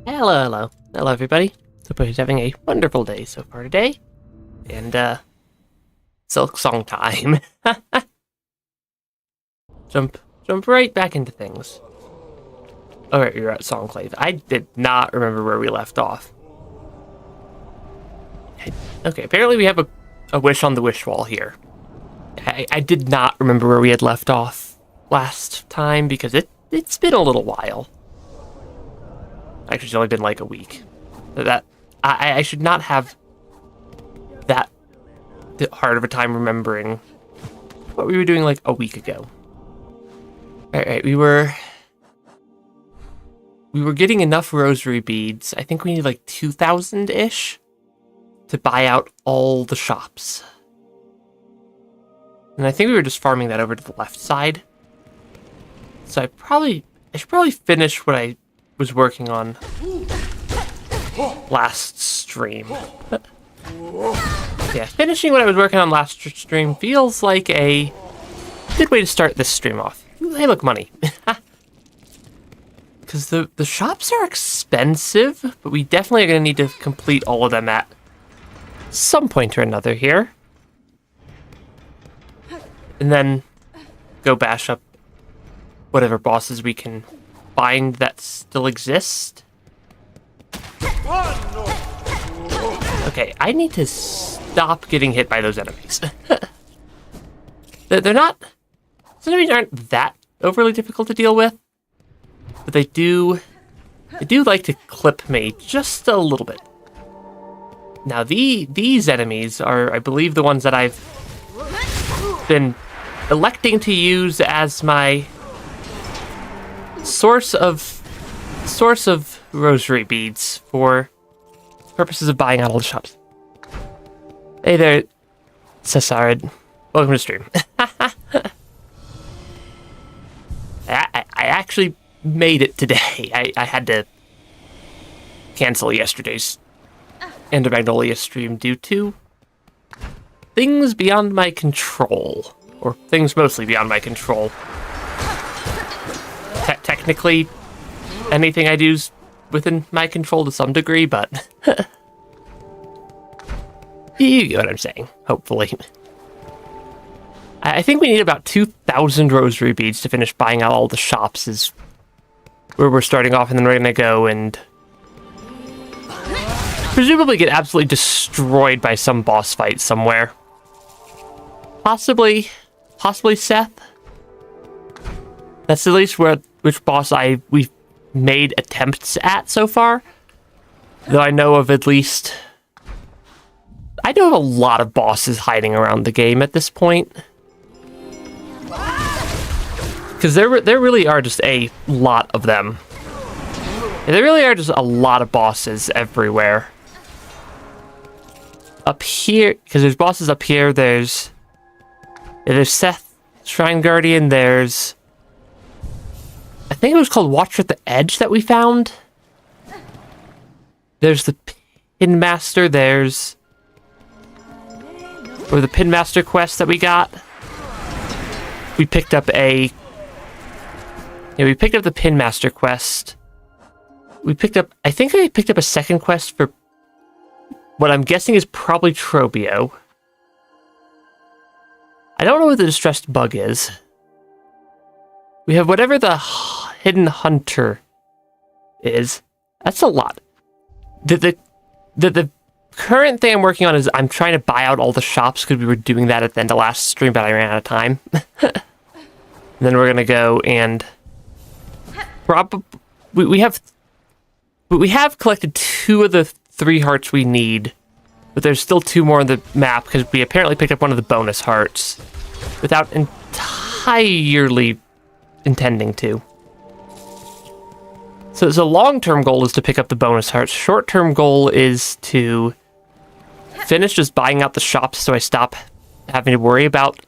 Hello, hello. Hello, everybody. Hope everybody's having a wonderful day so far today. And, Silksong time. Jump right back into things. Alright, we were at Songclave. I did not remember where we left off. Okay, apparently we have a wish on the wish wall here. I did not remember where we had left off last time because it's been a little while. Actually, it's only been like a week. I should not have that hard of a time remembering what we were doing like a week ago. Alright, we were getting enough rosary beads. I think we need like 2,000-ish to buy out all the shops. And I think we were just farming that over to the left side. So I should probably finish what I was working on last stream. Yeah, finishing what I was working on last stream feels like a good way to start this stream off. Hey, look, money. Because the shops are expensive, but we definitely are going to need to complete all of them at some point or another here. And then go bash up whatever bosses we can find that still exist. Okay, I need to stop getting hit by those enemies. They're not... Some enemies aren't that overly difficult to deal with, but they do like to clip me just a little bit. Now, these enemies are, I believe, the ones that I've been electing to use as my source of rosary beads for purposes of buying out all the shops. Hey there, Cesarid. Welcome to stream. I actually made it today. I had to cancel yesterday's Ender Magnolia stream due to things beyond my control. Or things mostly beyond my control. Technically, anything I do is within my control to some degree, but you get what I'm saying, hopefully. I think we need about 2,000 rosary beads to finish buying out all the shops is where we're starting off, and then we're going to go and presumably get absolutely destroyed by some boss fight somewhere. Possibly Seth. That's at least which boss we've made attempts at so far. Though I know of a lot of bosses hiding around the game at this point. Because there really are just a lot of them. There really are just a lot of bosses everywhere. Up here, because there's bosses up here, there's Seth, Shrine Guardian, there's... I think it was called Watcher at the Edge that we found. There's the Pin Master, or the Pin Master quest that we got. We picked up the Pin Master quest. I think I picked up a second quest for what I'm guessing is probably Trobio. I don't know what the Distressed Bug is. We have whatever the Hidden Hunter is. That's a lot. The current thing I'm working on is I'm trying to buy out all the shops because we were doing that at the end of last stream, but I ran out of time. And then we're going to go and... We have collected 2 of the 3 hearts we need, but there's still 2 more on the map because we apparently picked up one of the bonus hearts without entirely intending to. So the long-term goal is to pick up the bonus hearts. Short-term goal is to finish just buying out the shops so I stop having to worry about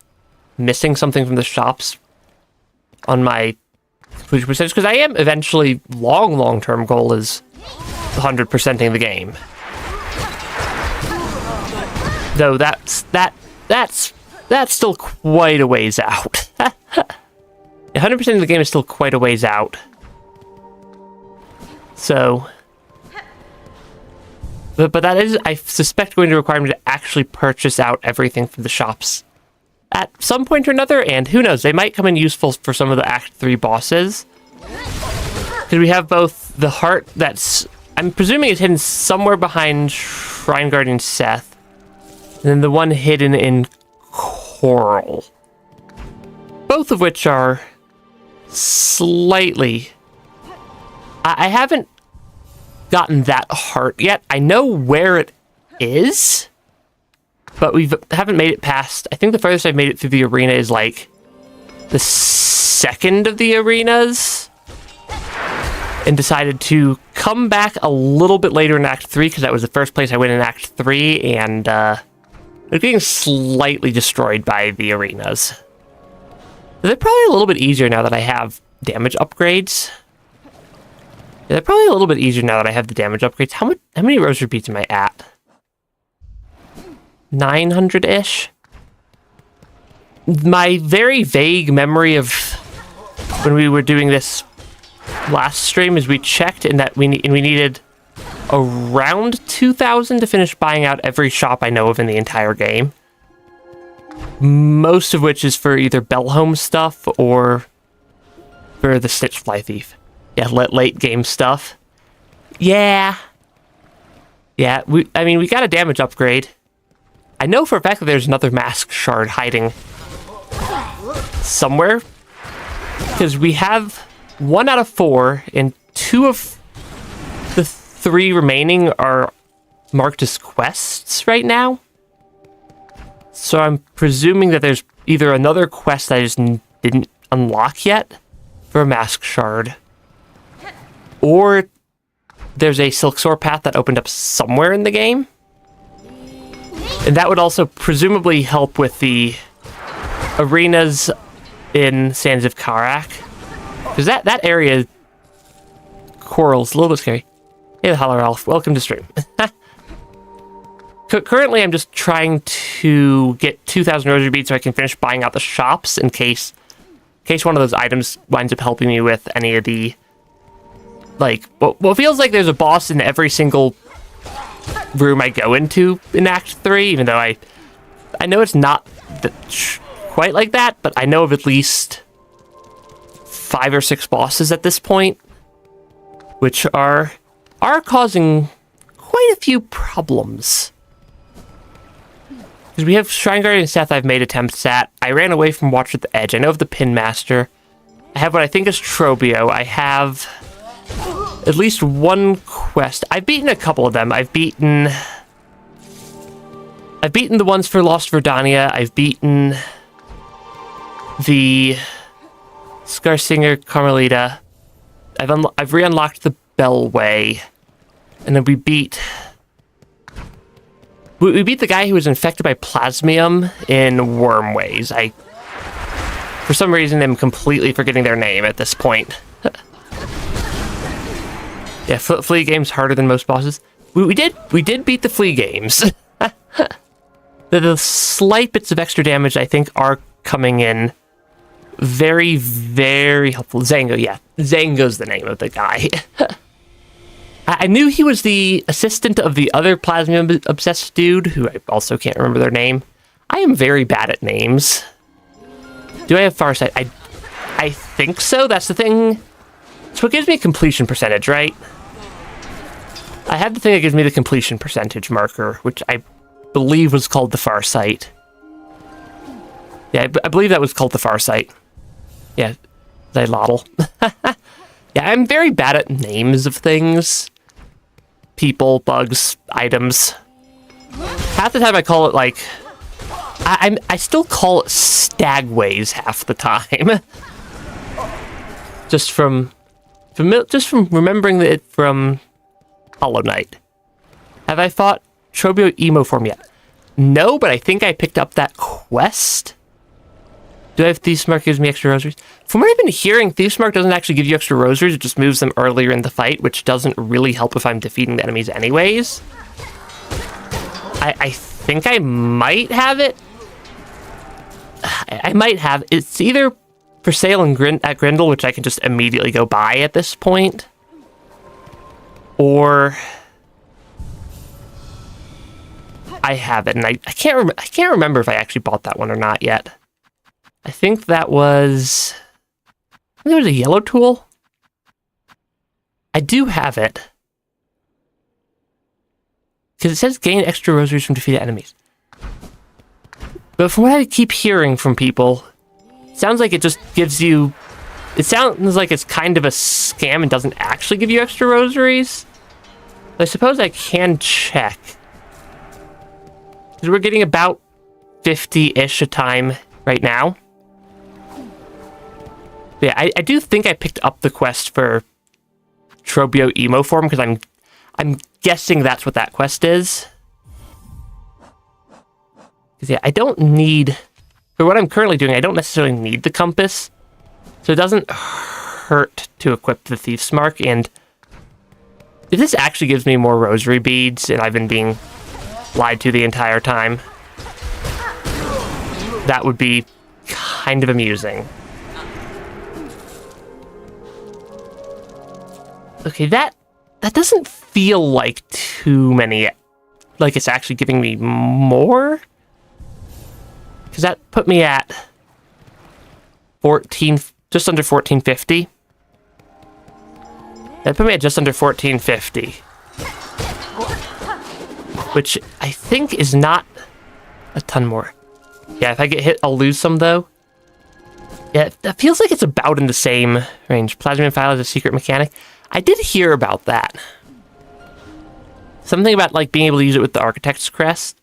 missing something from the shops on my completion percentage, because I am eventually long-term goal is 100%ing the game. Though that's still quite a ways out. 100% of the game is still quite a ways out. So But that is, I suspect, going to require me to actually purchase out everything from the shops at some point or another, and who knows, they might come in useful for some of the Act 3 bosses. Because we have both the heart that's, I'm presuming is hidden somewhere behind Shrine Guardian Seth, and then the one hidden in Coral. Both of which are slightly... I haven't gotten that heart yet. I know where it is, but we haven't made it past... I think the furthest I've made it through the arena is like the second of the arenas, and decided to come back a little bit later in Act 3 because that was the first place I went in Act 3, and they're getting slightly destroyed by the arenas. They're probably a little bit easier now that I have damage upgrades. Yeah, they're probably a little bit easier now that I have the damage upgrades. How many rosary beads am I at? 900-ish? My very vague memory of when we were doing this last stream is we checked and that we needed around 2,000 to finish buying out every shop I know of in the entire game. Most of which is for either Bellholm stuff or for the Stitch Fly Thief. Yeah, late game stuff. Yeah. Yeah, we got a damage upgrade. I know for a fact that there's another mask shard hiding somewhere. Because we have 1 out of 4, and 2 of the 3 remaining are marked as quests right now. So I'm presuming that there's either another quest that I just didn't unlock yet for a mask shard, or there's a Silksong path that opened up somewhere in the game. And that would also presumably help with the arenas in Sands of Karak. Because that area, Coral's a little bit scary. Hey, the Holler Elf, welcome to stream. Currently, I'm just trying to get 2,000 rosary beads so I can finish buying out the shops in case one of those items winds up helping me with any of the... Like, well, it feels like there's a boss in every single room I go into in Act 3, even though I know it's not quite like that, but I know of at least 5 or 6 bosses at this point, which are causing quite a few problems. Because we have Shrine Guardian Seth I've made attempts at. I ran away from Watch at the Edge. I know of the Pin Master. I have what I think is Trobio. I have at least 1 quest. I've beaten a couple of them. I've beaten the ones for Lost Verdania. I've beaten the Scarsinger Carmelita. I've re-unlocked the Bellway. And then we beat the guy who was infected by Plasmium in Wormways. I, for some reason, am completely forgetting their name at this point. Yeah, Flea Game's harder than most bosses. We did beat the Flea Games. The slight bits of extra damage, I think, are coming in very, very helpful. Zango, yeah. Zango's the name of the guy. I knew he was the assistant of the other Plasmium-obsessed dude, who I also can't remember their name. I am very bad at names. Do I have Farsight? I think so. That's the thing. It's what gives me a completion percentage, right? I have the thing that gives me the completion percentage marker, which I believe was called the Farsight. Yeah, I believe that was called the Farsight. Yeah, Xylotl. Yeah, I'm very bad at names of things. People, bugs, items. Half the time I call it like... I still call it Stagways half the time. just from remembering it from Hollow Knight. Have I fought Trobio Emo form yet? No, but I think I picked up that quest. Do I have Thieves Mark gives me extra rosaries? From what I've been hearing, Thieves Mark doesn't actually give you extra rosaries, it just moves them earlier in the fight, which doesn't really help if I'm defeating the enemies anyways. I think I might have it. I might have. It's either for sale at Grindel, which I can just immediately go buy at this point, or I have it, and I can't remember if I actually bought that one or not yet. I think that was... I think there was a yellow tool. I do have it. Because it says gain extra rosaries from defeated enemies. But from what I keep hearing from people, it sounds like it just gives you... It sounds like it's kind of a scam and doesn't actually give you extra rosaries. But I suppose I can check. Because we're getting about 50-ish a time right now. But yeah, I do think I picked up the quest for Trobio Emo Form, because I'm guessing that's what that quest is. Because yeah, I don't need... For what I'm currently doing, I don't necessarily need the compass. So it doesn't hurt to equip the Thief's Mark, and if this actually gives me more rosary beads, and I've been being lied to the entire time, that would be kind of amusing. Okay, that doesn't feel like too many, like it's actually giving me more? Because that put me at 14, just under 1450. That put me at just under 1450. Which I think is not a ton more. Yeah, if I get hit, I'll lose some though. Yeah, that feels like it's about in the same range. Plasmium File is a secret mechanic. I did hear about that. Something about like being able to use it with the Architect's Crest.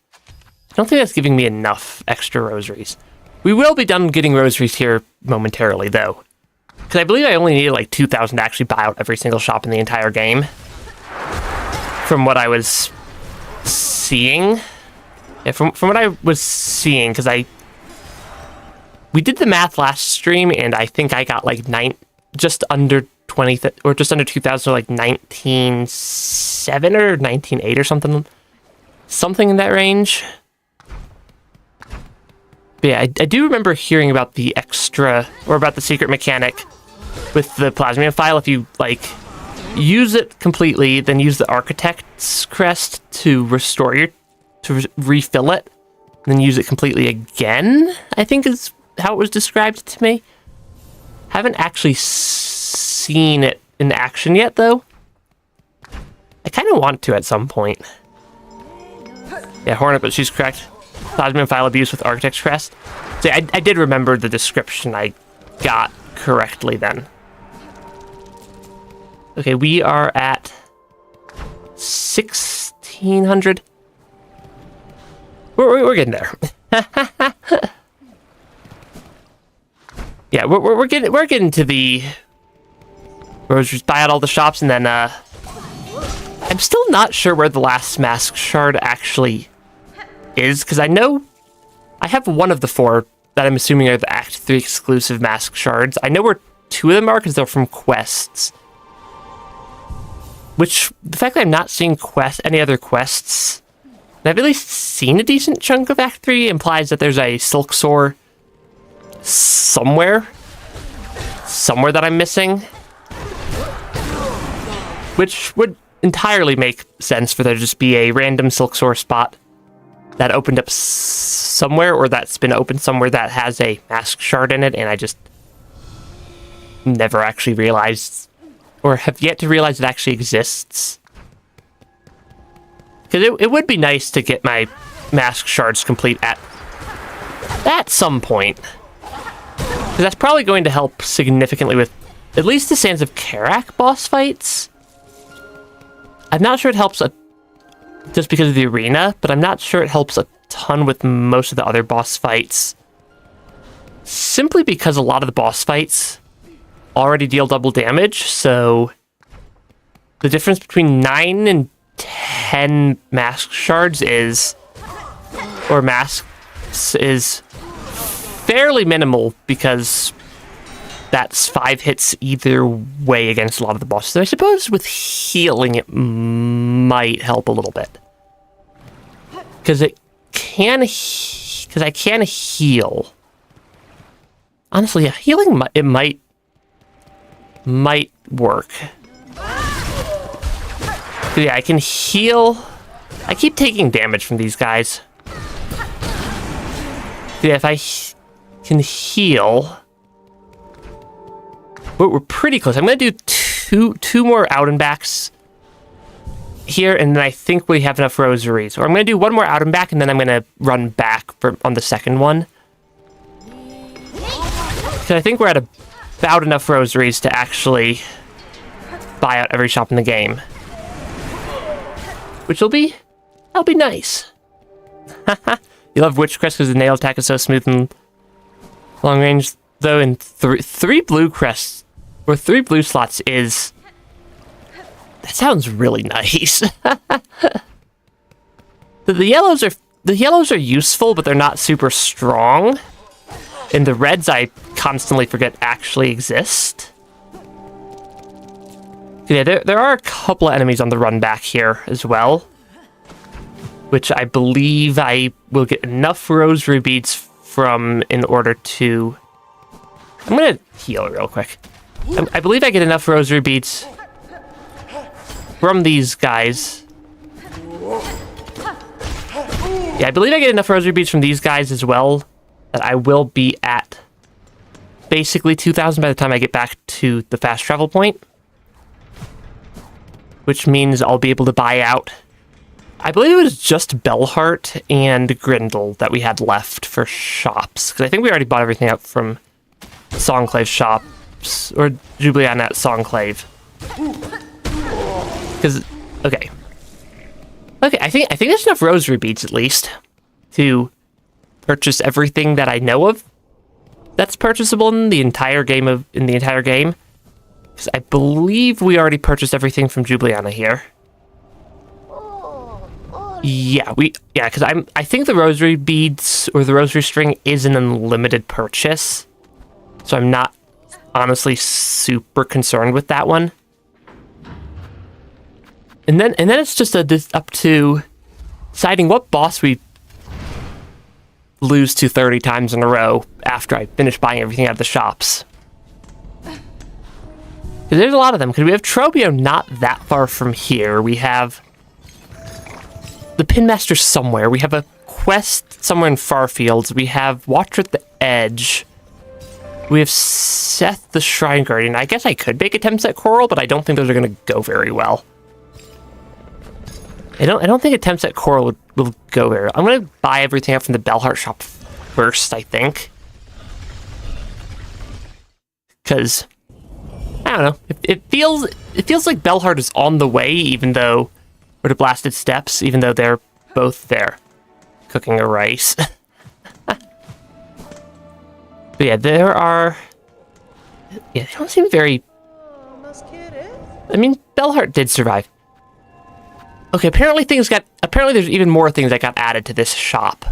I don't think that's giving me enough extra rosaries. We will be done getting rosaries here momentarily though. Because I believe I only needed like 2,000 to actually buy out every single shop in the entire game. From what I was seeing. Yeah, from what I was seeing, because we did the math last stream, and I think I got like just under 20, or just under 2,000, so like 19.7 or 19.8 or something in that range. But yeah, I do remember hearing about the extra, or about the secret mechanic with the Plasmium File. If you like use it completely, then use the Architect's Crest to restore refill it, then use it completely again, I think is how it was described to me. Haven't actually seen it in action yet, though. I kind of want to at some point. Yeah, Hornet, but she's correct. Plasmium File abuse with Architect's Crest. So I did remember the description I got correctly then. Okay, we are at 1,600. We're getting there. Yeah, we're getting to the where we just buy out all the shops, and then I'm still not sure where the last mask shard actually is, because I know I have one of the 4 that I'm assuming are the Act 3 exclusive mask shards. I know where 2 of them are because they're from quests. Which, the fact that I'm not seeing any other quests, and I've at least seen a decent chunk of Act 3, implies that there's a Silksong somewhere that I'm missing. Which would entirely make sense for there to just be a random Silksong spot that opened up somewhere, or that's been opened somewhere that has a mask shard in it, and I just never actually realized, or have yet to realize it actually exists. Because it would be nice to get my mask shards complete at some point. Because that's probably going to help significantly with at least the Sands of Karak boss fights. I'm not sure it helps just because of the arena, but I'm not sure it helps a ton with most of the other boss fights. Simply because a lot of the boss fights already deal double damage, so the difference between 9 and 10 mask shards is fairly minimal, because that's 5 hits either way against a lot of the bosses. So I suppose with healing it might help a little bit. Because I can heal. Honestly, yeah, healing it might work. But yeah, I can heal I keep taking damage from these guys. Yeah, if I can heal... We're pretty close. I'm going to do two more out and backs here, and then I think we have enough rosaries. Or I'm going to do one more out and back, and then I'm going to run back on the second one. Because I think we're at about enough rosaries to actually buy out every shop in the game. Which that'll be nice. You love Witch Crest because the nail attack is so smooth and long range, though, in three blue crests, or 3 blue slots is... That sounds really nice. The yellows are useful, but they're not super strong. And the reds I constantly forget actually exist. Yeah, there are a couple of enemies on the run back here as well, which I believe I will get enough rosary beads from in order to... I'm gonna heal real quick. I believe I get enough rosary beads from these guys. Yeah, I believe I get enough rosary beads from these guys as well that I will be at basically 2,000 by the time I get back to the fast travel point. Which means I'll be able to buy out... I believe it was just Bellheart and Grindel that we had left for shops. Because I think we already bought everything out from Songclave shops. Or Jubiliana at Songclave. Because... Okay. Okay, I think there's enough rosary beads at least to purchase everything that I know of that's purchasable in the entire game. Because I believe we already purchased everything from Jubiliana here. Yeah, because I think the rosary beads or the rosary string is an unlimited purchase. So I'm not honestly super concerned with that one. And then it's just up to deciding what boss we lose to 30 times in a row after I finish buying everything out of the shops. Because there's a lot of them. Because we have Trobio not that far from here. We have the Pinmaster somewhere. We have a quest somewhere in Farfields. We have Watcher at the Edge. We have Seth the Shrine Guardian. I guess I could make attempts at Coral, but I don't think those are going to go very well. I don't think attempts at Coral will go very well. I'm going to buy everything up from the Bellheart shop first, I think. Because... I don't know. It feels like Bellheart is on the way, even though, or to Blasted Steps, even though they're both there, cooking a rice. But yeah, there are. Yeah, they don't seem very. I mean, Bellheart did survive. Okay, apparently there's even more things that got added to this shop.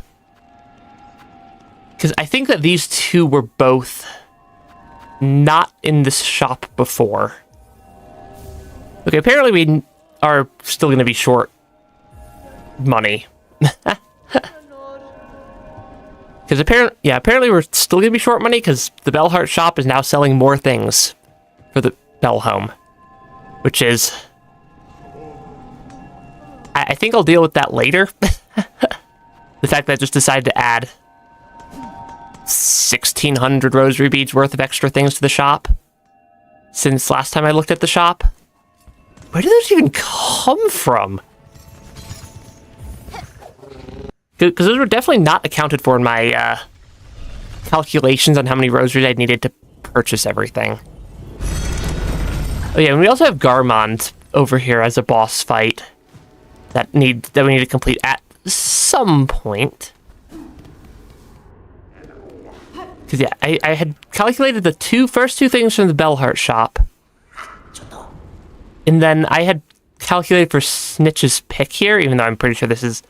Because I think that these two were both not in this shop before. Okay, apparently we are still going to be short money. Because apparently we're still going to be short money because the Bellheart shop is now selling more things for the Bell Home. Which is... I think I'll deal with that later. The fact that I just decided to add 1,600 rosary beads worth of extra things to the shop since last time I looked at the shop. Where did those even come from? Because those were definitely not accounted for in my calculations on how many rosaries I needed to purchase everything. Oh yeah, and we also have Garmond over here as a boss fight that we need to complete at some point. Because yeah, I had calculated the first two things from the Bellheart shop. And then I had calculated for Snitch's pick here, even though I'm pretty sure this is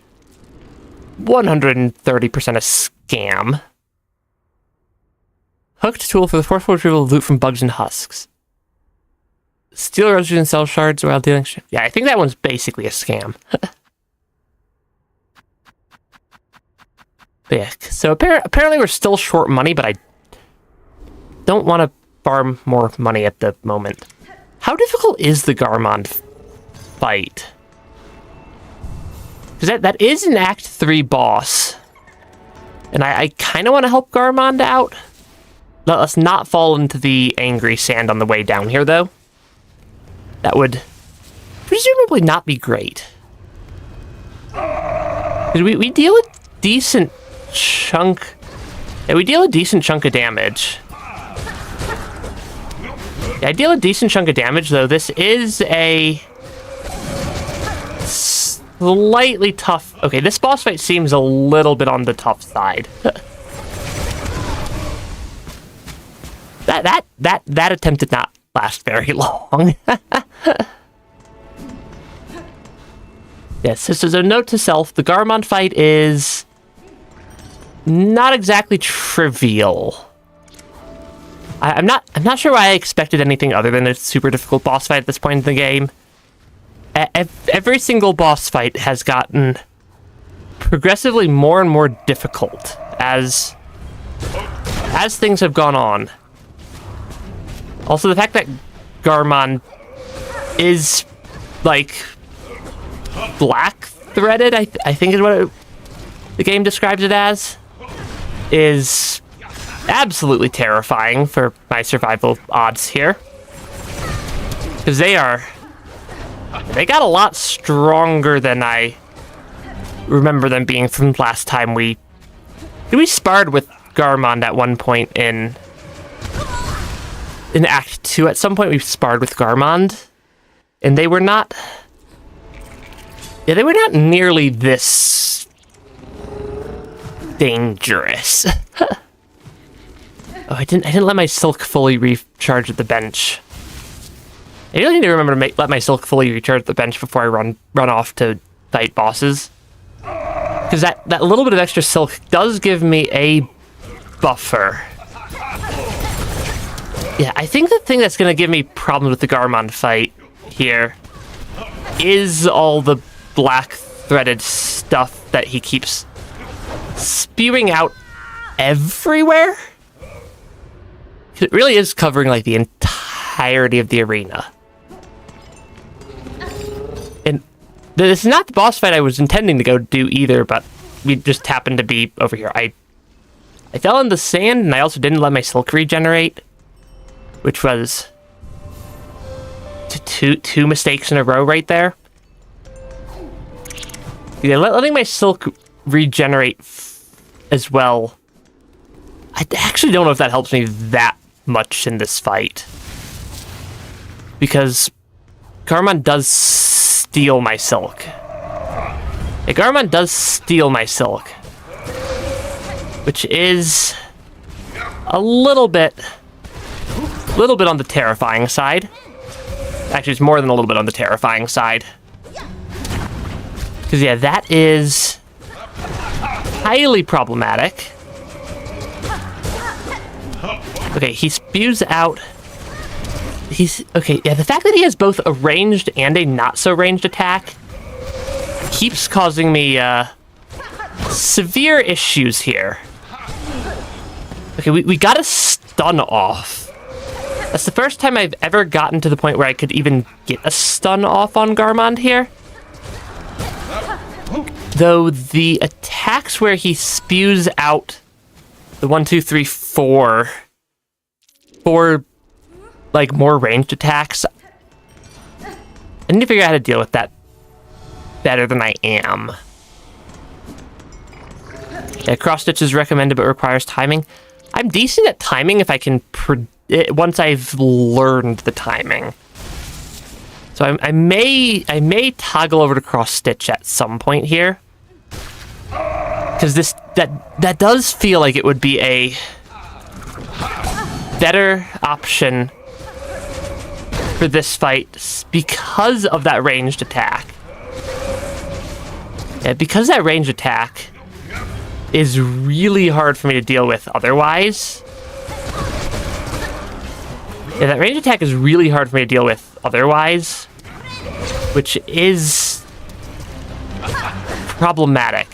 130% a scam. Hooked tool for the forceful retrieval of loot from bugs and husks. Steal rosaries and sell shards while dealing... Yeah, I think that one's basically a scam. But yeah, so apparently we're still short money, but I don't want to farm more money at the moment. How difficult is the Garmond fight? Because Because that is an Act 3 boss. And I kind of want to help Garmond out. Let's not fall into the angry sand on the way down here, though. That would presumably not be great. We deal a decent chunk... Yeah, we deal a decent chunk of damage. Yeah, I deal a decent chunk of damage, though. This is a... slightly tough... Okay, this boss fight seems a little bit on the tough side. That attempt did not last very long. Yes, this is a note to self. The Garmond fight is not exactly trivial. I'm not sure why I expected anything other than a super difficult boss fight at this point in the game. Every single boss fight has gotten progressively more and more difficult as things have gone on. Also, the fact that Garmond is, like, black-threaded, I think is what the game describes it as, is absolutely terrifying for my survival odds here. Because they got a lot stronger than I remember them being from last time we sparred with Garmond at one point in Act 2. At some point we sparred with Garmond, and they were not nearly this dangerous. Oh, I didn't let my silk fully recharge at the bench. I really need to remember to let my silk fully recharge at the bench before I run off to fight bosses. Because that little bit of extra silk does give me a buffer. Yeah, I think the thing that's going to give me problems with the Garmond fight here is all the black-threaded stuff that he keeps spewing out everywhere. It really is covering, like, the entirety of the arena. And this is not the boss fight I was intending to go do either, but we just happened to be over here. I fell in the sand, and I also didn't let my silk regenerate, which was two mistakes in a row right there. Yeah, letting my silk regenerate as well. I actually don't know if that helps me that much in this fight, because Garmond does steal my silk. Yeah, Garmond does steal my silk, which is a little bit on the terrifying side. Actually, it's more than a little bit on the terrifying side. Because, yeah, that is highly problematic. Okay, he spews out... Okay, yeah, the fact that he has both a ranged and a not-so-ranged attack keeps causing me, severe issues here. Okay, we got a stun off. That's the first time I've ever gotten to the point where I could even get a stun off on Garmond here. Though the attacks where he spews out the 1, 2, 3, 4... for, like, more ranged attacks, I need to figure out how to deal with that better than I am. Yeah, cross stitch is recommended but requires timing. I'm decent at timing if I can once I've learned the timing. So I may toggle over to cross stitch at some point here, because that does feel like it would be a better option for this fight because of that ranged attack. Yeah, because that ranged attack is really hard for me to deal with otherwise. Yeah, that ranged attack is really hard for me to deal with otherwise, which is problematic.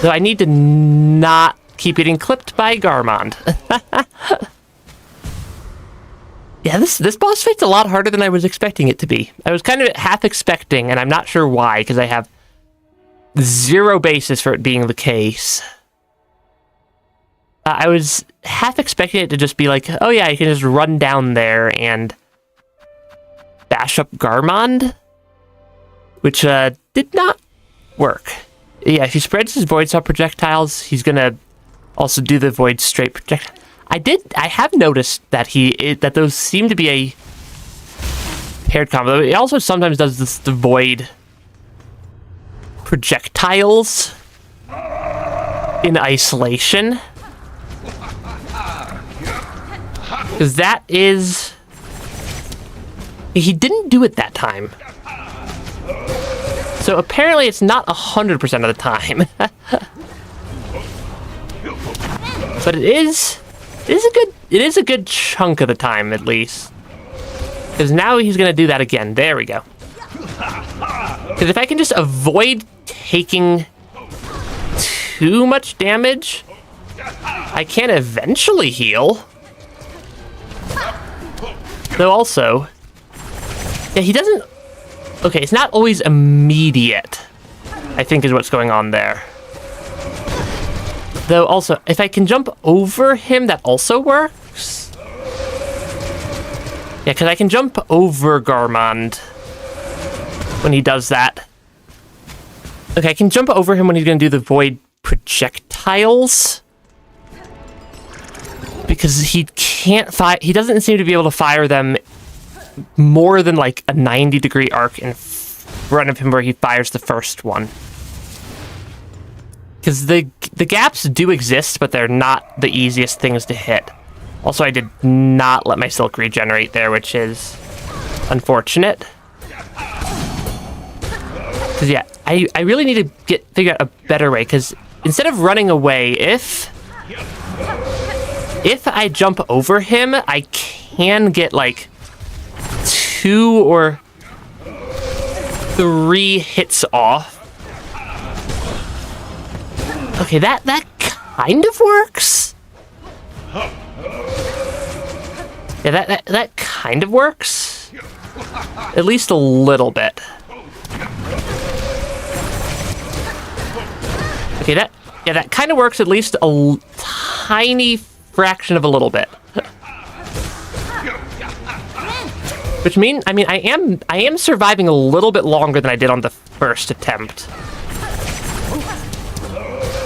So I need to not keep getting clipped by Garmond. Yeah, this boss fight's a lot harder than I was expecting it to be. I was kind of half expecting, and I'm not sure why, because I have zero basis for it being the case. I was half expecting it to just be like, oh yeah, you can just run down there and bash up Garmond, which did not work. Yeah, if he spreads his Void Saw projectiles, he's gonna also do the Void Straight projectile. I have noticed that that those seem to be a paired combo. He also sometimes does the Void projectiles in isolation. Because that is... He didn't do it that time. So apparently it's not 100% of the time. But it is a good chunk of the time, at least. Because now he's going to do that again. There we go. Because if I can just avoid taking too much damage, I can eventually heal. Though also... Yeah, he doesn't... Okay, it's not always immediate, I think is what's going on there. Though also, if I can jump over him, that also works. Yeah, because I can jump over Garmond when he does that. Okay, I can jump over him when he's going to do the Void projectiles. Because he can't fire... He doesn't seem to be able to fire them more than like a 90-degree arc in front of him where he fires the first one. Because the gaps do exist, but they're not the easiest things to hit. Also, I did not let my Silk regenerate there, which is unfortunate. Because yeah, I really need to figure out a better way, because instead of running away, if I jump over him, I can get like 2 or 3 hits off. Okay, that kind of works. Yeah, that kind of works. At least a little bit. Okay, that kind of works at least a tiny fraction of a little bit. Which means, I mean, I am surviving a little bit longer than I did on the first attempt.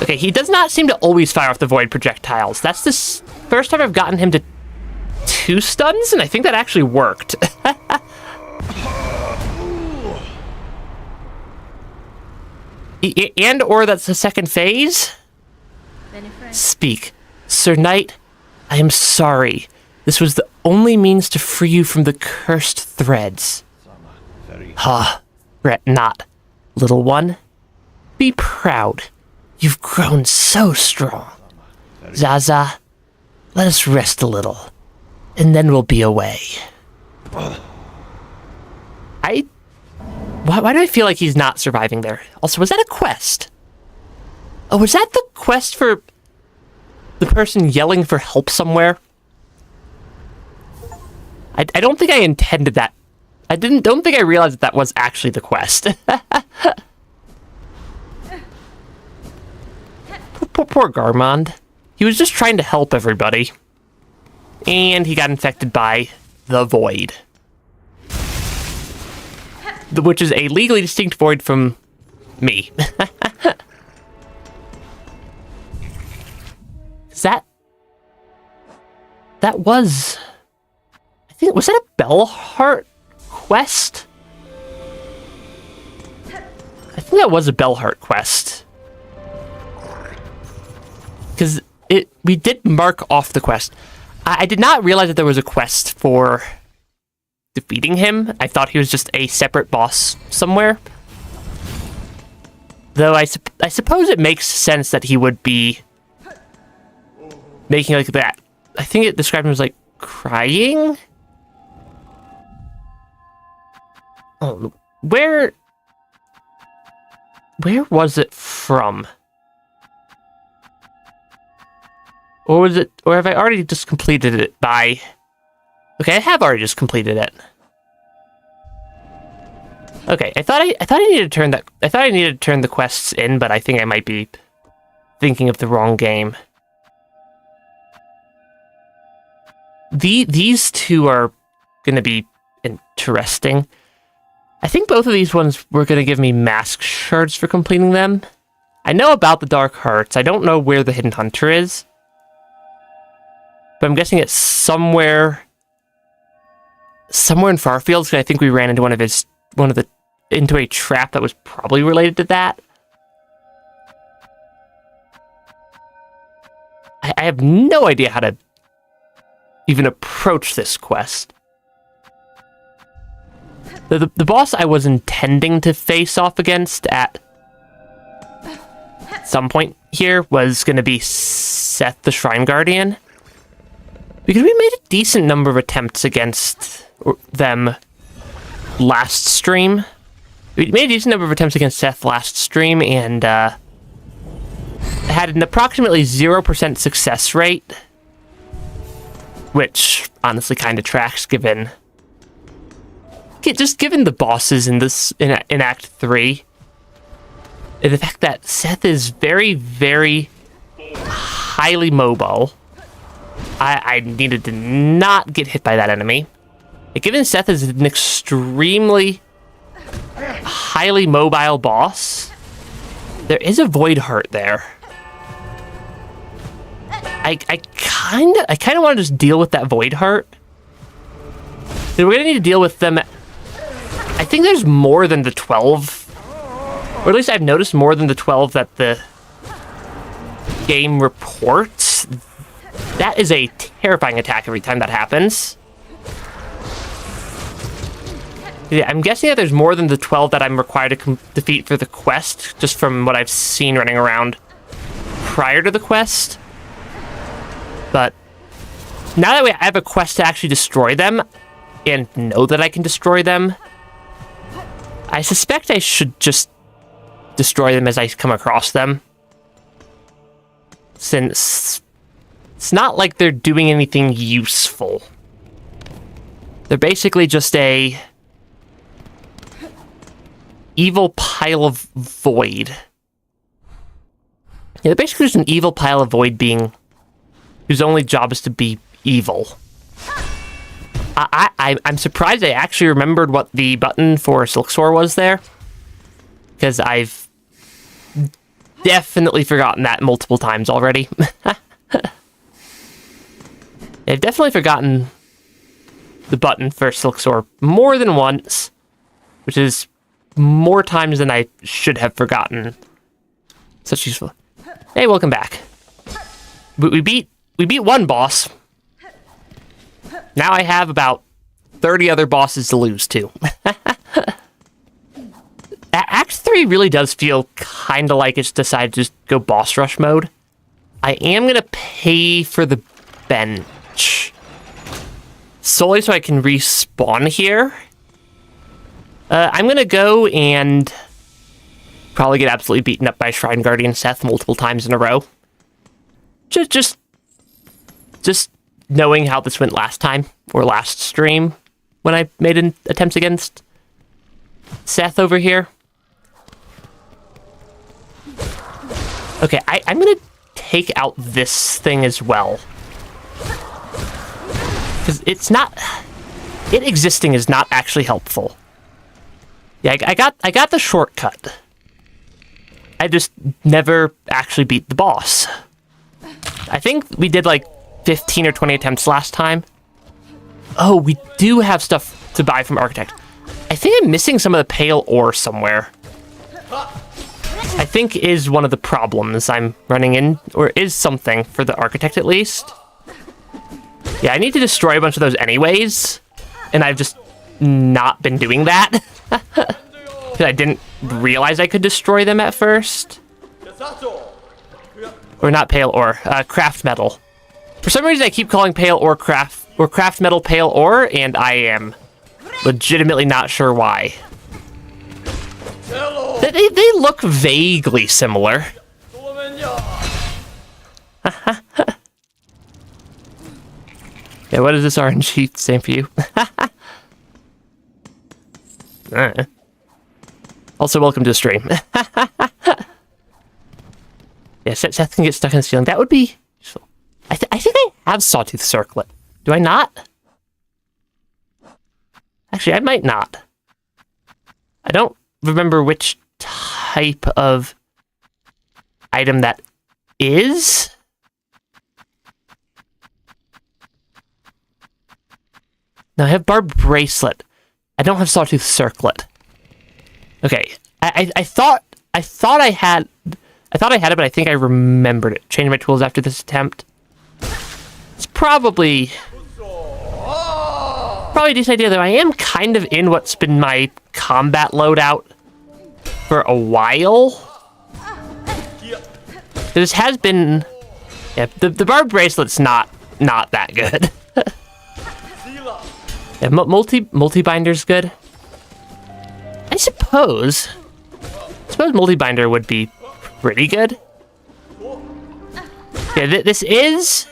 Okay, he does not seem to always fire off the Void projectiles. That's the first time I've gotten him to 2 stuns, and I think that actually worked. Or that's the second phase? Speak. Sir Knight, I am sorry. This was the only means to free you from the cursed threads. Fret not, little one. Be proud. You've grown so strong. Zaza, let us rest a little, and then we'll be away. Why do I feel like he's not surviving there? Also, was that a quest? Oh, was that the quest for the person yelling for help somewhere? I don't think I intended that. Don't think I realized that was actually the quest. Poor Garmond. He was just trying to help everybody. And he got infected by the Void. Which is a legally distinct Void from me. That was... I think... Was that a Bellheart quest? I think that was a Bellheart quest. Because we did mark off the quest. I did not realize that there was a quest for defeating him. I thought he was just a separate boss somewhere. Though I suppose it makes sense that he would be making like that. I think it described him as like crying. Oh, where was it from? Or was it, or have I already just completed it by Okay, I have already just completed it. Okay, I thought I needed to turn the quests in, but I think I might be thinking of the wrong game. These two are going to be interesting. I think both of these ones were going to give me mask shards for completing them. I know about the Dark Hearts. I don't know where the Hidden Hunter is. But I'm guessing it's somewhere in Farfields, because I think we ran into into a trap that was probably related to that. I have no idea how to even approach this quest. The boss I was intending to face off against at some point here was going to be Seth the Shrine Guardian. Because we made a decent number of attempts against them last stream. We made a decent number of attempts against Seth last stream and had an approximately 0% success rate. Which honestly kind of tracks given the bosses in Act 3. And the fact that Seth is very, very highly mobile. I needed to not get hit by that enemy. And given Seth is an extremely highly mobile boss, there is a Void Heart there. I kind of want to just deal with that Void Heart. We're going to need to deal with them. I think there's more than the 12. Or at least I've noticed more than the 12 that the game reports. That is a terrifying attack every time that happens. Yeah, I'm guessing that there's more than the 12 that I'm required to defeat for the quest, just from what I've seen running around prior to the quest. But now that I have a quest to actually destroy them, and know that I can destroy them, I suspect I should just destroy them as I come across them. Since it's not like they're doing anything useful. They're basically just a evil pile of void. Yeah, they're basically just an evil pile of void being whose only job is to be evil. I'm surprised I actually remembered what the button for Silksong was there. Because I've definitely forgotten that multiple times already. I've definitely forgotten the button for Silksong more than once. Which is more times than I should have forgotten. Such useful. Hey, welcome back. We beat one boss. Now I have about 30 other bosses to lose to. Act 3 really does feel kind of like it's decided to just go boss rush mode. I am going to pay for the bench. Solely so I can respawn here. I'm going to go and probably get absolutely beaten up by Shrine Guardian Seth multiple times in a row. Just knowing how this went last time, or last stream, when I made an attempt against Seth over here. Okay, I'm gonna take out this thing as well. Because it existing is not actually helpful. Yeah, I got the shortcut. I just never actually beat the boss. I think we did like 15 or 20 attempts last time. Oh, we do have stuff to buy from Architect. I think I'm missing some of the pale ore somewhere. I think is one of the problems I'm running in, or is something for the Architect at least. Yeah, I need to destroy a bunch of those anyways, and I've just not been doing that. Because I didn't realize I could destroy them at first. Or not pale ore, craft metal. For some reason I keep calling pale ore craft metal pale ore, and I am legitimately not sure why. They look vaguely similar. Yeah, what does this RNG stand for you? Also, welcome to the stream. Yeah, Seth can get stuck in the ceiling. That would be useful. I think I have Sawtooth Circlet. Do I not? Actually, I might not. I don't remember which type of item that is. Now I have Barb Bracelet. I don't have Sawtooth Circlet. Okay, I thought I had it, but I think I remembered it. Change my tools after this attempt. It's probably a decent idea, though. I am kind of in what's been my combat loadout for a while. This has been, yeah. The Barb Bracelet's not that good. Yeah, multi-binder's good. I suppose multi-binder would be pretty good. Yeah, this is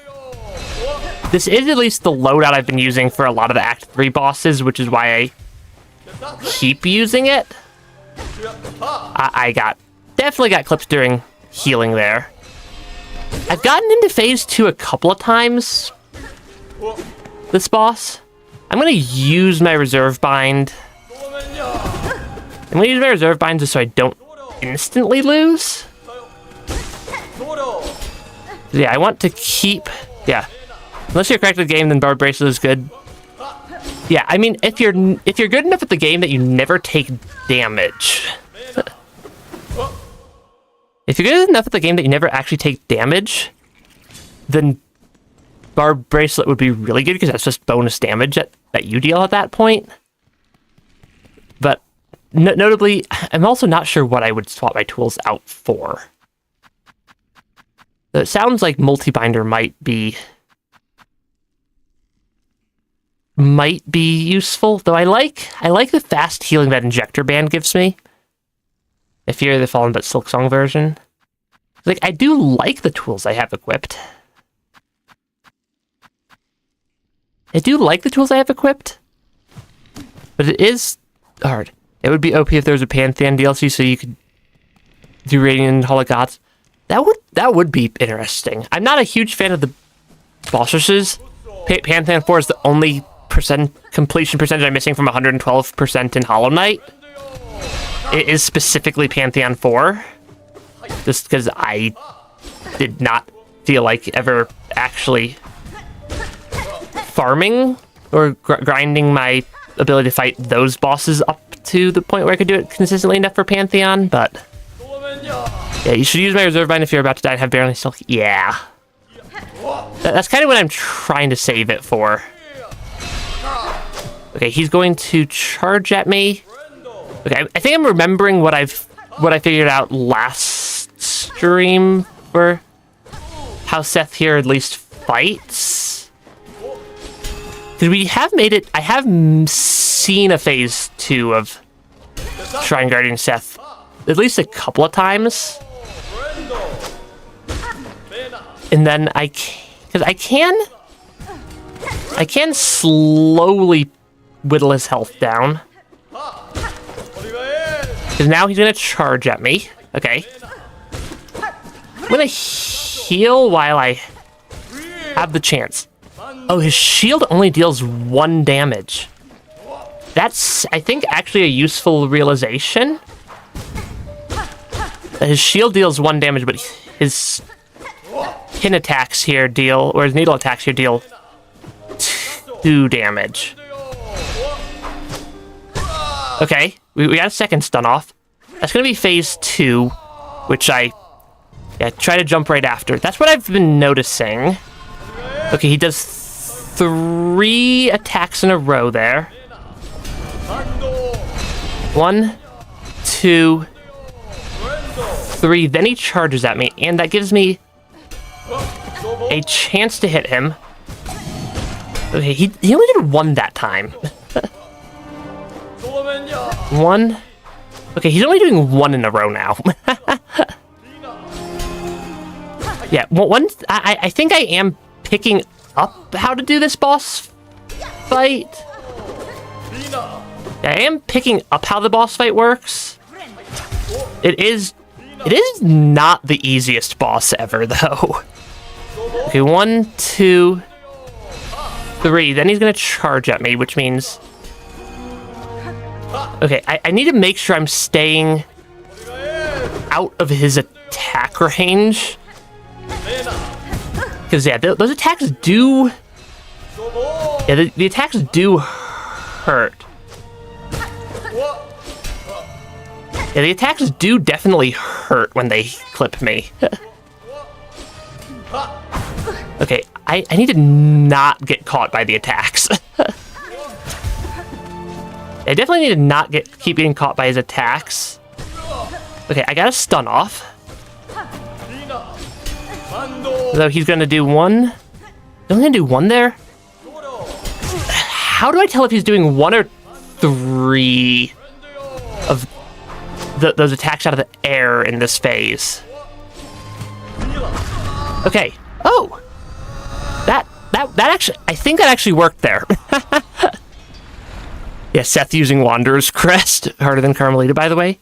at least the loadout I've been using for a lot of the Act 3 bosses, which is why I keep using it. I definitely got clipped during healing there. I've gotten into phase 2 a couple of times. This boss. I'm gonna use my reserve bind. Just so I don't instantly lose. Yeah, I want to keep. Yeah, unless you're correct with the game, then Barb Bracelet is good. Yeah, I mean, if you're good enough at the game that you never take damage. If you're good enough at the game that you never actually take damage, then Barb Bracelet would be really good because that's just bonus damage that you deal at that point. But notably, I'm also not sure what I would swap my tools out for. It sounds like multi-binder might be useful, though I like the fast healing that Injector Band gives me. If you're the Fallen but Silksong version. Like, I do like the tools I have equipped. But it is hard. It would be OP if there was a Pantheon DLC so you could do Radiant Hall of Gods. That would be interesting. I'm not a huge fan of the boss rushes. Pantheon 4 is the only completion percentage I'm missing from 112% in Hollow Knight. It is specifically Pantheon 4. Just because I did not feel like ever actually farming or grinding my ability to fight those bosses up to the point where I could do it consistently enough for Pantheon, but yeah, you should use my reserve bind if you're about to die and have barely still. Yeah. That's kind of what I'm trying to save it for. Okay, he's going to charge at me. Okay, I think I'm remembering what I figured out last stream for how Seth here at least fights. Because we have made it. I have seen a phase 2 of Shrine Guardian Seth at least a couple of times. And then I can slowly whittle his health down. Because now he's gonna charge at me. Okay. I'm gonna heal while I have the chance. Oh, his shield only deals 1 damage. That's, I think, actually a useful realization. His shield deals 1 damage, but his pin attacks here deal, or his needle attacks here deal 2 damage. Okay, we got a second stun off. That's gonna be phase 2, which I try to jump right after. That's what I've been noticing. Okay, he does 3 attacks in a row there. 1, 2, 3. Then he charges at me, and that gives me a chance to hit him. Okay, he only did 1 that time. 1. Okay, he's only doing 1 in a row now. Yeah, one. I think I am picking up how to do this boss fight. I am picking up how the boss fight works. It is not the easiest boss ever, though. Okay, 1, 2, 3. Then he's gonna charge at me, which means... Okay, I need to make sure I'm staying out of his attack range. Because, yeah, those attacks do... Yeah, the attacks do hurt. Yeah, the attacks do definitely hurt when they clip me. Okay, I need to not get caught by the attacks. I definitely need to not keep getting caught by his attacks. Okay, I got a stun off. So he's gonna do one. He's only gonna do one there? How do I tell if he's doing 1 or 3 of those attacks out of the air in this phase? Okay. Oh! That actually, I think that actually worked there. Yeah, Seth using Wanderer's Crest, harder than Carmelita, by the way.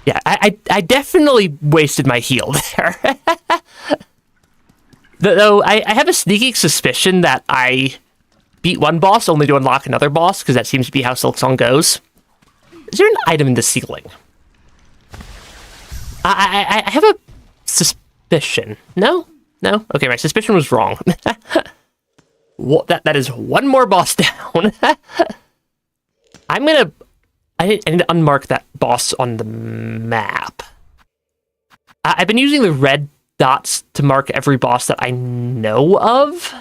Yeah, I definitely wasted my heal there. Though I have a sneaking suspicion that I beat one boss only to unlock another boss, because that seems to be how Silksong goes. Is there an item in the ceiling? I have a suspicion. No? No? Okay, my suspicion was wrong. That is one more boss down. I need to unmark that boss on the map. I've been using the red dots to mark every boss that I know of.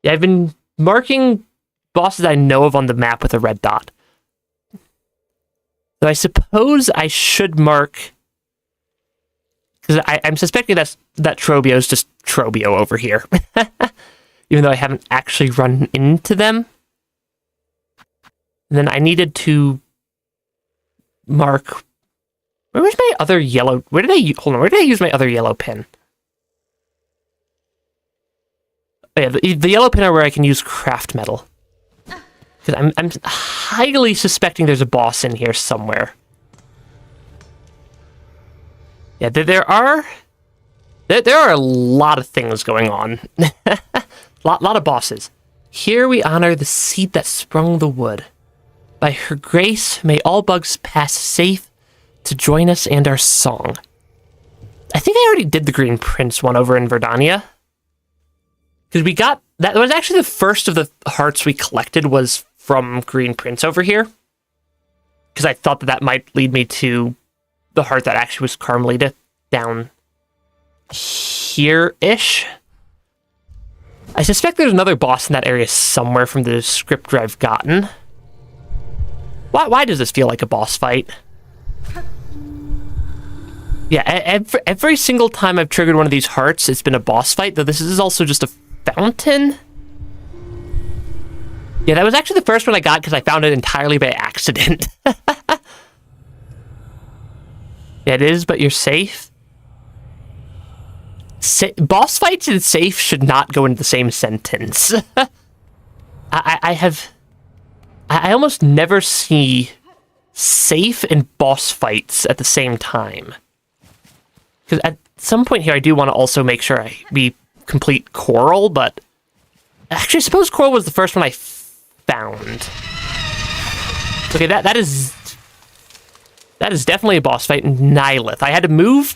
Yeah, I've been marking bosses I know of on the map with a red dot. So I suppose I should mark... Because I'm suspecting that Trobio is just Trobio over here. Even though I haven't actually run into them. And then I needed to mark... Where was my other yellow... Where did I use my other yellow pin? Oh yeah, the yellow pin are where I can use craft metal. Because I'm highly suspecting there's a boss in here somewhere. Yeah, there are a lot of things going on. lot of bosses. Here we honor the seed that sprung the wood. By her grace, may all bugs pass safe to join us and our song. I think I already did the Green Prince one over in Verdania. Because we got... That was actually the first of the hearts we collected was from Green Prince over here. Because I thought that might lead me to the heart that actually was Carmelita down here-ish. I suspect there's another boss in that area somewhere from the script I've gotten. Why does this feel like a boss fight? Yeah, every single time I've triggered one of these hearts, it's been a boss fight, though this is also just a fountain. Yeah, that was actually the first one I got because I found it entirely by accident. Yeah, it is, but you're safe. Boss fights and safe should not go into the same sentence. I almost never see safe and boss fights at the same time. Because at some point here, I do want to also make sure we complete Coral, but... Actually, I suppose Coral was the first one I found. Okay, that is definitely a boss fight in Nihilith. I had to move...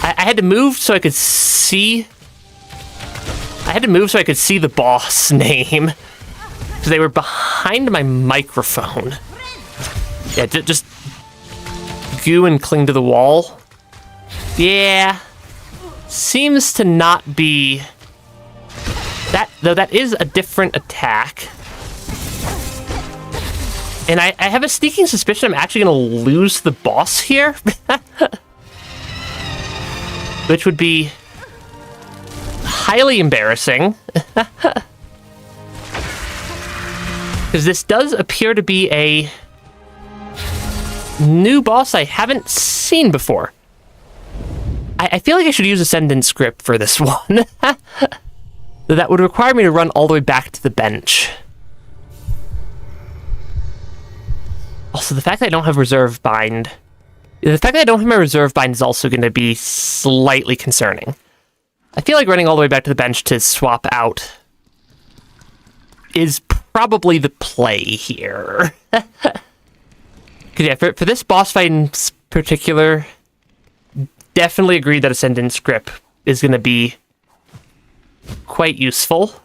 I had to move so I could see... I had to move so I could see the boss name. Because they were behind my microphone. Yeah, just goo and cling to the wall. Yeah. Seems to not be... That, though that is a different attack. And I have a sneaking suspicion I'm actually going to lose the boss here. Which would be highly embarrassing. Because this does appear to be a new boss I haven't seen before. I feel like I should use Ascendant Script for this one. That would require me to run all the way back to the bench. Also, the fact that I don't have Reserve Bind... The fact that I don't have my Reserve Bind is also going to be slightly concerning. I feel like running all the way back to the bench to swap out is probably the play here. Because yeah, for this boss fight in particular, definitely agree that Ascendant Script is going to be quite useful.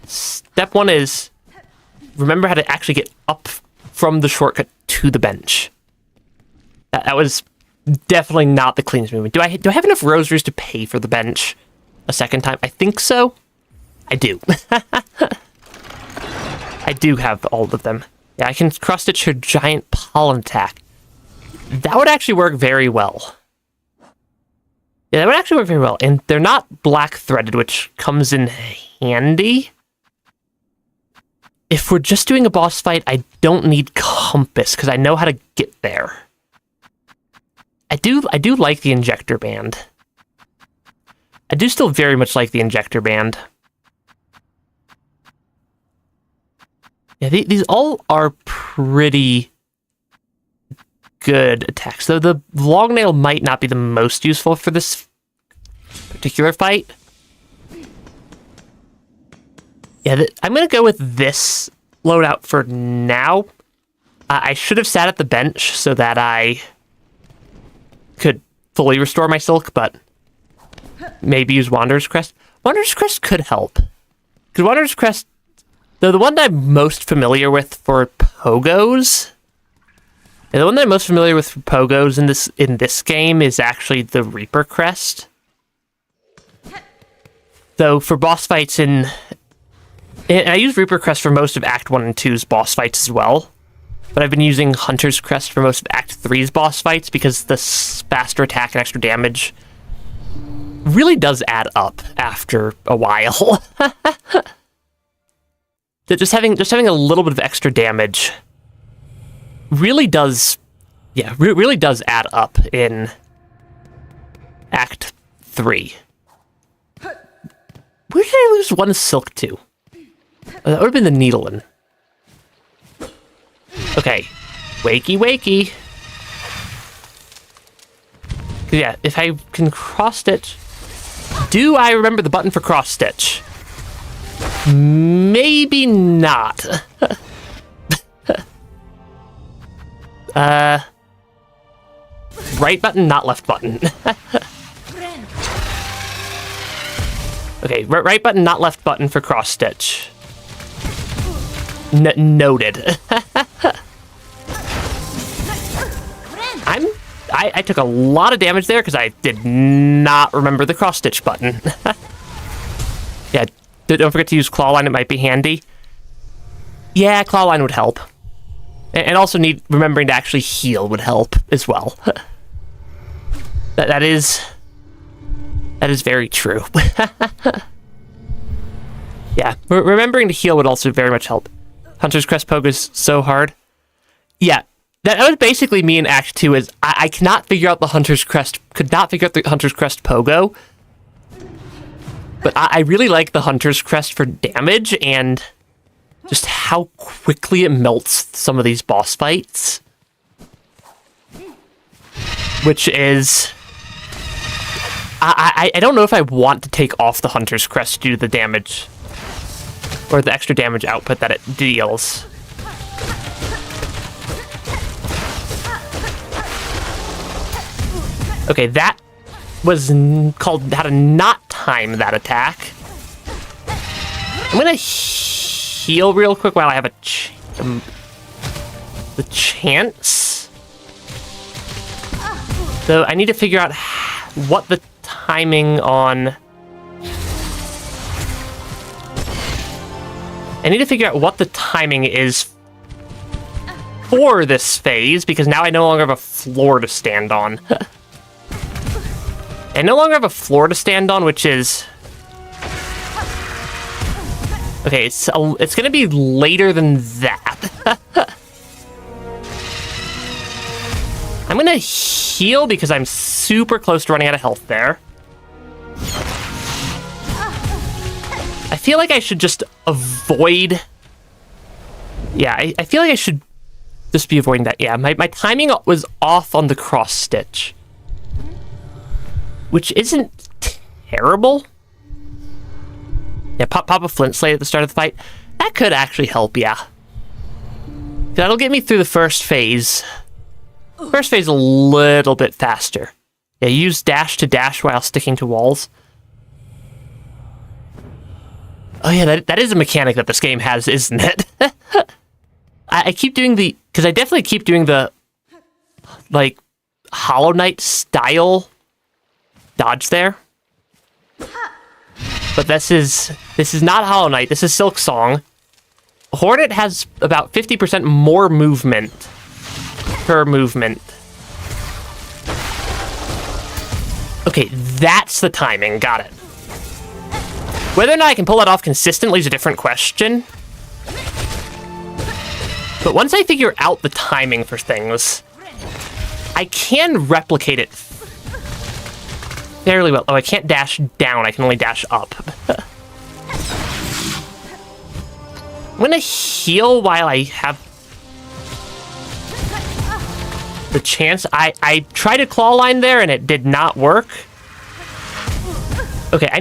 Step one is remember how to actually get up from the shortcut to the bench. That was definitely not the cleanest movement. Do I have enough rosaries to pay for the bench a second time? I think so. I do. I do have all of them. Yeah, I can cross-stitch her giant pollen attack. That would actually work very well. Yeah, that would actually work very well. And they're not black-threaded, which comes in handy. If we're just doing a boss fight, I don't need Compass, because I know how to get there. I do like the Injector Band. I do still very much like the Injector Band. Yeah, these all are pretty good attacks, though the long nail might not be the most useful for this particular fight. Yeah, I'm going to go with this loadout for now. I should have sat at the bench so that I could fully restore my Silk, but maybe use Wanderer's Crest. Wanderer's Crest could help. Because Wanderer's Crest, though the one that I'm most familiar with for Pogos, and the one that I'm most familiar with for Pogos in this game is actually the Reaper Crest. Though for boss fights and I use Reaper Crest for most of Act 1 and 2's boss fights as well. But I've been using Hunter's Crest for most of Act 3's boss fights because the faster attack and extra damage really does add up after a while. just having a little bit of extra damage really does, really does add up in Act 3. Where did I lose one Silk to? Oh, that would have been the Needlein. Okay. Wakey, wakey. Yeah, if I can cross-stitch... Do I remember the button for cross-stitch? Maybe not. Right button, not left button. Okay, right button, not left button for cross-stitch. Noted. I took a lot of damage there because I did not remember the cross-stitch button. Yeah, don't forget to use Claw Line, it might be handy. Yeah, Claw Line would help. And also remembering to actually heal would help as well. That is very true. Yeah, remembering to heal would also very much help. Hunter's Crest Pogo is so hard. Yeah, that was basically me in Act 2 is I cannot figure out the Hunter's Crest, could not figure out the Hunter's Crest Pogo. But I really like the Hunter's Crest for damage and just how quickly it melts some of these boss fights. Which is... I don't know if I want to take off the Hunter's Crest due to the damage or the extra damage output that it deals. Okay, that was called how to not time that attack. I'm gonna heal real quick while I have the chance. So I need to figure out what the timing on... I need to figure out what the timing is for this phase, because now I no longer have a floor to stand on. I no longer have a floor to stand on, which is... Okay, it's gonna be later than that. I'm gonna gonna heal because I'm super close to running out of health there. I feel like I should just avoid... Yeah, I feel like I should just be avoiding that. Yeah, my timing was off on the cross stitch, which isn't terrible. Yeah, pop a flint slate at the start of the fight. That could actually help, yeah. That'll get me through the first phase. First phase a little bit faster. Yeah, use dash to dash while sticking to walls. Oh yeah, that is a mechanic that this game has, isn't it? I keep doing the... Because I definitely keep doing the, like, Hollow Knight style dodge there. But this is not Hollow Knight, this is Silksong. Hornet has about 50% more movement per movement. Okay, that's the timing, got it. Whether or not I can pull that off consistently is a different question. But once I figure out the timing for things, I can replicate it fairly well. Oh, I can't dash down, I can only dash up. I'm gonna heal while I have the chance. I tried a claw line there and it did not work. Okay, I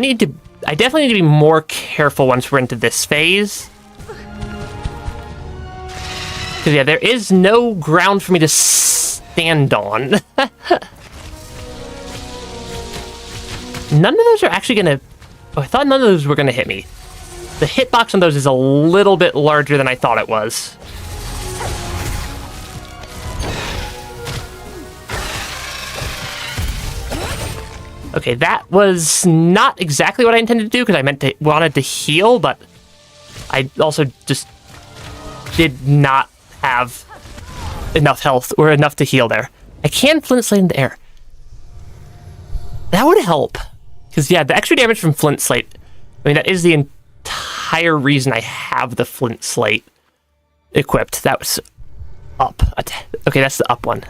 definitely need to be more careful once we're into this phase. Because, yeah, there is no ground for me to stand on. None of those are actually gonna... Oh, I thought none of those were gonna hit me. The hitbox on those is a little bit larger than I thought it was. Okay, that was not exactly what I intended to do, because I wanted to heal, but I also just did not have enough health or enough to heal there. I can flint slate in the air. That would help. Because, yeah, the extra damage from flint slate, I mean, that is the entire reason I have the flint slate equipped. That was up. Okay, that's the up one.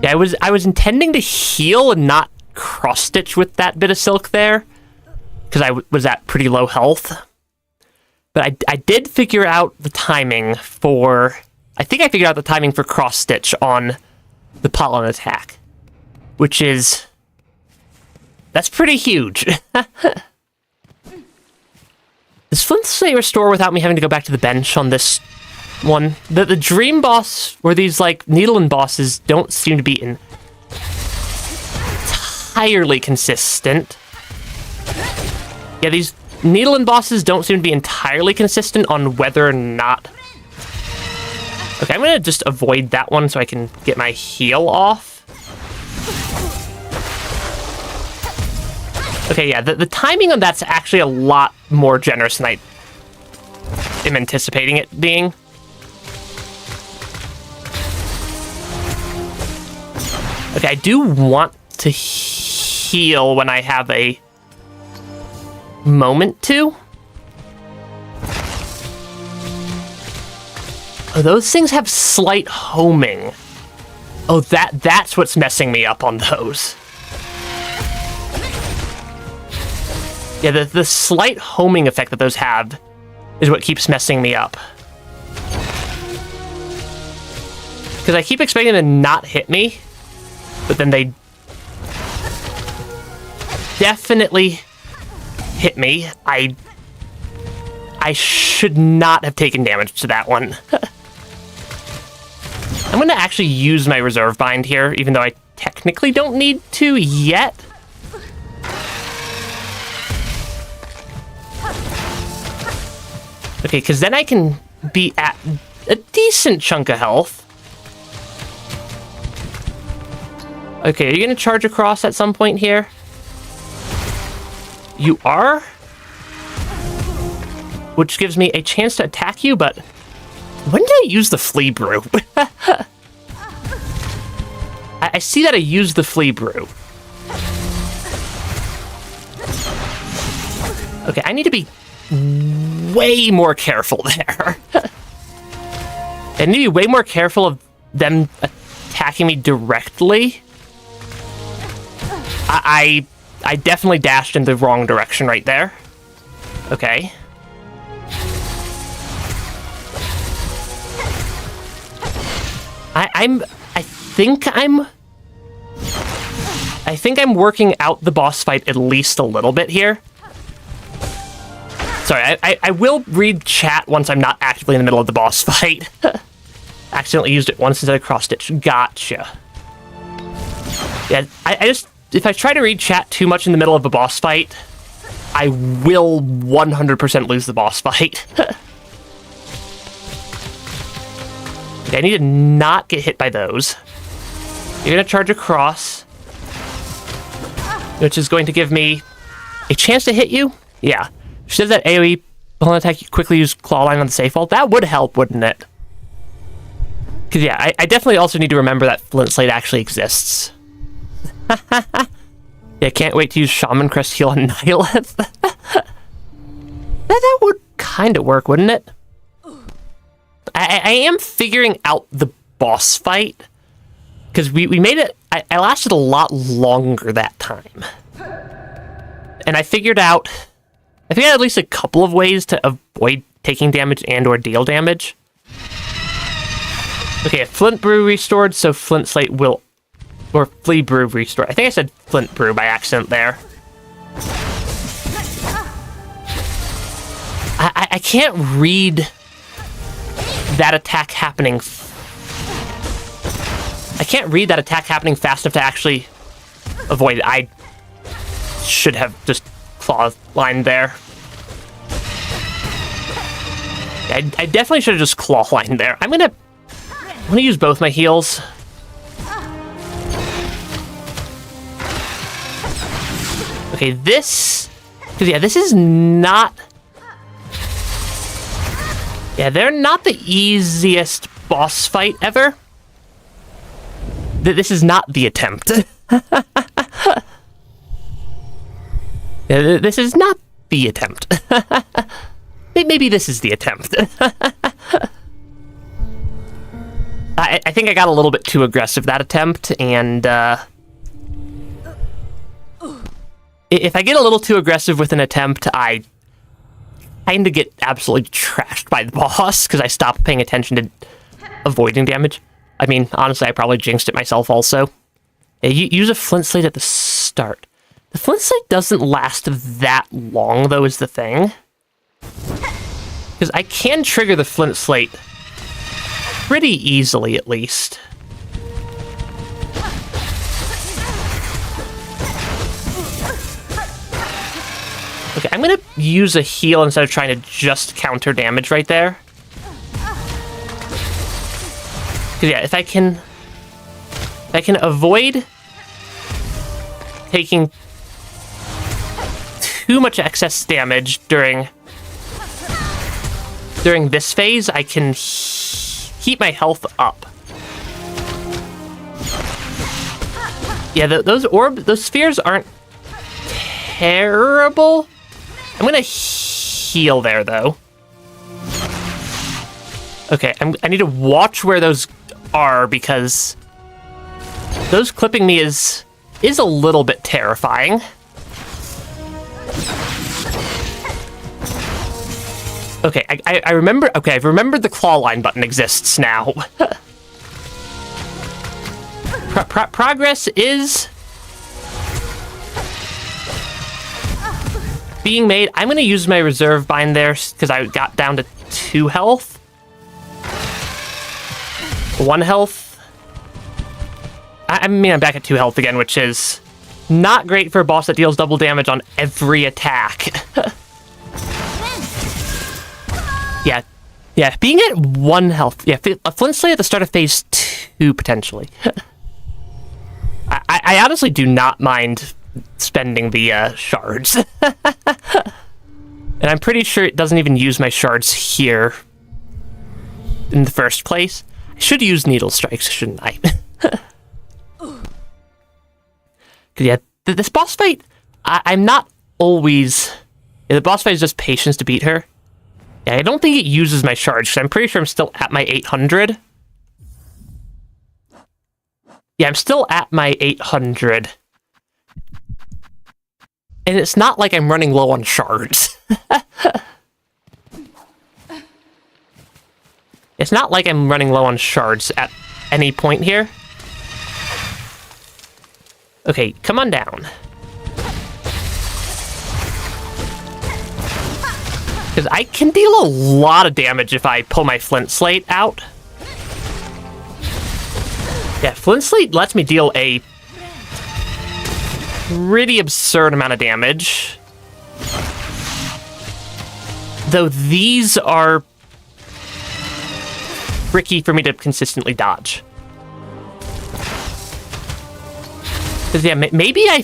Yeah, I was intending to heal and not cross-stitch with that bit of silk there, because I was at pretty low health. But I did figure out the timing for... I think I figured out the timing for cross-stitch on the pollen attack, which is... That's pretty huge. Does flint slate restore without me having to go back to the bench on this one? The dream boss, or these, like, needle-in bosses, don't seem to be entirely consistent. Yeah, these needle-in bosses don't seem to be entirely consistent on whether or not... Okay, I'm gonna just avoid that one so I can get my heal off. Okay, yeah, the timing on that's actually a lot more generous than I am anticipating it being. Okay, I do want to heal when I have a moment to. Oh, those things have slight homing. Oh, that's what's messing me up on those. Yeah, the slight homing effect that those have is what keeps messing me up. Because I keep expecting them to not hit me, but then they definitely hit me. I should not have taken damage to that one. I'm going to actually use my reserve bind here, even though I technically don't need to yet. Okay, because then I can be at a decent chunk of health. Okay, are you going to charge across at some point here? You are? Which gives me a chance to attack you, but when did I use the flea brew? I see that I used the flea brew. Okay, I need to be way more careful there. I need to be way more careful of them attacking me directly. I definitely dashed in the wrong direction right there. Okay. I think I'm working out the boss fight at least a little bit here. Sorry, I will read chat once I'm not actively in the middle of the boss fight. Accidentally used it once instead of cross-stitch. Gotcha. Yeah, I just... If I try to read chat too much in the middle of a boss fight, I will 100% lose the boss fight. Okay, I need to not get hit by those. You're going to charge across, which is going to give me a chance to hit you. Yeah. She said that AoE opponent attack, you quickly use claw line on the safe wall. That would help, wouldn't it? Because, yeah, I definitely also need to remember that Flint Slate actually exists. Yeah, can't wait to use Shaman Crest heal on Nihilith. that would kind of work, wouldn't it? I am figuring out the boss fight. Because we made it... I lasted a lot longer that time. And I figured out at least a couple of ways to avoid taking damage and or deal damage. Okay, a Flint Brew restored, so Flint Slate will... Or Flea Brew restored. I think I said Flint Brew by accident there. I can't read that attack happening... I can't read that attack happening fast enough to actually avoid it. I should have just claw lined there. I definitely should have just claw lined there. I'm gonna use both my heals. Okay, this... Because, yeah, this is not... Yeah, they're not the easiest boss fight ever. This is not the attempt. Yeah, this is not the attempt. Maybe this is the attempt. I think I got a little bit too aggressive that attempt, and if I get a little too aggressive with an attempt, I kind of get absolutely trashed by the boss because I stop paying attention to avoiding damage. I mean, honestly, I probably jinxed it myself also. Yeah, use a Flint Slate at the start. The Flint Slate doesn't last that long, though, is the thing. Because I can trigger the Flint Slate pretty easily, at least. Okay, I'm going to use a heal instead of trying to just counter damage right there. Because, yeah, if I can avoid taking too much excess damage during this phase, I can keep my health up. Yeah, those spheres aren't terrible. I'm gonna heal there, though. Okay, I need to watch where those are, because those clipping me is a little bit terrifying. Okay, I remember. Okay, I've remembered the claw line button exists now. Progress is being made. I'm going to use my reserve bind there because I got down to 2 health. 1 health. I mean, I'm back at 2 health again, which is not great for a boss that deals double damage on every attack. Yeah, being at 1 health. Yeah, a Flint Slate at the start of phase 2, potentially. I honestly do not mind spending the shards. And I'm pretty sure it doesn't even use my shards here in the first place. I should use Needle Strikes, shouldn't I? Yeah, this boss fight, I'm not always... Yeah, the boss fight is just patience to beat her. Yeah, I don't think it uses my charge, because I'm pretty sure I'm still at my 800. Yeah, I'm still at my 800. And it's not like I'm running low on shards. It's not like I'm running low on shards at any point here. Okay, come on down. Because I can deal a lot of damage if I pull my Flint Slate out. Yeah, Flint Slate lets me deal a pretty absurd amount of damage. Though these are tricky for me to consistently dodge. Because, yeah, maybe I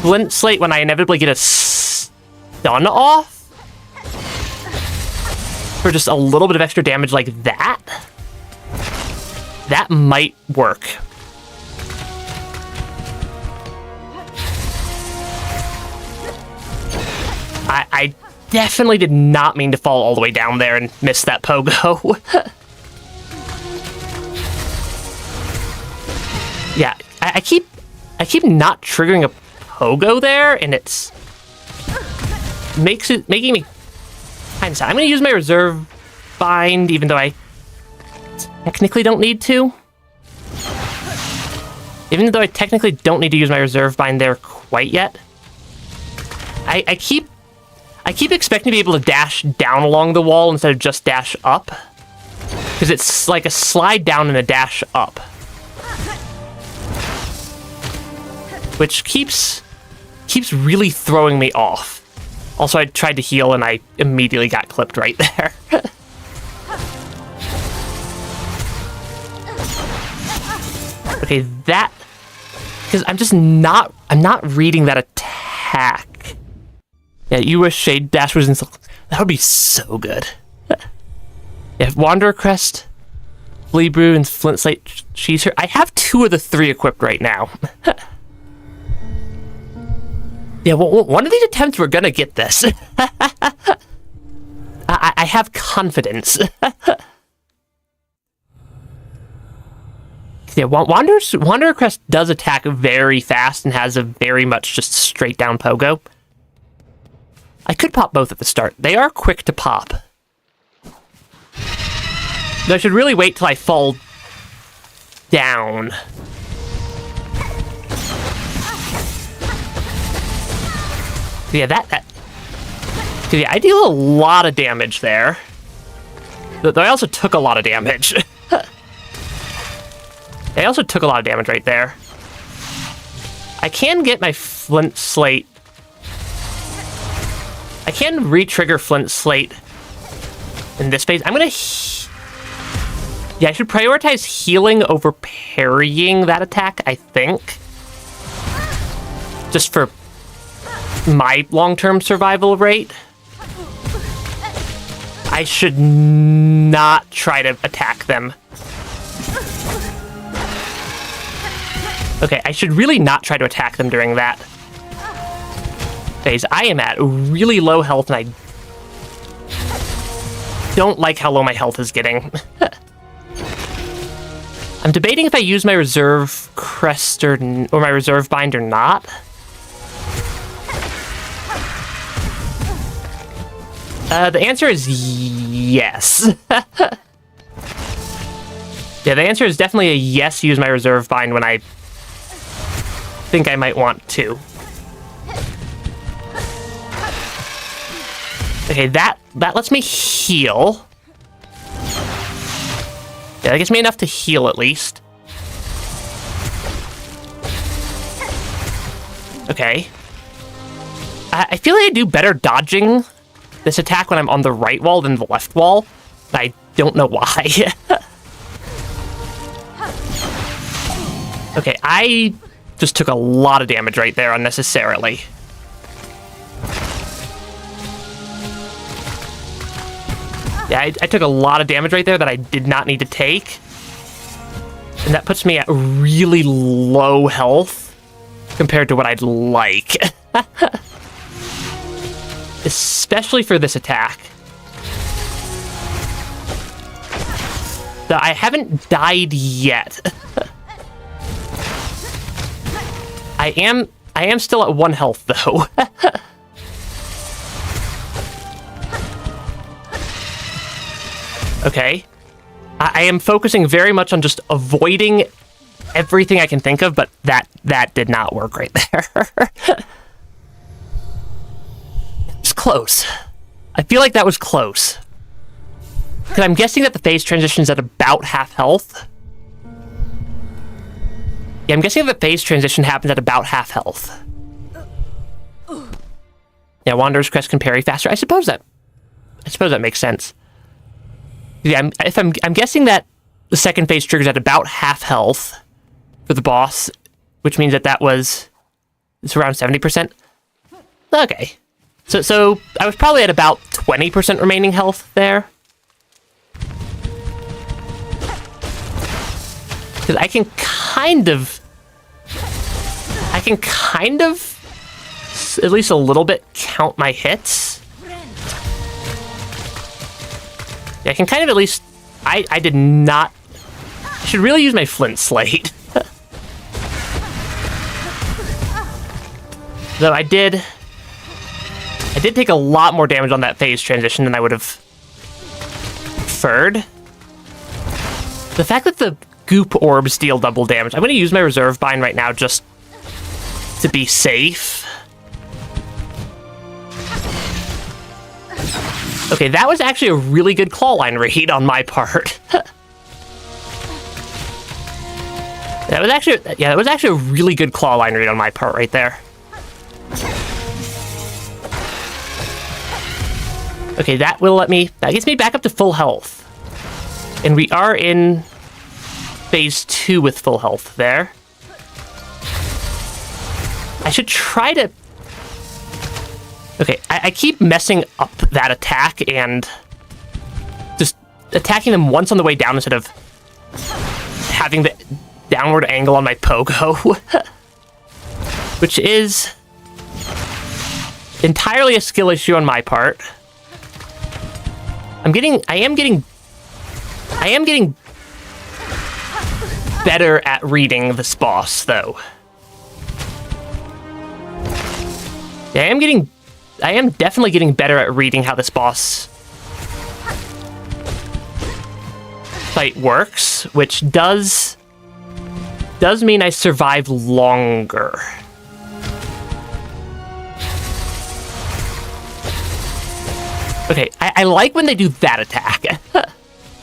Flint Slate when I inevitably get a stun off for just a little bit of extra damage like that. That might work. I definitely did not mean to fall all the way down there and miss that pogo. Yeah, I keep not triggering a pogo there, and it's making me kind of sad. I'm gonna use my reserve bind, even though I technically don't need to. Even though I technically don't need to use my reserve bind there quite yet. I keep expecting to be able to dash down along the wall instead of just dash up. Because it's like a slide down and a dash up. Which keeps really throwing me off. Also, I tried to heal and I immediately got clipped right there. Okay, that... Because I'm not reading that attack. Yeah, you wish Shade Dash was in... That would be so good. Yeah, Wanderer Crest, Flea Brew, and Flint Slate Cheeser. I have 2 of the 3 equipped right now. Yeah, well, one of these attempts we're gonna get this. I have confidence. Yeah, Wanderer Crest does attack very fast and has a very much just straight down pogo. I could pop both at the start. They are quick to pop. Though I should really wait till I fall down. Yeah, yeah, I deal a lot of damage there. Though I also took a lot of damage. I also took a lot of damage right there. I can get my Flint Slate. I can re-trigger Flint Slate in this phase. I'm gonna... Yeah, I should prioritize healing over parrying that attack, I think. Just for my long-term survival rate. I should not try to attack them. Okay, I should really not try to attack them during that phase. I am at really low health, and I don't like how low my health is getting. I'm debating if I use my reserve crest or my reserve bind or not. The answer is yes. Yeah, the answer is definitely a yes, use my reserve bind when I think I might want to. Okay, that lets me heal. Yeah, that gives me enough to heal at least. Okay. I feel like I do better dodging this attack when I'm on the right wall than the left wall. I don't know why. Okay, I just took a lot of damage right there unnecessarily. Yeah, I took a lot of damage right there that I did not need to take. And that puts me at really low health compared to what I'd like. especially for this attack. So I haven't died yet. I am still at 1 health though. Okay. I am focusing very much on just avoiding everything I can think of, but that did not work right there. It's close. I feel like that was close. Because I'm guessing that the phase transition is at about half health. Yeah, I'm guessing that the phase transition happens at about half health. Yeah, Wanderer's Crest can parry faster. I suppose that makes sense. Yeah, I'm guessing that the second phase triggers at about half health for the boss, which means that it's around 70%. Okay. So I was probably at about 20% remaining health there. Because I can kind of, at least a little bit, count my hits. Yeah, I can kind of at least, I did not, I should really use my flint slate. Though I did take a lot more damage on that phase transition than I would have preferred. The fact that the goop orbs deal double damage, I'm going to use my reserve bind right now just to be safe. Okay, that was actually a really good claw line read on my part. That was actually a really good claw line read on my part right there. Okay, that gets me back up to full health. And we are in phase 2 with full health there. I should try to... Okay, I keep messing up that attack and just attacking them once on the way down instead of having the downward angle on my pogo. Which is entirely a skill issue on my part. I am getting better at reading this boss, though. Yeah, I am definitely getting better at reading how this boss fight works, which does mean I survive longer. Okay, I like when they do that attack. Where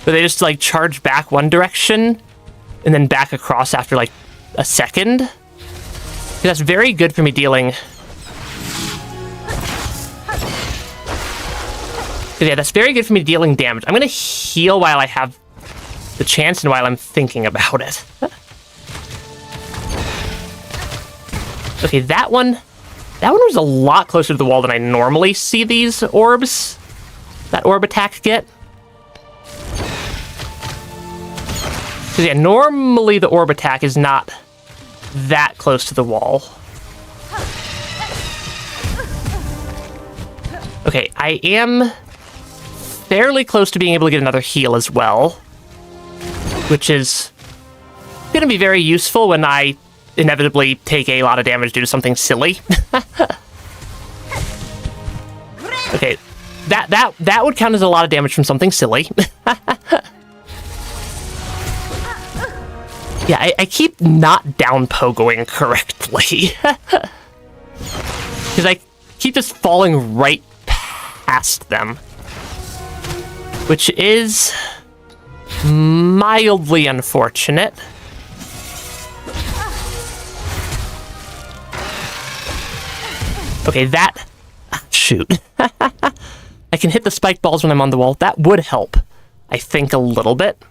they just, like, charge back one direction and then back across after, like, a second. That's very good for me dealing... Yeah, that's very good for me dealing damage. I'm gonna heal while I have the chance and while I'm thinking about it. Okay, that one was a lot closer to the wall than I normally see these orbs. That orb attack get. Because yeah, normally the orb attack is not that close to the wall. Okay, I am fairly close to being able to get another heal as well, which is going to be very useful when I inevitably take a lot of damage due to something silly. Okay, that would count as a lot of damage from something silly. Yeah, I keep not down pogoing correctly. Because I keep just falling right past them. Which is mildly unfortunate. Okay, that... Shoot. I can hit the spike balls when I'm on the wall. That would help, I think, a little bit.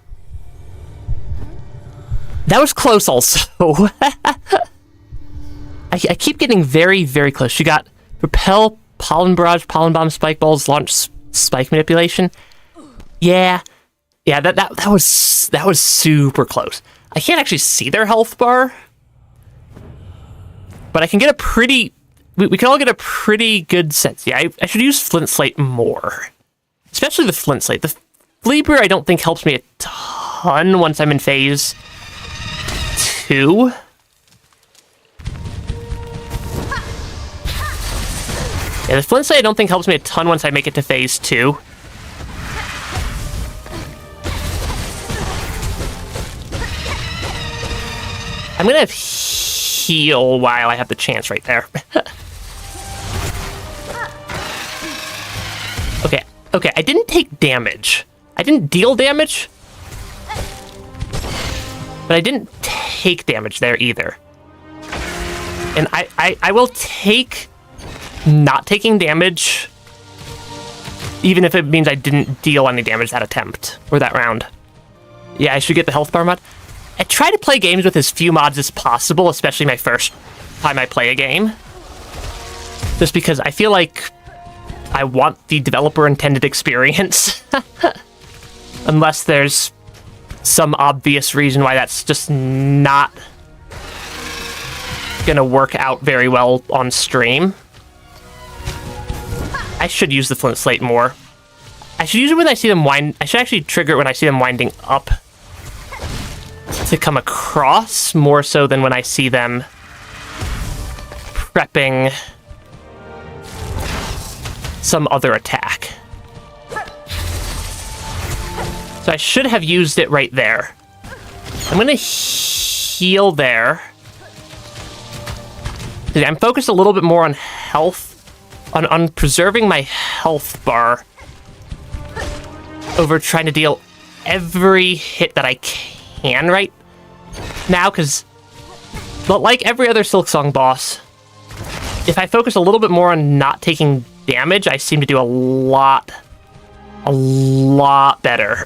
That was close also. I keep getting very, very close. She got Repel, Pollen Barrage, Pollen Bomb, Spike Balls, Launch, Spike Manipulation. Yeah, that was super close. I can't actually see their health bar, but I can get a pretty we can all get a pretty good sense. Yeah, I should use Flint Slate more. Especially the Flint Slate. The Flea Brew I don't think helps me a ton once I'm in phase 2. Yeah, the Flint Slate I don't think helps me a ton once I make it to phase 2. I'm gonna heal while I have the chance right there. Okay, I didn't take damage. I didn't deal damage, but I didn't take damage there either. And I will take not taking damage, even if it means I didn't deal any damage that attempt, or that round. Yeah, I should get the health bar mod. I try to play games with as few mods as possible, especially my first time I play a game. Just because I feel like I want the developer-intended experience. Unless there's some obvious reason why that's just not gonna work out very well on stream. I should use the Flint Slate more. I should use it when I see them wind... I should actually trigger it when I see them winding up to come across, more so than when I see them prepping some other attack. So I should have used it right there. I'm gonna heal there. I'm focused a little bit more on health, on preserving my health bar over trying to deal every hit that I can right now, because like every other Silksong boss, if I focus a little bit more on not taking damage, I seem to do a lot better.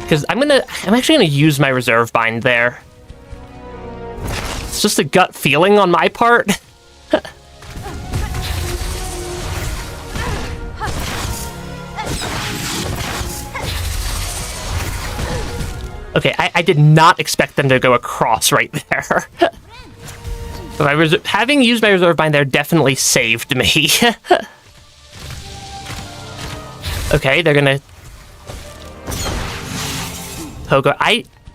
Because I'm actually gonna use my reserve bind there. It's just a gut feeling on my part. Okay, I did not expect them to go across right there. But having used my reserve bind there definitely saved me. Okay, they're gonna Pogo.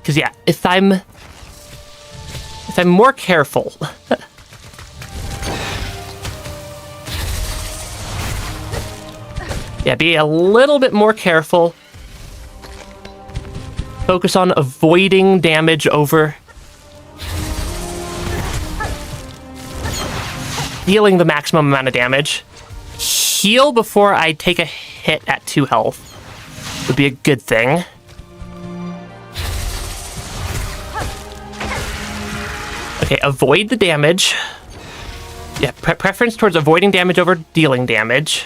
Because yeah, if I'm more careful. Yeah, be a little bit more careful. Focus on avoiding damage over dealing the maximum amount of damage. Heal before I take a hit at 2 health would be a good thing. Okay, avoid the damage. Yeah, preference towards avoiding damage over dealing damage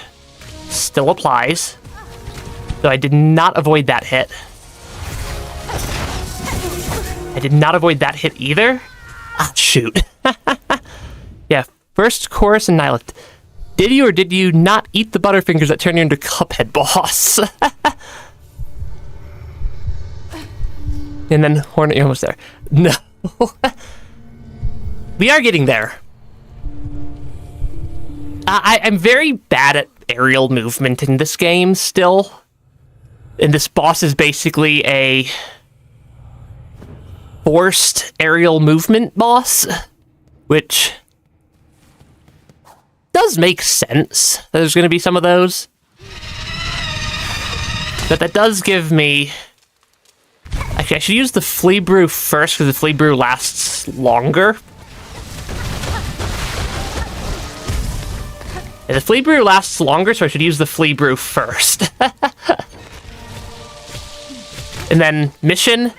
still applies. So I did not avoid that hit. I did not avoid that hit either. Ah, shoot. Yeah, first chorus and Nihilist. Did you or did you not eat the Butterfingers that turn you into Cuphead boss? And then Hornet, you're almost there. No. We are getting there. I'm very bad at aerial movement in this game still. And this boss is basically a forced aerial movement boss, which does make sense. There's going to be some of those. But that does give me... Actually, I should use the Flea Brew first, because the Flea Brew lasts longer. Yeah, the Flea Brew lasts longer, so I should use the Flea Brew first. And then, mission,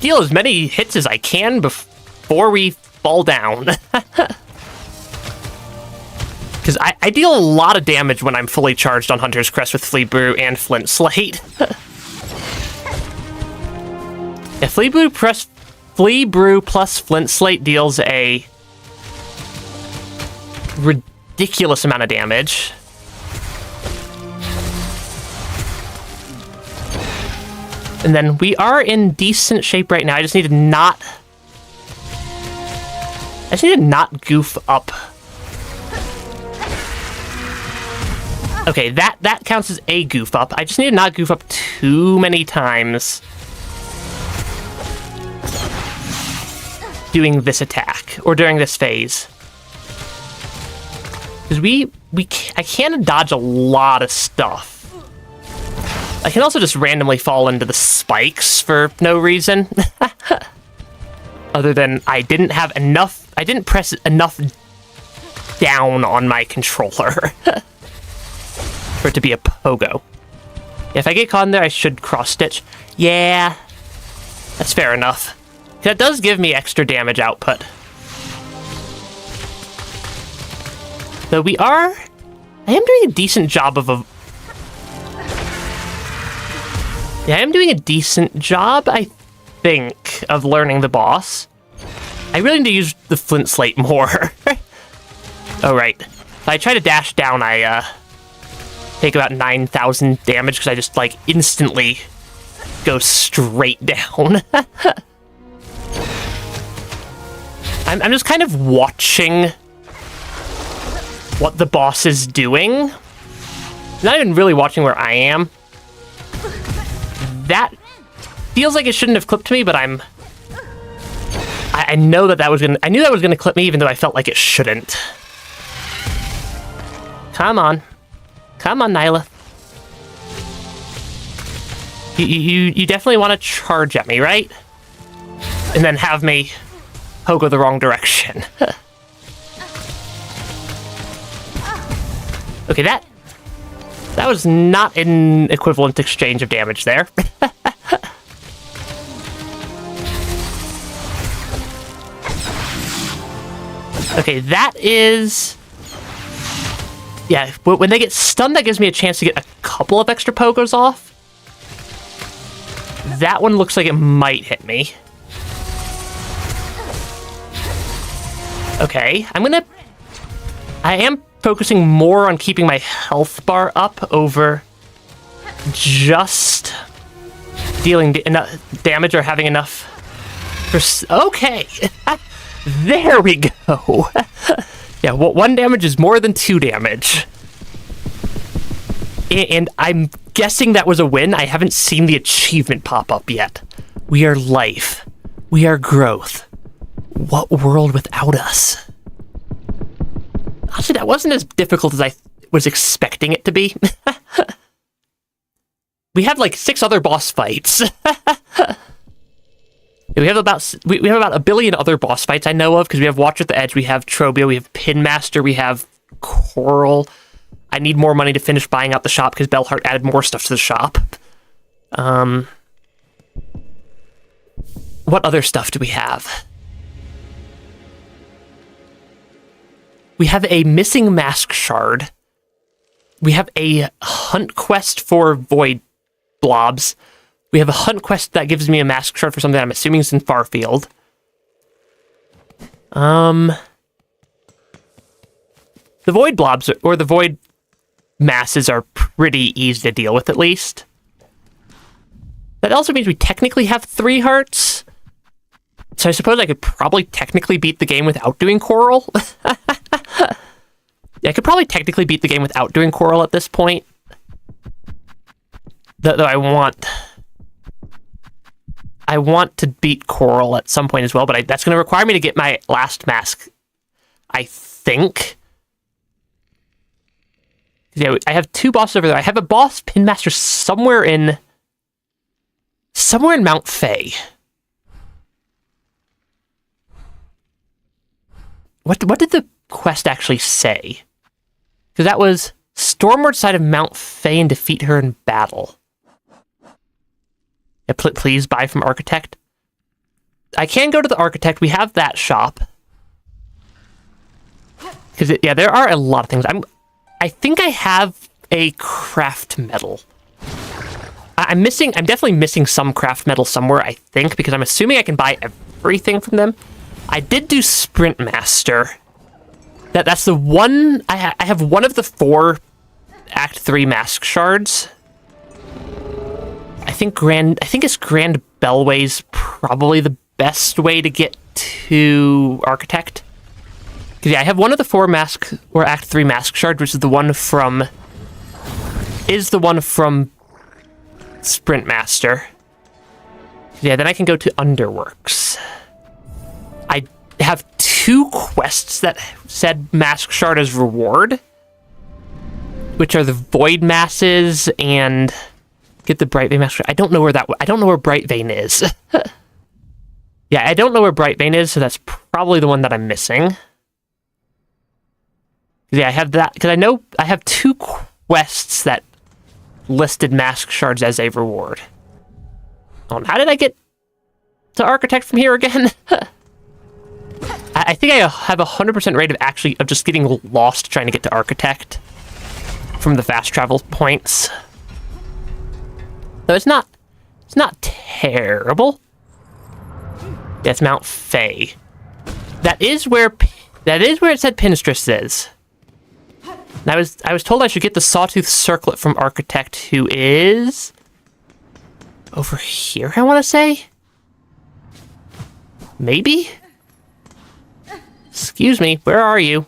deal as many hits as I can before we fall down. Because I deal a lot of damage when I'm fully charged on Hunter's Crest with Flea Brew and Flint Slate. Yeah, Flea Brew plus Flint Slate deals a ridiculous amount of damage. And then we are in decent shape right now. I just need to not I just need to not goof up. Okay, that counts as a goof up. I just need to not goof up too many times doing this attack, or during this phase. Because I can dodge a lot of stuff. I can also just randomly fall into the spikes for no reason. Other than I didn't press enough down on my controller for it to be a pogo. If I get caught in there, I should cross-stitch. Yeah, that's fair enough. That does give me extra damage output. Though I am doing a decent job I am doing a decent job, I think, of learning the boss. I really need to use the flint slate more. Oh, right. If I try to dash down, I take about 9,000 damage because I just, like, instantly go straight down. I'm just kind of watching what the boss is doing. Not even really watching where I am. That feels like it shouldn't have clipped me, but I know that was gonna. I knew that was gonna clip me, even though I felt like it shouldn't. Come on, Nyla. You definitely want to charge at me, right? And then have me go the wrong direction. Okay, that was not an equivalent exchange of damage there. Okay, that is... Yeah, when they get stunned, that gives me a chance to get a couple of extra pogos off. That one looks like it might hit me. Okay, I am focusing more on keeping my health bar up over just dealing enough damage or having enough for... Okay! There we go! Yeah, well, 1 damage is more than 2 damage. And I'm guessing that was a win. I haven't seen the achievement pop up yet. We are life. We are growth. What world without us? Actually, that wasn't as difficult as I was expecting it to be. We have like 6 other boss fights. We have about a billion other boss fights I know of, because we have Watcher at the Edge, we have Trobio, we have Pinmaster, we have Coral. I need more money to finish buying out the shop because Bellheart added more stuff to the shop. What other stuff do we have? We have a missing mask shard. We have a hunt quest for void blobs. We have a hunt quest that gives me a mask shard for something I'm assuming is in Farfield. The void blobs, or the void masses, are pretty easy to deal with, at least. That also means we technically have 3 hearts. So I suppose I could probably technically beat the game without doing Coral. Yeah, I could probably technically beat the game without doing Coral at this point. Though I want to beat Coral at some point as well, but that's going to require me to get my last mask, I think. Yeah, I have 2 bosses over there. I have a boss Pinmaster somewhere in Mount Fae. What did the quest actually say? Because that was stormward side of Mount Fae and defeat her in battle. Yeah, please buy from Architect. I can go to the Architect. We have that shop. Because yeah, there are a lot of things. I think I have a craft metal. I'm definitely missing some craft metal somewhere, I think, because I'm assuming I can buy everything from them. I did do Sprint Master. That's the one... I have one of the 4 Act 3 mask shards. I think it's Grand Bellway's probably the best way to get to Architect. Yeah, I have one of the 4 mask or Act 3 mask shards, which is the one from Sprint Master. Yeah, then I can go to Underworks. I have 2 quests that said mask shard as reward, which are the Void Masses and get the Bright Vein mask shard. I don't know where Bright Vein is. Yeah, I don't know where Bright Vein is, so that's probably the one that I'm missing. Yeah, I have that, because I know I have 2 quests that listed mask shards as a reward. How did I get to Architect from here again? I think I have 100% rate of just getting lost trying to get to Architect from the fast travel points. So it's not terrible. That's Mount Fay. That is where it said Pinstress is. And I was told I should get the Sawtooth Circlet from Architect, who is over here, I want to say? Maybe? Excuse me, where are you?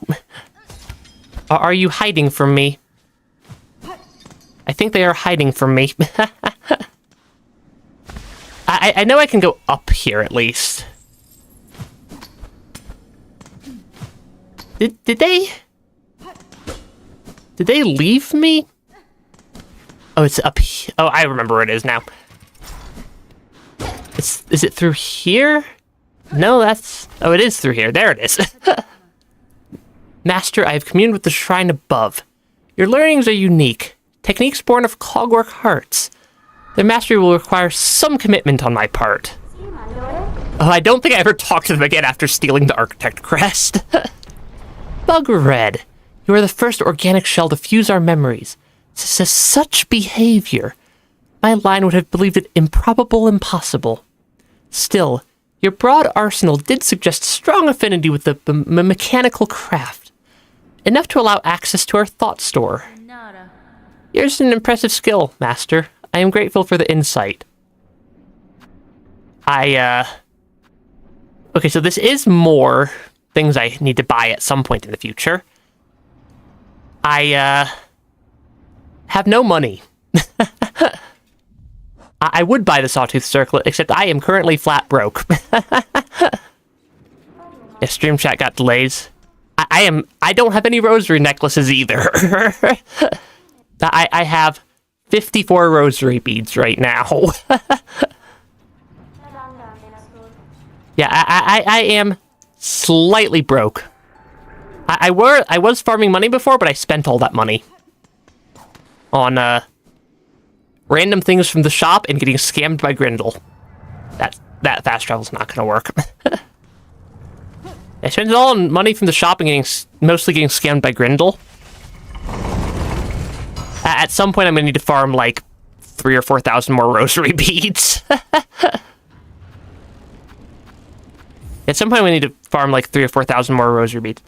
Are you hiding from me? I think they are hiding from me. I know I can go up here at least. Did they leave me? Oh, it's up here. Oh, I remember where it is now. Is it through here? No, oh, it is through here. There it is. Master, I have communed with the shrine above. Your learnings are unique. Techniques born of cogwork hearts. Their mastery will require some commitment on my part. Oh, I don't think I ever talked to them again after stealing the Architect crest. Bug Red, you are the first organic shell to fuse our memories. Such behavior. My line would have believed it improbable impossible. Still, your broad arsenal did suggest strong affinity with the mechanical craft. Enough to allow access to our thought store. Yours is an impressive skill, Master. I am grateful for the insight. Okay, so this is more things I need to buy at some point in the future. I have no money. I would buy the Sawtooth Circlet, except I am currently flat broke. Yeah, stream chat got delays. I don't have any rosary necklaces either. I have 54 rosary beads right now. Yeah, I am slightly broke. I was farming money before, but I spent all that money on random things from the shop and getting scammed by Grindel. That fast travel's not gonna work. I spent it all on money from the shop and mostly getting scammed by Grindel. At some point, I'm gonna need to farm like 3,000 or 4,000 more rosary beads. At some point, we need to farm like 3,000 or 4,000 more rosary beads.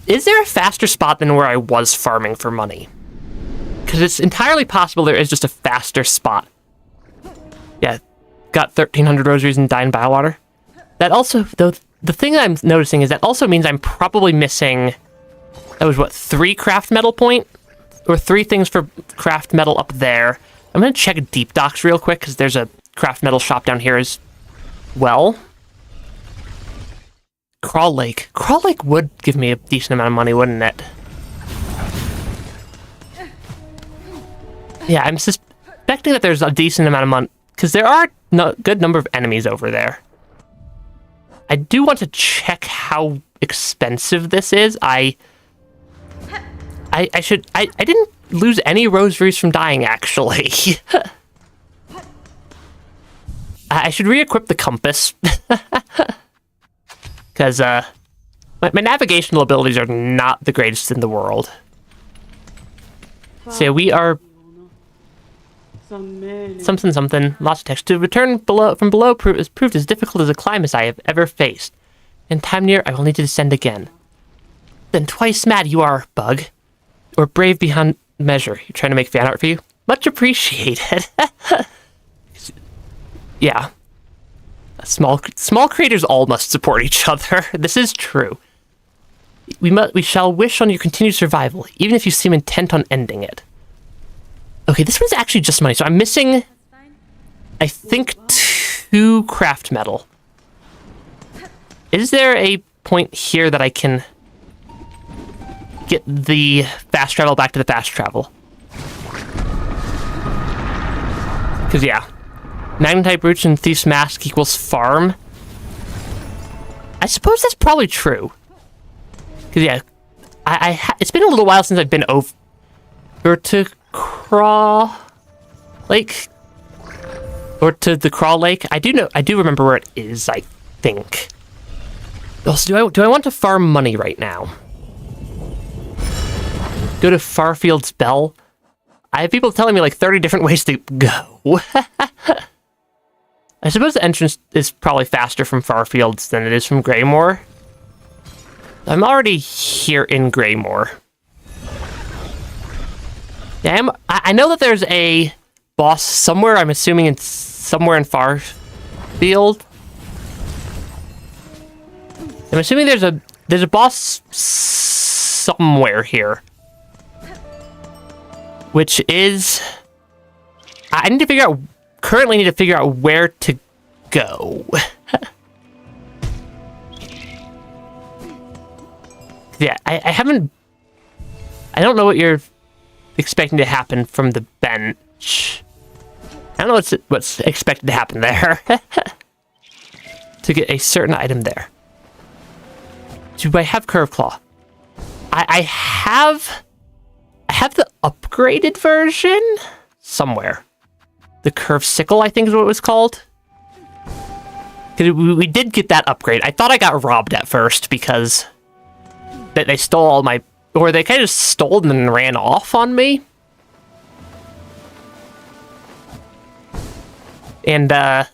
Is there a faster spot than where I was farming for money? Because it's entirely possible there is just a faster spot. Yeah, got 1,300 rosaries in Dying Biowater. That also, though, the thing I'm noticing is that also means I'm probably missing, that was what, 3 craft metal point? Or 3 things for craft metal up there. I'm going to check Deep Docks real quick, because there's a craft metal shop down here as well. Crawl Lake. Crawl Lake would give me a decent amount of money, wouldn't it? Yeah, I'm suspecting that there's a decent amount of money, because there are a good number of enemies over there. I do want to check how expensive this is. I didn't lose any rosaries from dying, actually. I should re-equip the compass. Because, my navigational abilities are not the greatest in the world. So we are... something, lots of text. To return from below is proved as difficult as a climb as I have ever faced. In time near, I will need to descend again. Then twice mad you are, Bug. Or brave beyond measure. You're trying to make fan art for you? Much appreciated. Yeah. Small creators all must support each other. This is true. We shall wish on your continued survival, even if you seem intent on ending it. Okay, this one's actually just money, so I'm missing, I think, 2 craft metal. Is there a point here that I can get the fast travel back to the fast travel? Because, yeah. Magnetite brooch and Thief's Mask equals farm. I suppose that's probably true. Because, yeah, it's been a little while since I've been over to Craw Lake. Or to the Craw Lake. I do remember where it is, I think. Also, do I want to farm money right now? Go to Farfield's Bell? I have people telling me like 30 different ways to go. I suppose the entrance is probably faster from Farfields than it is from Greymore. I'm already here in Greymore. Yeah, I know that there's a boss somewhere. I'm assuming somewhere in Farfield. I'm assuming there's a boss somewhere here. Which is... I currently need to figure out where to go. Yeah, I don't know what you're expecting to happen from the bench. I don't know what's expected to happen there. To get a certain item there. Do I have Curve Claw? I have the upgraded version somewhere. The Curve Sickle, I think is what it was called. Because we did get that upgrade. I thought I got robbed at first because they stole all my... Or they kind of just stole and then ran off on me. And, yeah,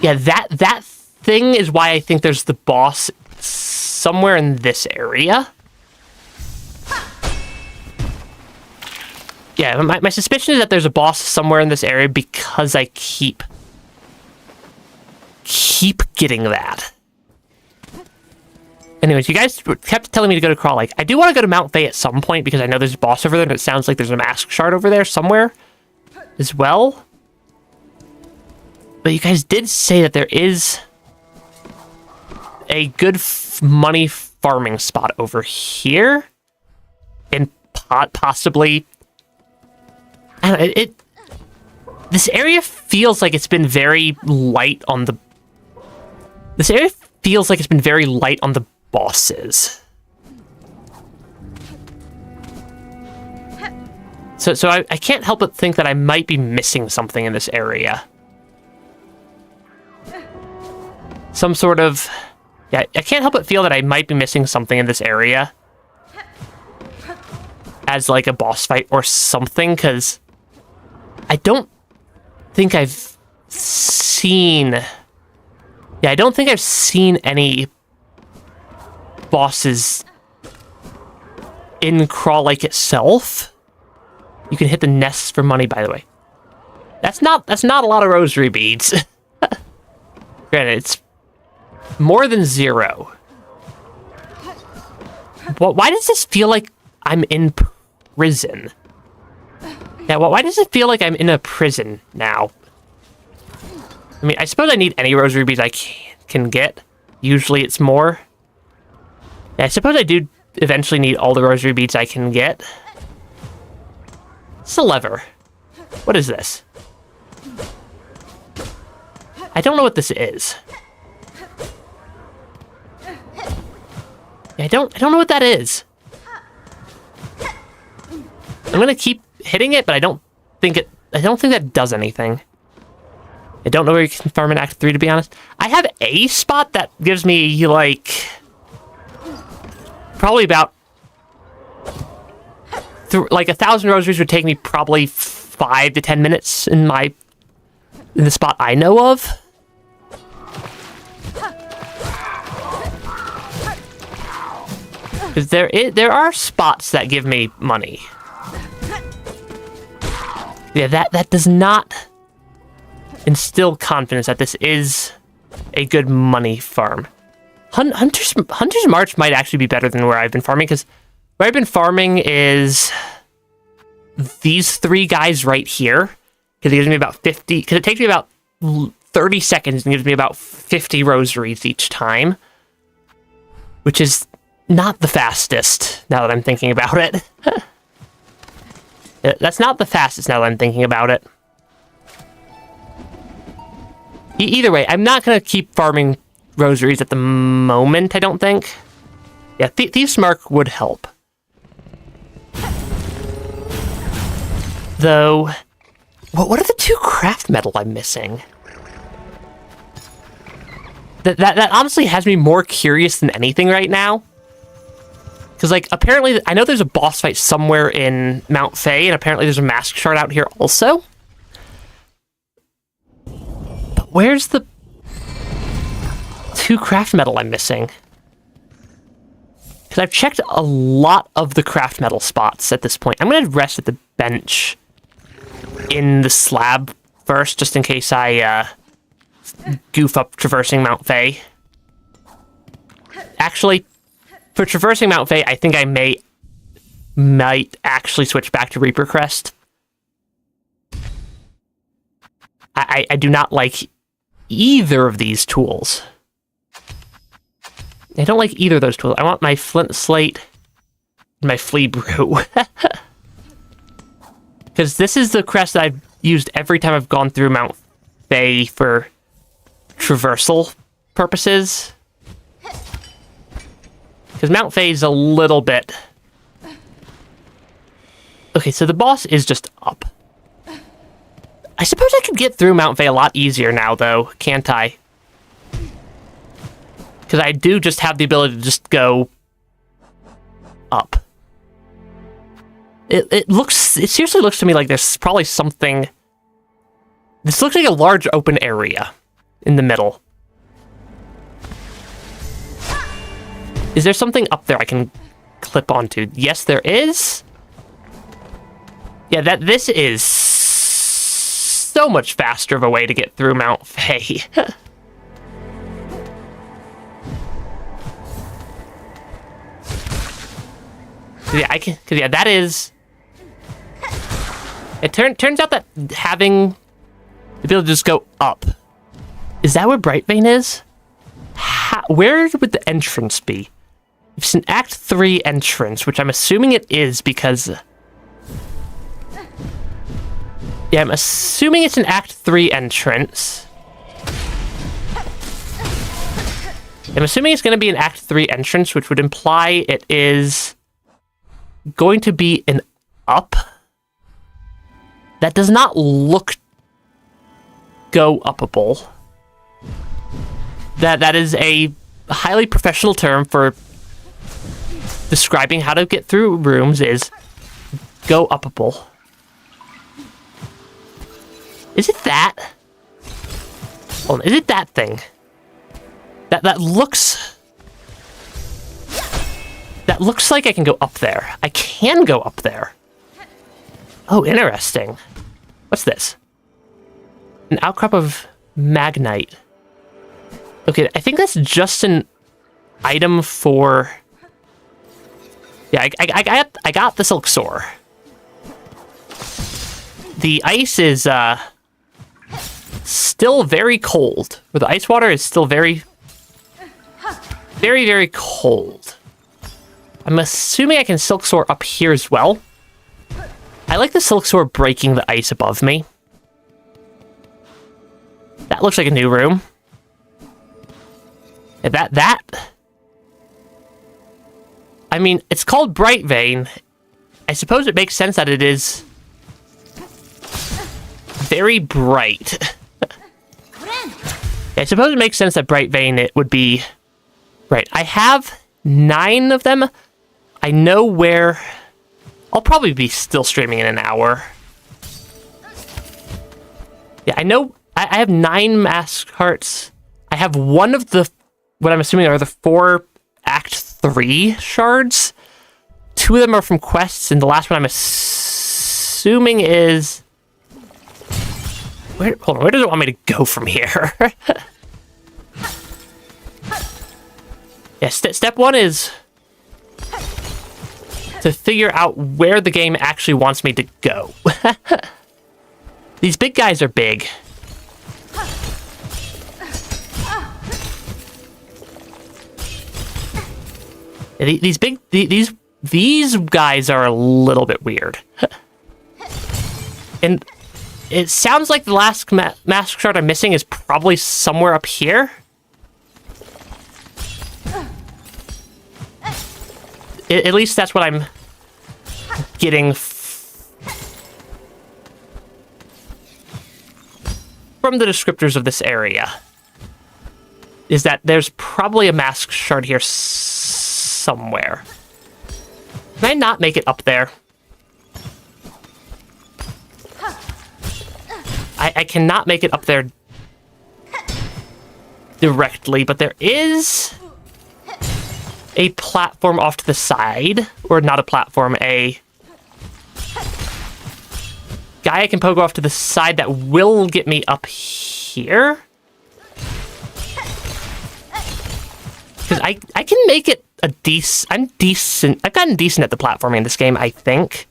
that thing is why I think there's the boss somewhere in this area. Yeah, my suspicion is that there's a boss somewhere in this area because I keep getting that. Anyways, you guys kept telling me to go to Craw Lake. I do want to go to Mount Faye at some point because I know there's a boss over there and it sounds like there's a mask shard over there somewhere as well. But you guys did say that there is a good money farming spot over here. And possibly... I don't know, this area feels like it's been very light on the... This area feels like it's been very light on the bosses. So I can't help but think that I might be missing something in this area. Some sort of... Yeah, I can't help but feel that I might be missing something in this area. As like a boss fight or something, because... I don't think I've seen... Yeah, I don't think I've seen any bosses in Craw Lake itself. You can hit the nests for money, by the way. That's not a lot of rosary beads. Granted, it's more than 0. Why does this feel like I'm in prison? Yeah, why does it feel like I'm in a prison now? I mean, I suppose I need any rosary beads I can get. Usually it's more. Yeah, I suppose I do eventually need all the rosary beads I can get. It's a lever. What is this? I don't know what this is. Yeah, I don't know what that is. I'm gonna keep hitting it, but I don't think that does anything. I don't know where you can farm in Act 3, to be honest. I have a spot that gives me, like... Probably about... like 1,000 rosaries would take me probably 5 to 10 minutes in the spot I know of. Because there are spots that give me money. Yeah, that does not instill confidence that this is a good money farm. Hunter's March might actually be better than where I've been farming, because where I've been farming is these 3 guys right here, because it gives me about 50, because it takes me about 30 seconds and gives me about 50 rosaries each time, which is not the fastest, now that I'm thinking about it. That's not the fastest now that I'm thinking about it. Either way, I'm not going to keep farming rosaries at the moment, I don't think. Yeah, Thief's Mark would help. Though, what are the 2 craft metal I'm missing? That honestly has me more curious than anything right now. Because, like, apparently, I know there's a boss fight somewhere in Mount Fae, and apparently there's a mask shard out here also. But where's the 2 craft metal I'm missing? Because I've checked a lot of the craft metal spots at this point. I'm going to rest at the bench in the slab first, just in case I goof up traversing Mount Fae. Actually, for traversing Mount Fae, I think I might actually switch back to Reaper Crest. I do not like either of these tools. I don't like either of those tools. I want my flint slate and my flea brew. Because this is the crest that I've used every time I've gone through Mount Fae for traversal purposes. Because Mount Fae is a little bit... Okay, so the boss is just up. I suppose I could get through Mount Fae a lot easier now, though, can't I? Because I do just have the ability to just go up. It seriously looks to me like there's probably something... This looks like a large open area in the middle. Is there something up there I can clip onto? Yes, there is. Yeah, this is so much faster of a way to get through Mount Fae. Yeah, that is... It turns out that having the ability to just go up... Is that where Brightvein is? Where would the entrance be? If it's an Act 3 entrance, which I'm assuming it is because... Yeah, I'm assuming it's an Act 3 entrance. I'm assuming it's going to be an Act 3 entrance, which would imply it is going to be an up. That does not look go-uppable. That is a highly professional term for describing how to get through rooms is go-uppable. Is it that? Hold on, is it that thing? That looks... That looks like I can go up there. I can go up there. Oh, interesting. What's this? An outcrop of magnite. Okay, I think that's just an item for... Yeah, I got the Silksong. The ice is still very cold. Or the ice water is still very, very cold. I'm assuming I can Silksong up here as well. I like the Silksong breaking the ice above me. That looks like a new room. That... I mean, it's called Brightvein. I suppose it makes sense that it is very bright. I suppose it makes sense that Brightvein it would be... Right, I have 9 of them. I know where... I'll probably be still streaming in an hour. Yeah, I know... I have 9 mask hearts. I have one of the... What I'm assuming are the 4 Act 3 shards. 2 of them are from quests, and the last one I'm assuming is... Hold on, where does it want me to go from here? Yeah, step one is to figure out where the game actually wants me to go. These big guys are big. Yeah, these guys are a little bit weird. And it sounds like the last mask shard I'm missing is probably somewhere up here. At least that's what I'm getting from the descriptors of this area. Is that there's probably a mask shard here somewhere. Can I not make it up there? I cannot make it up there directly, but there is a platform off to the side, or not a platform, a guy I can poke off to the side that will get me up here. Because I can make it a I'm decent. I've gotten decent at the platforming in this game, I think.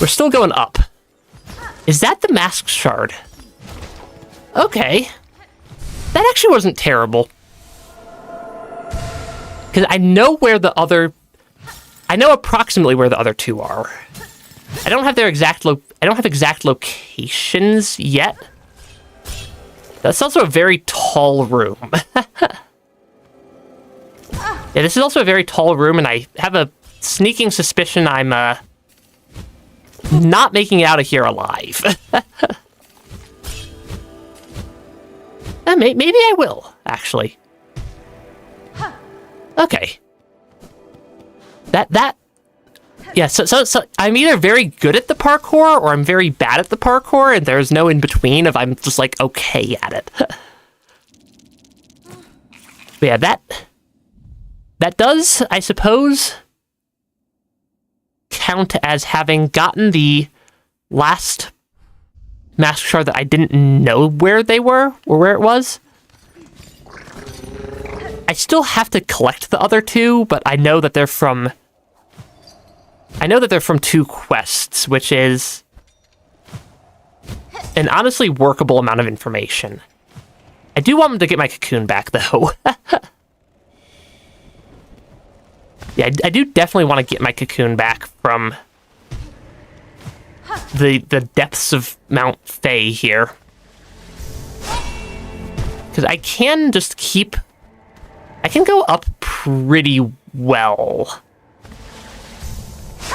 We're still going up. Is that the mask shard? Okay. That actually wasn't terrible. Because I know where the other... I know approximately where the other two are. I don't have their exact I don't have exact locations yet. That's also a very tall room. Yeah, this is also a very tall room, and I have a sneaking suspicion I'm not making it out of here alive. Maybe I will, actually. Okay. Yeah, so I'm either very good at the parkour or I'm very bad at the parkour, and there's no in between if I'm just like okay at it. But yeah, that does, I suppose, count as having gotten the last mask shard that I didn't know where they were or where it was. I still have to collect the other two, but I know that they're from... two quests, which is an honestly workable amount of information. I do want them to get my cocoon back, though. Yeah, I do definitely want to get my cocoon back from the depths of Mount Fae here. Because I can just keep... I can go up pretty well.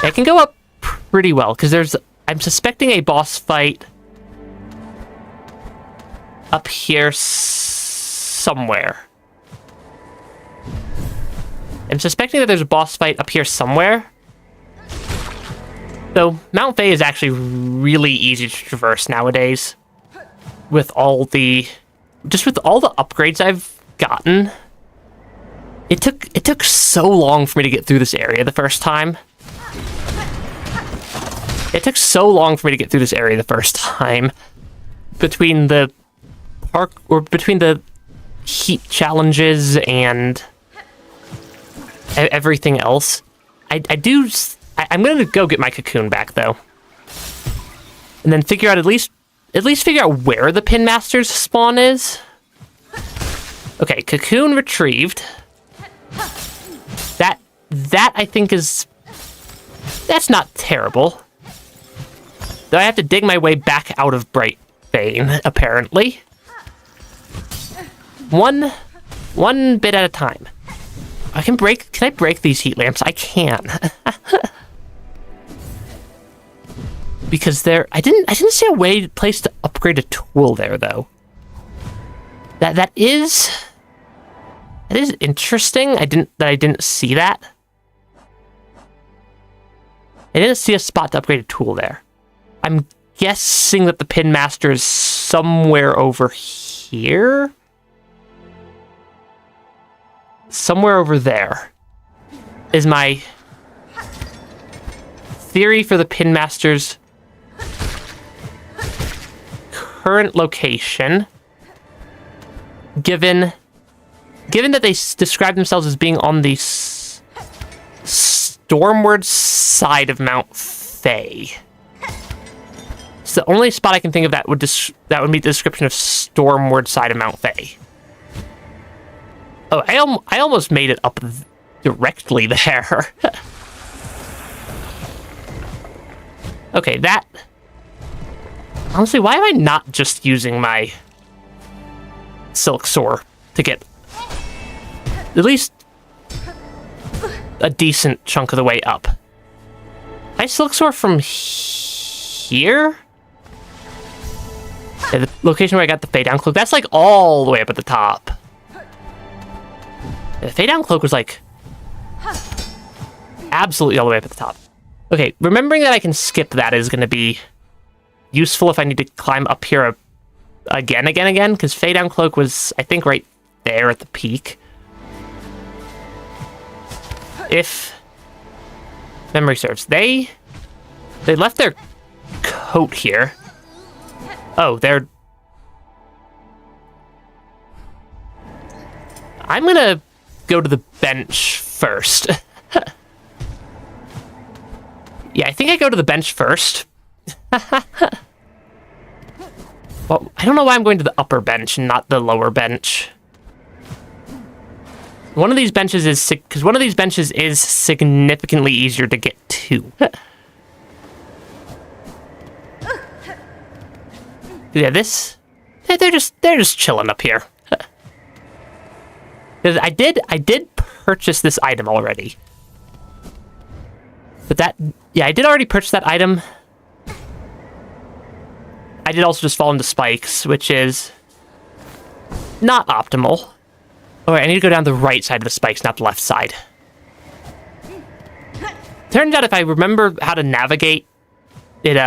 I can go up pretty well, because there's... I'm suspecting a boss fight up here somewhere. I'm suspecting that there's a boss fight up here somewhere. Though Mount Fae is actually really easy to traverse nowadays. With all the... just with all the upgrades I've gotten. It took so long for me to get through this area the first time. It took so long for me to get through this area the first time. Between the between the heat challenges and everything else. I'm gonna go get my cocoon back though. And then figure out at least figure out where the Pin Master's spawn is. Okay, cocoon retrieved. That I think is... that's not terrible. Though I have to dig my way back out of Bright Bane, apparently. One bit at a time. Can I break these heat lamps? I can. Because I didn't see a place to upgrade a tool there though. That is interesting. I didn't see that. I didn't see a spot to upgrade a tool there. I'm guessing that the Pin Master is somewhere over here. Somewhere over there is my theory for the Pin Master's current location, given given that they describe themselves as being on the stormward side of Mount Fey, it's the only spot I can think of that would meet the description of stormward side of Mount Fey. Oh, I almost made it up directly there. Okay, that... Honestly, why am I not just using my Silksong to get at least a decent chunk of the way up? I Silksong from here? Yeah, the location where I got the Fade Down Cloak, that's like all the way up at the top. The Fade Down Cloak was like absolutely all the way up at the top. Okay, remembering that I can skip that is going to be useful if I need to climb up here again, because Fade Down Cloak was, I think, right there at the peak. If memory serves, they left their coat here. Oh, I'm gonna go to the bench first. Yeah, I think I go to the bench first. Well, I don't know why I'm going to the upper bench and not the lower bench. One of these benches is significantly easier to get to. Yeah, they're just chilling up here. Because I did purchase this item already. But I did already purchase that item. I did also just fall into spikes, which is not optimal. All right, I need to go down the right side of the spikes, not the left side. Turns out if I remember how to navigate, it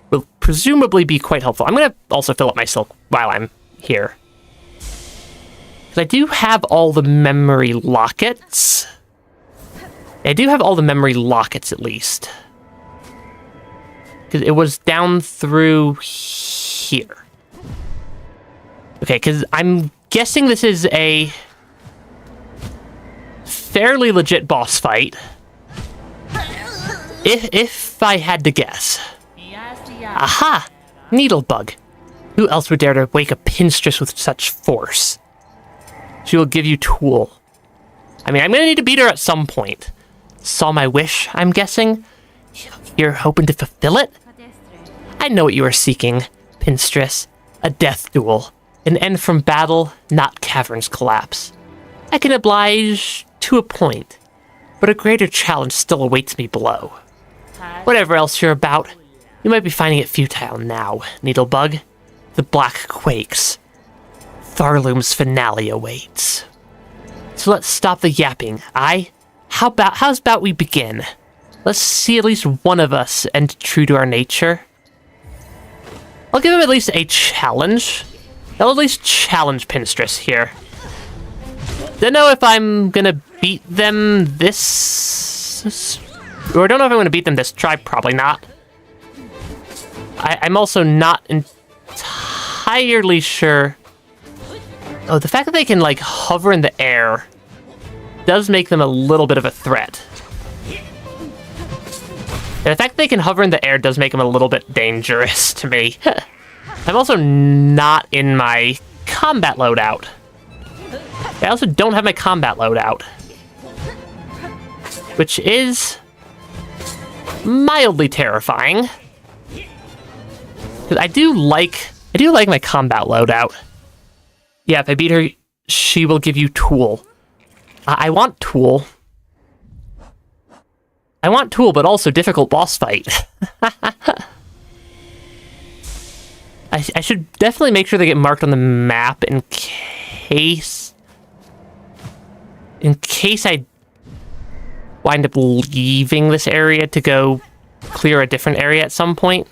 will presumably be quite helpful. I'm gonna also fill up my silk while I'm here. Because I do have all the memory lockets. I do have all the memory lockets, at least. Because it was down through here. Okay, because I'm guessing this is a fairly legit boss fight. If I had to guess. Aha! Needlebug. Who else would dare to wake a pinstress with such force? She will give you tool. I mean, I'm gonna need to beat her at some point. Saw my wish, I'm guessing? You're hoping to fulfill it? I know what you are seeking, pinstress. A death duel. An end from battle, not cavern's collapse. I can oblige to a point, but a greater challenge still awaits me below. Whatever else you're about, you might be finding it futile now, Needlebug. The black quakes. Tharloom's finale awaits. So let's stop the yapping, aye? How's about we begin? Let's see at least one of us and true to our nature. I'll give him at least a challenge. I'll at least challenge Pinstress here. Don't know if I'm gonna beat them this... Or I don't know if I'm gonna beat them this try, probably not. I'm also not entirely sure... Oh, the fact that they can, like, hover in the air does make them a little bit of a threat. And the fact that they can hover in the air does make them a little bit dangerous to me. I'm also not in my combat loadout. I also don't have my combat loadout. Which is mildly terrifying. Because I do like my combat loadout. Yeah, if I beat her, she will give you tool. I want tool. I want tool, but also difficult boss fight. I should definitely make sure they get marked on the map in case I wind up leaving this area to go clear a different area at some point.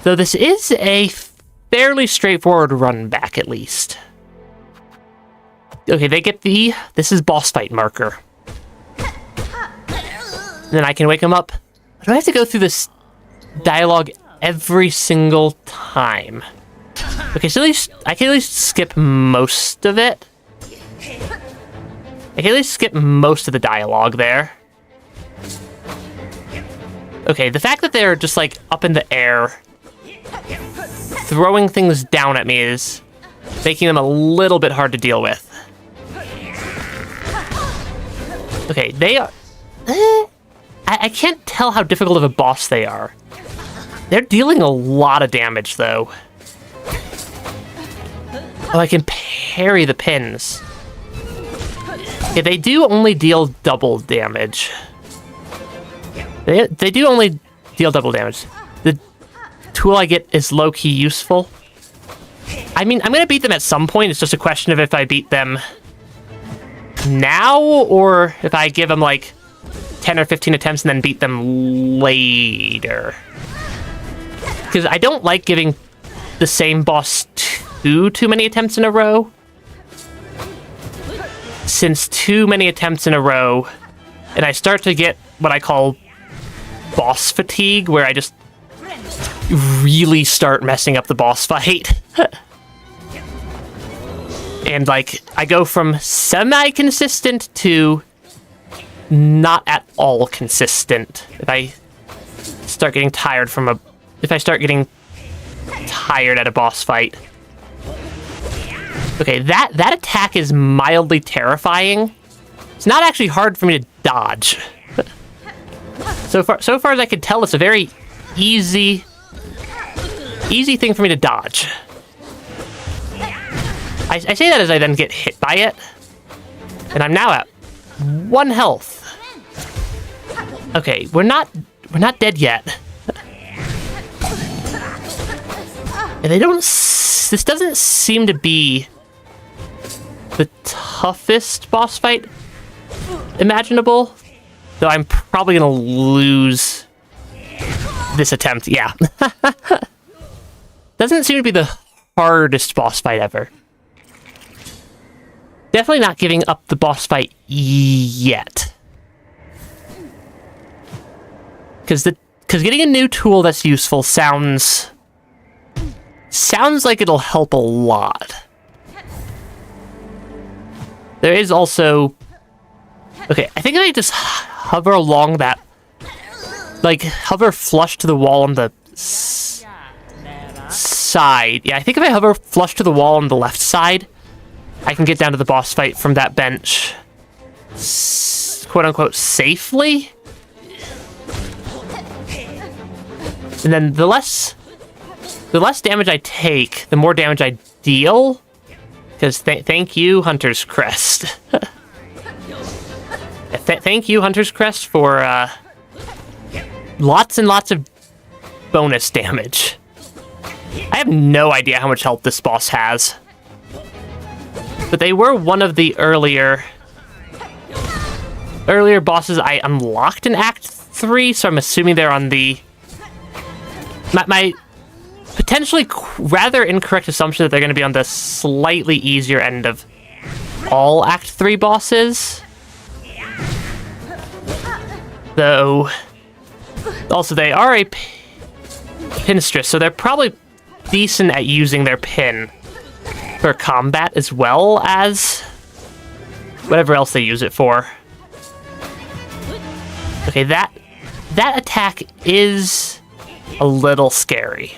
Though this is a fairly straightforward run back, at least. Okay, they get this is boss fight marker. Then I can wake them up. Do I have to go through this dialogue every single time? Okay, so I can at least skip most of it. I can at least skip most of the dialogue there. Okay, the fact that they're just, like, up in the air, throwing things down at me is making them a little bit hard to deal with. Okay, they are... I can't tell how difficult of a boss they are. They're dealing a lot of damage, though. Oh, I can parry the pins. Yeah, they do only deal double damage. They do only deal double damage. The tool I get is low-key useful. I mean, I'm gonna beat them at some point. It's just a question of if I beat them now or if I give them like 10 or 15 attempts and then beat them later. Because I don't like giving the same boss too many attempts in a row. Since too many attempts in a row, and I start to get what I call boss fatigue, where I just really start messing up the boss fight. And, like, I go from semi-consistent to not at all consistent. If I start getting tired at a boss fight. Okay, that attack is mildly terrifying. It's not actually hard for me to dodge. So far as I can tell, it's a very easy thing for me to dodge. I say that as I then get hit by it, and I'm now at 1 health. Okay, we're not dead yet. And this doesn't seem to be the toughest boss fight imaginable, though I'm probably gonna lose this attempt. Yeah. Doesn't seem to be the hardest boss fight ever. Definitely not giving up the boss fight yet. Because getting a new tool that's useful sounds like it'll help a lot. There is also... Okay, I think if I just hover along that... Like, hover flush to the wall on the side. Yeah, I think if I hover flush to the wall on the left side, I can get down to the boss fight from that bench, quote-unquote, safely. And then the less damage I take, the more damage I deal. Because thank you, Hunter's Crest. Thank you, Hunter's Crest, for lots and lots of bonus damage. I have no idea how much health this boss has. But they were one of the earlier bosses I unlocked in Act 3, so I'm assuming they're on the... My potentially rather incorrect assumption that they're going to be on the slightly easier end of all Act 3 bosses. Though, also they are a pinstress, so they're probably decent at using their pin for combat as well as whatever else they use it for. Okay, that attack is a little scary.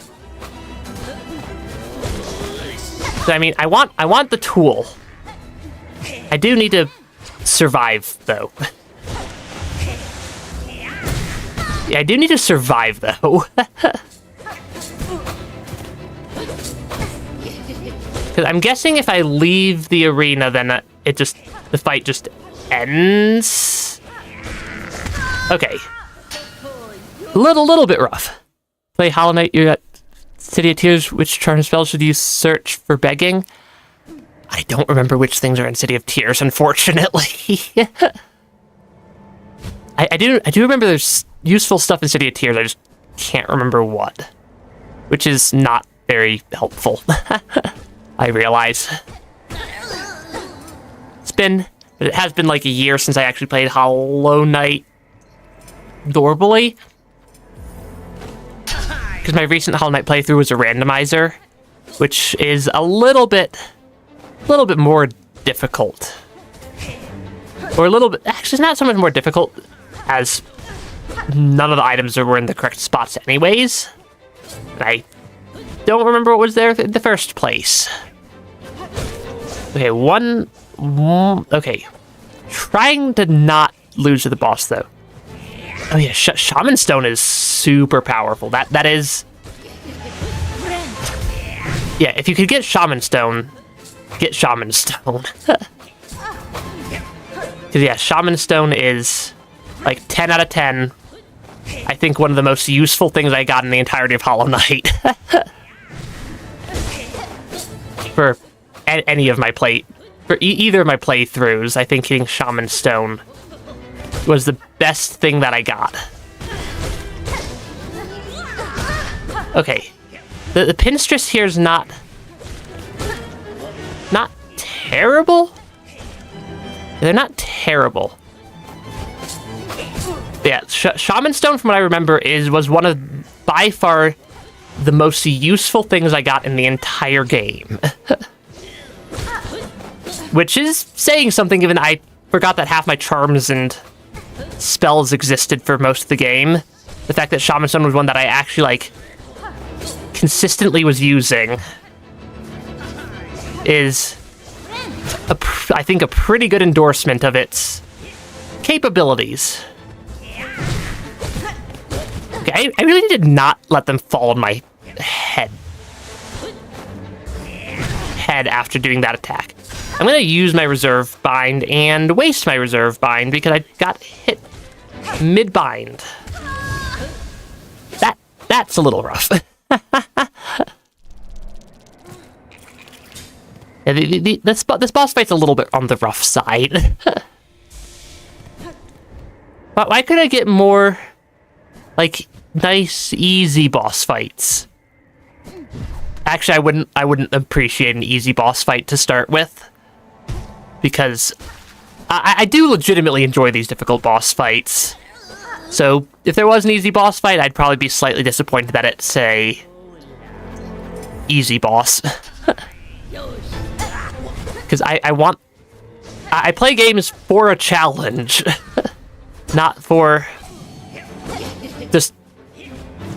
I mean, I want the tool. I do need to survive, though. Yeah, I do need to survive, though. Because I'm guessing if I leave the arena, then the fight just ends. Okay. A little bit rough. Play Hollow Knight, you're at City of Tears. Which charm spell should you search for begging? I don't remember which things are in City of Tears, unfortunately. I do remember there's useful stuff in City of Tears, I just can't remember what. Which is not very helpful. I realize. It has been like a year since I actually played Hollow Knight normally. Because my recent Hollow Knight playthrough was a randomizer. which is a little bit more difficult. Or a little bit, actually, it's not so much more difficult as none of the items were in the correct spots anyways. And I don't remember what was there in the first place. Okay, okay. Trying to not lose to the boss, though. Oh yeah, Shaman Stone is super powerful. That is... Yeah, if you could get Shaman Stone, get Shaman Stone. Because yeah, Shaman Stone is like 10 out of 10. I think one of the most useful things I got in the entirety of Hollow Knight. For any of my for either of my playthroughs, I think getting Shaman Stone was the best thing that I got. Okay, the Pinstress here is not terrible. They're not terrible. Yeah, Shaman Stone, from what I remember, was one of, by far, the most useful things I got in the entire game. Which is saying something, given I forgot that half my charms and spells existed for most of the game. The fact that Shaman Stone was one that I actually, like, consistently was using is, I think, a pretty good endorsement of its capabilities. Okay, I really did not let them fall on my head after doing that attack. I'm gonna use my reserve bind and waste my reserve bind because I got hit mid-bind. That's a little rough. Yeah, this boss fight's a little bit on the rough side. But why could I get more, like, nice, easy boss fights? Actually, I wouldn't appreciate an easy boss fight to start with, because I do legitimately enjoy these difficult boss fights. So if there was an easy boss fight, I'd probably be slightly disappointed that it's a easy boss. Because I play games for a challenge, not for just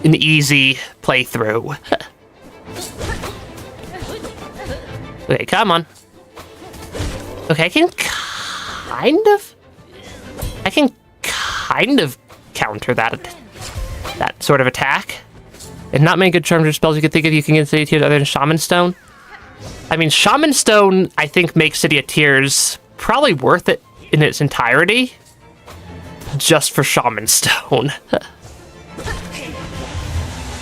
an easy playthrough. Okay, come on. Okay, I can kind of counter that sort of attack. And not many good charms or spells you can think of you can get City of Tears other than Shaman Stone. I mean, Shaman Stone, I think, makes City of Tears probably worth it in its entirety, just for Shaman Stone.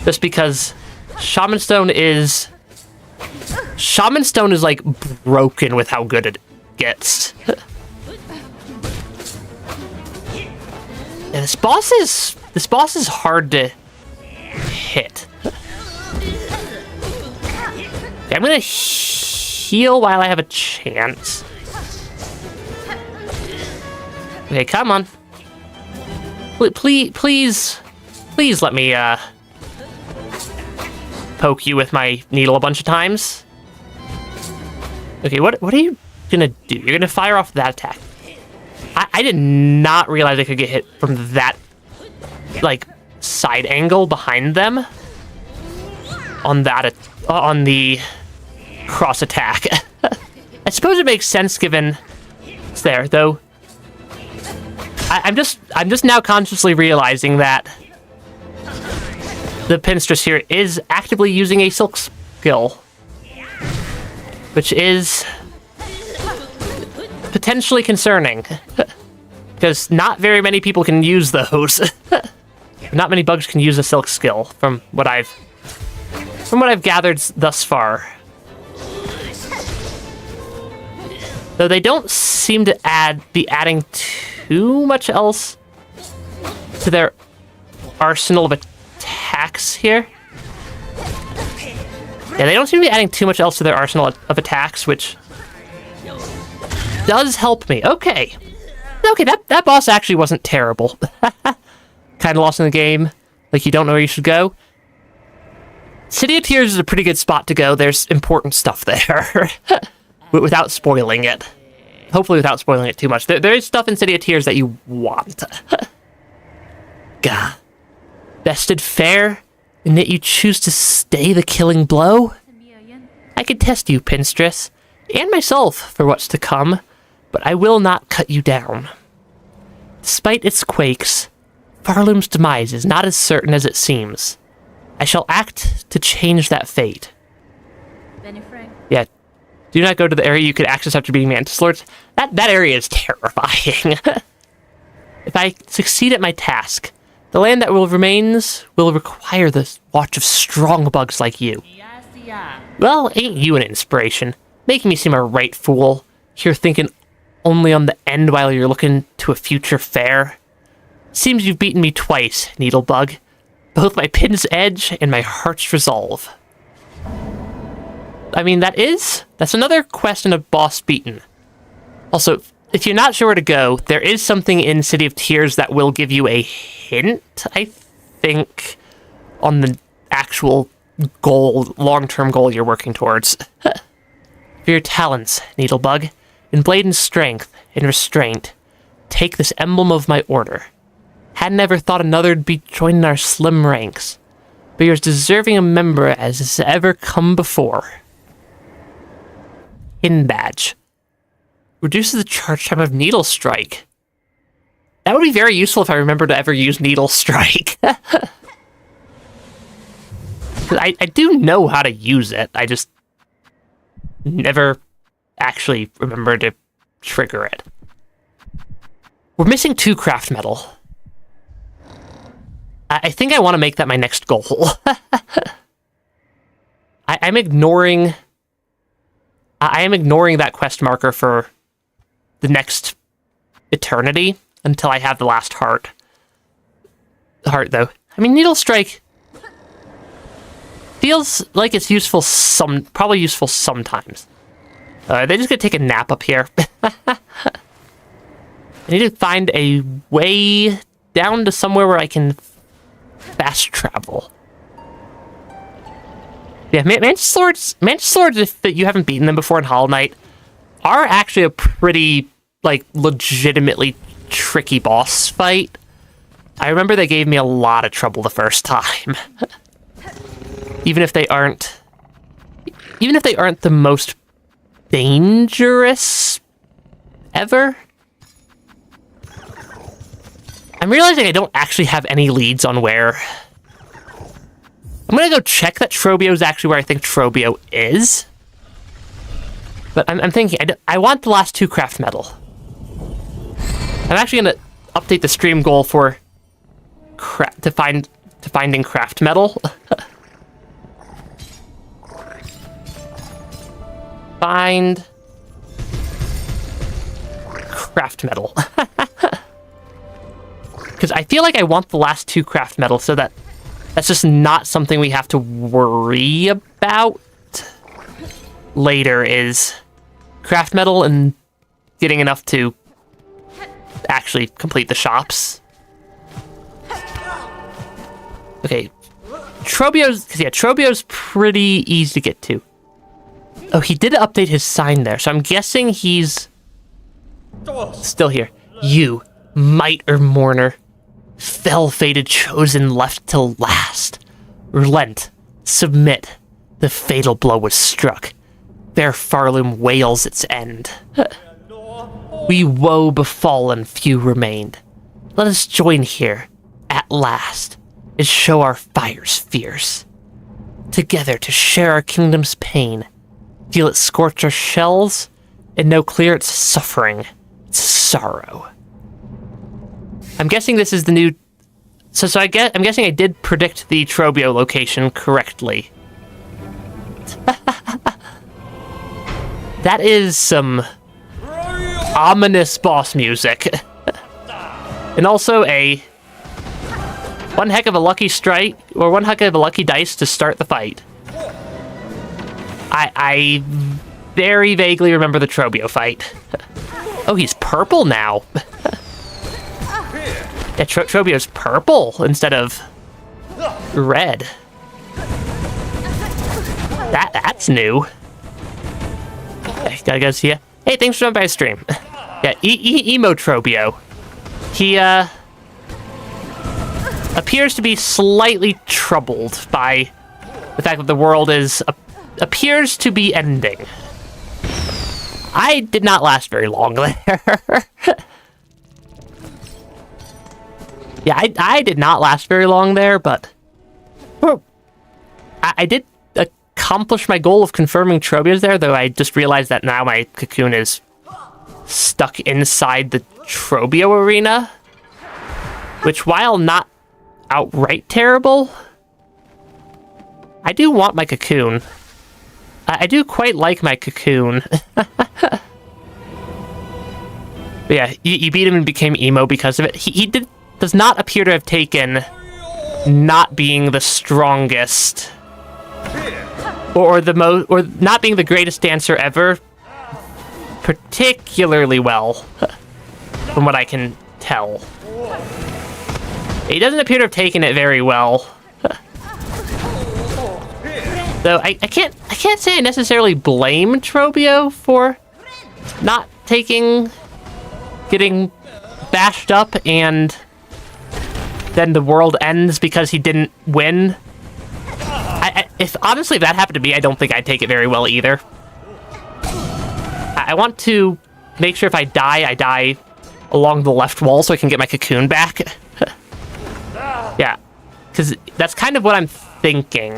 Just because Shaman Stone is like broken with how good it gets. Yeah, this boss is hard to hit. Okay, I'm gonna heal while I have a chance. Okay, come on. Please let me poke you with my needle a bunch of times. Okay, what are you gonna do? You're gonna fire off that attack. I did not realize I could get hit from that, like, side angle behind them on the cross attack. I suppose it makes sense given it's there, though. I'm just now consciously realizing that the Pinstress here is actively using a Silk skill, which is potentially concerning, because not very many people can use those. Not many bugs can use a Silk skill, from what I've gathered thus far. Though they don't seem to be adding too much else to their arsenal of attacks here. Yeah, they don't seem to be adding too much else to their arsenal of attacks, which does help me. Okay, that boss actually wasn't terrible. Kind of lost in the game, like you don't know where you should go. City of Tears is a pretty good spot to go. There's important stuff there. Without spoiling it. Hopefully without spoiling it too much. There is stuff in City of Tears that you want. Gah. Bested fair, and yet you choose to stay the killing blow? I could test you, Pinstress, and myself for what's to come, but I will not cut you down. Despite its quakes, Farloom's demise is not as certain as it seems. I shall act to change that fate. Yeah, do not go to the area you could access after beating Mantis Lords. That area is terrifying. If I succeed at my task, the land that remains will require the watch of strong bugs like you. Well, ain't you an inspiration? Making me seem a right fool. Here thinking only on the end while you're looking to a future fair. Seems you've beaten me twice, Needlebug. Both my pin's edge and my heart's resolve. I mean, that's another quest and a boss beaten. Also, if you're not sure where to go, there is something in City of Tears that will give you a hint, I think, on the actual goal, long-term goal you're working towards. For your talents, Needlebug, in blade and strength, and restraint, take this emblem of my order. Hadn't ever thought another'd be joining our slim ranks, but you're as deserving a member as has ever come before. Hidden badge. Reduces the charge time of Needle Strike. That would be very useful if I remember to ever use Needle Strike. I do know how to use it, I just never actually remember to trigger it. We're missing 2 craft metal. I think I want to make that my next goal. I'm ignoring... I am ignoring that quest marker for the next eternity until I have the last heart. Though. I mean, Needle Strike feels like it's useful probably useful sometimes. They're just gonna take a nap up here. I need to find a way down to somewhere where I can fast travel. Yeah, Mantis Lords, if you haven't beaten them before in Hollow Knight, are actually a pretty, like, legitimately tricky boss fight. I remember they gave me a lot of trouble the first time. Even if they aren't the most dangerous ever. I'm realizing I don't actually have any leads on where... I'm gonna go check that Trobio is actually where I think Trobio is. But I'm thinking, I want the last 2 craft metal. I'm actually gonna update the stream goal for finding craft metal. Find craft metal. Because I feel like I want the last 2 craft metal so that that's just not something we have to worry about later, is craft metal and getting enough to actually complete the shops. Okay, Trobio's pretty easy to get to. Oh, he did update his sign there, so I'm guessing he's still here. You, might or mourner, fell-fated chosen left till last. Relent, submit, the fatal blow was struck. Fair Farloom wails its end. We woe befallen few remained. Let us join here, at last, and show our fires fierce. Together to share our kingdom's pain, feel it scorch our shells, and know clear its suffering, its sorrow. I'm guessing this is the new... I'm guessing I did predict the Trobio location correctly. That is some ominous boss music. And also one heck of a lucky strike, or one heck of a lucky dice to start the fight. I very vaguely remember the Trobio fight. Oh, he's purple now. Yeah, Trobio's purple instead of red. That's new. Gotta go see ya. Hey, thanks for jumping by stream. Yeah, Emotrobio. He, appears to be slightly troubled by the fact that the world appears to be ending. I did not last very long there. Yeah, I did not last very long there, but I did accomplish my goal of confirming Trobia's there, though I just realized that now my cocoon is stuck inside the Trobio arena, which, while not outright terrible, I do want my cocoon. I do quite like my cocoon. But yeah, you beat him and became emo because of it. He does not appear to have taken not being the strongest or not being the greatest dancer ever particularly well, from what I can tell. He doesn't appear to have taken it very well. Though I can't say I necessarily blame Trobio for not getting bashed up and then the world ends because he didn't win. If that happened to me, I don't think I'd take it very well either. I want to make sure if I die along the left wall so I can get my cocoon back. Yeah, because that's kind of what I'm thinking.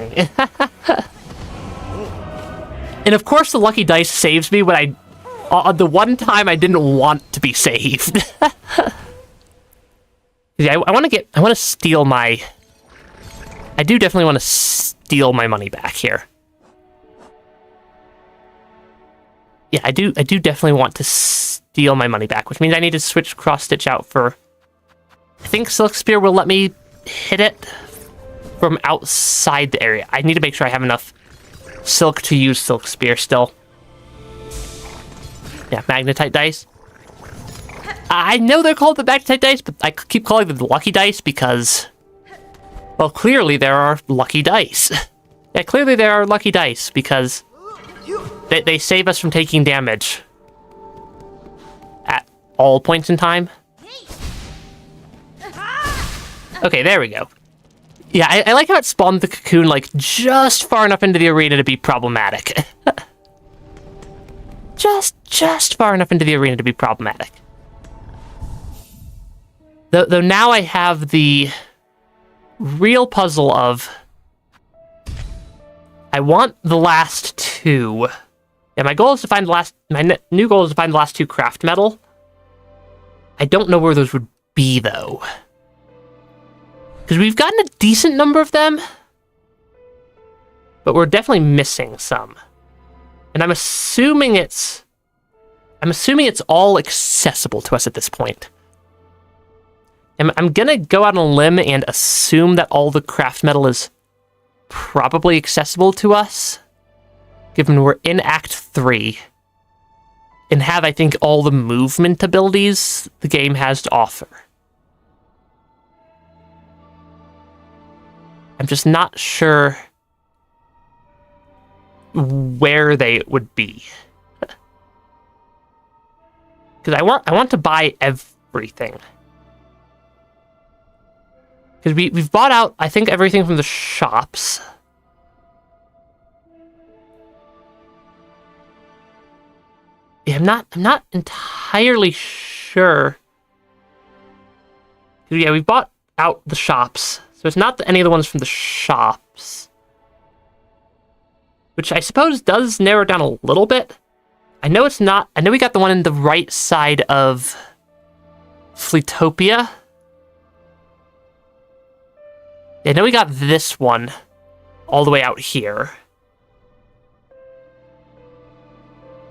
And of course the lucky dice saves me when the one time I didn't want to be saved. Yeah, I want to steal my... I do definitely want to steal my money back here. Yeah, I do definitely want to steal my money back, which means I need to switch cross-stitch out for... I think Silk Spear will let me hit it from outside the area. I need to make sure I have enough silk to use Silk Spear still. Yeah, Magnetite dice. I know they're called the Magnetite dice, but I keep calling them the lucky dice because... well, clearly there are lucky dice. Yeah, clearly there are lucky dice because they save us from taking damage at all points in time. Okay, there we go. Yeah, I like how it spawned the cocoon, like, just far enough into the arena to be problematic. just far enough into the arena to be problematic. Though now I have the real puzzle of... I want the last two. Yeah, my goal is to find the last... my new goal is to find the last two craft metal. I don't know where those would be, though. Because we've gotten a decent number of them, but we're definitely missing some. And I'm assuming it's all accessible to us at this point. And I'm gonna go out on a limb and assume that all the craft metal is probably accessible to us, given we're in Act 3, and have, I think, all the movement abilities the game has to offer. I'm just not sure where they would be. Because I want to buy everything. Because we've bought out, I think, everything from the shops. Yeah, I'm not entirely sure. Yeah, we bought out the shops. So it's not any of the ones from the shops. Which I suppose does narrow down a little bit. I know it's not... I know we got the one in the right side of Fleetopia. I know we got this one all the way out here.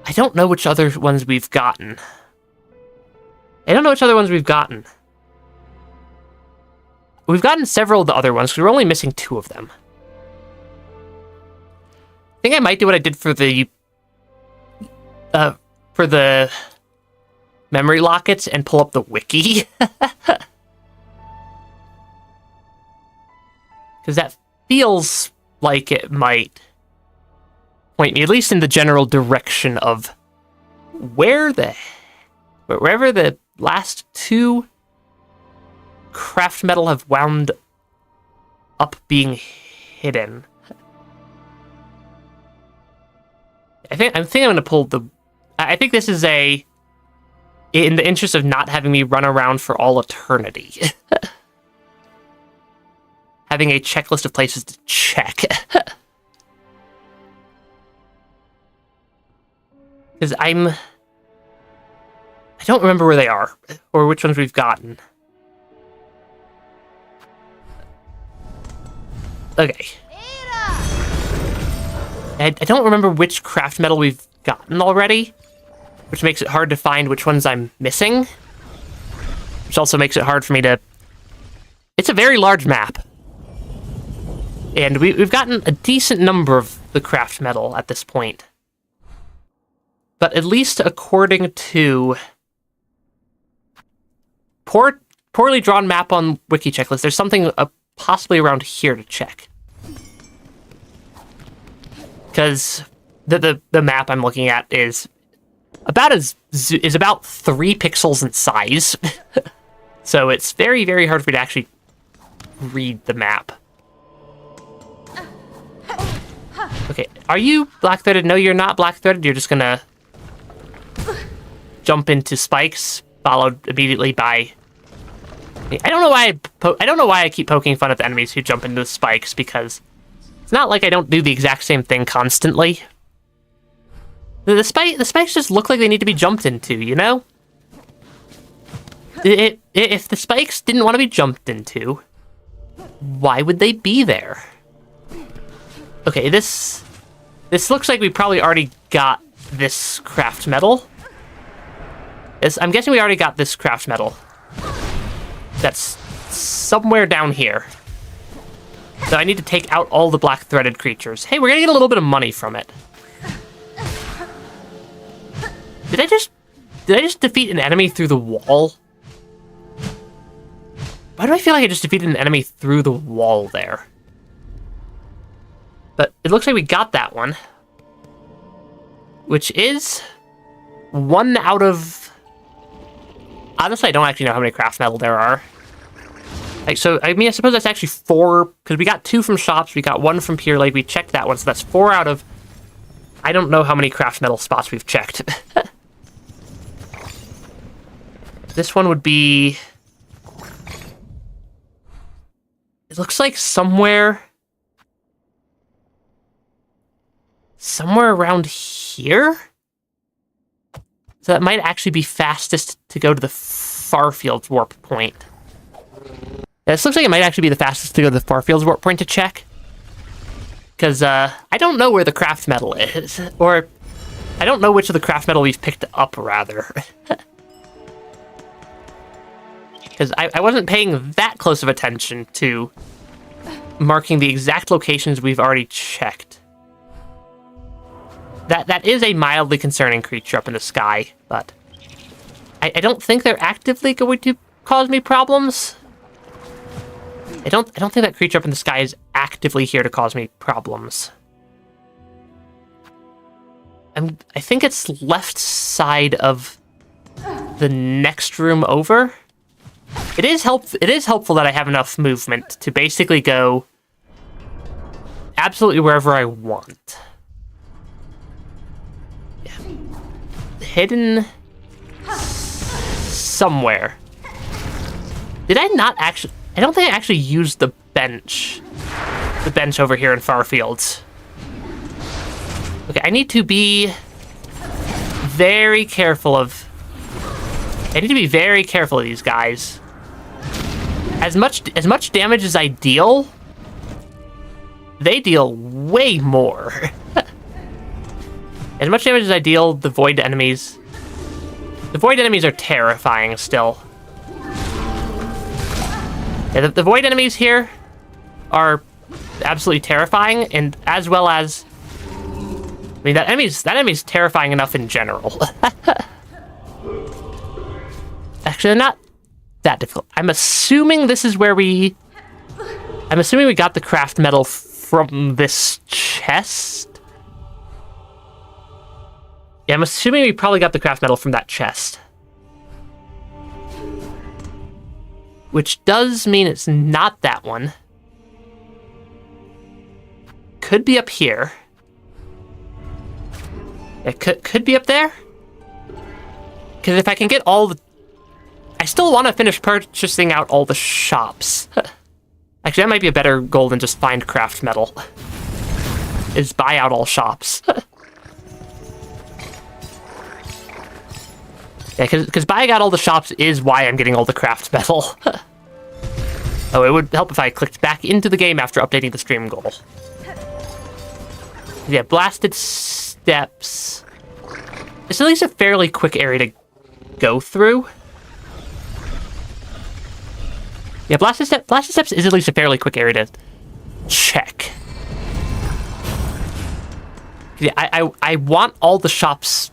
I don't know which other ones we've gotten. We've gotten several of the other ones, because we're only missing 2 of them. I think I might do what I did for the memory lockets and pull up the wiki. Because that feels like it might point me, at least in the general direction of wherever the last two craft metal have wound up being hidden. I think I'm gonna pull the. I think this is in the interest of not having me run around for all eternity. Having a checklist of places to check. Because I don't remember where they are, or which ones we've gotten. Okay. I don't remember which craft metal we've gotten already, which makes it hard to find which ones I'm missing. Which also makes it hard for me to... It's a very large map. And we've gotten a decent number of the craft metal at this point. But at least according to poorly drawn map on wiki checklist, there's something possibly around here to check. Because the map I'm looking at is about 3 pixels in size. So it's very, very hard for me to actually read the map. Okay, are you black-threaded? No, you're not black-threaded. You're just gonna jump into spikes, followed immediately by... I don't know why I keep poking fun at the enemies who jump into the spikes, because it's not like I don't do the exact same thing constantly. The spikes just look like they need to be jumped into, you know? If the spikes didn't want to be jumped into, why would they be there? Okay, this looks like we probably already got this craft metal. I'm guessing we already got this craft metal. That's somewhere down here. So I need to take out all the black threaded creatures. Hey, we're gonna get a little bit of money from it. Did I just defeat an enemy through the wall? Why do I feel like I just defeated an enemy through the wall there? But it looks like we got that one. Which is 1 out of... Honestly, I don't actually know how many craft metal there are. Like, so, I mean, I suppose that's actually 4, because we got 2 from shops, we got 1 from Pier Lake, we checked that one, so that's 4 out of... I don't know how many craft metal spots we've checked. This one would be... It looks like somewhere around here? So that might actually be fastest to go to the Farfield's warp point. Yeah, this looks like it might actually be the fastest to go to the Farfield's warp point to check. Because I don't know where the craft metal is. Or, I don't know which of the craft metal we've picked up, rather. Because I wasn't paying that close of attention to marking the exact locations we've already checked. That is a mildly concerning creature up in the sky, but I don't think they're actively going to cause me problems. I don't think that creature up in the sky is actively here to cause me problems. I think it's left side of the next room over. It is helpful that I have enough movement to basically go absolutely wherever I want. Yeah. Hidden somewhere. Did I not actually... I don't think I actually used the bench. The bench over here in Farfields. Okay, I need to be very careful of... I need to be very careful of these guys. As much damage as I deal, they deal way more. As much damage as I deal, the void enemies are terrifying still. Yeah, the void enemies here are absolutely terrifying, and as well as... I mean, that enemy's terrifying enough in general. Actually, they're not that difficult. I'm assuming this is where we got the craft metal from this chest. Yeah, I'm assuming we probably got the craft metal from that chest. Which does mean it's not that one. Could be up here. It could be up there. Because if I can get all the... I still want to finish purchasing out all the shops. Actually, that might be a better goal than just find craft metal. Is buy out all shops. Yeah, because buying out all the shops is why I'm getting all the craft metal. Oh, it would help if I clicked back into the game after updating the stream goal. Yeah, blasted steps. It's at least a fairly quick area to go through. Yeah, blasted steps is at least a fairly quick area to check. Yeah, I want all the shops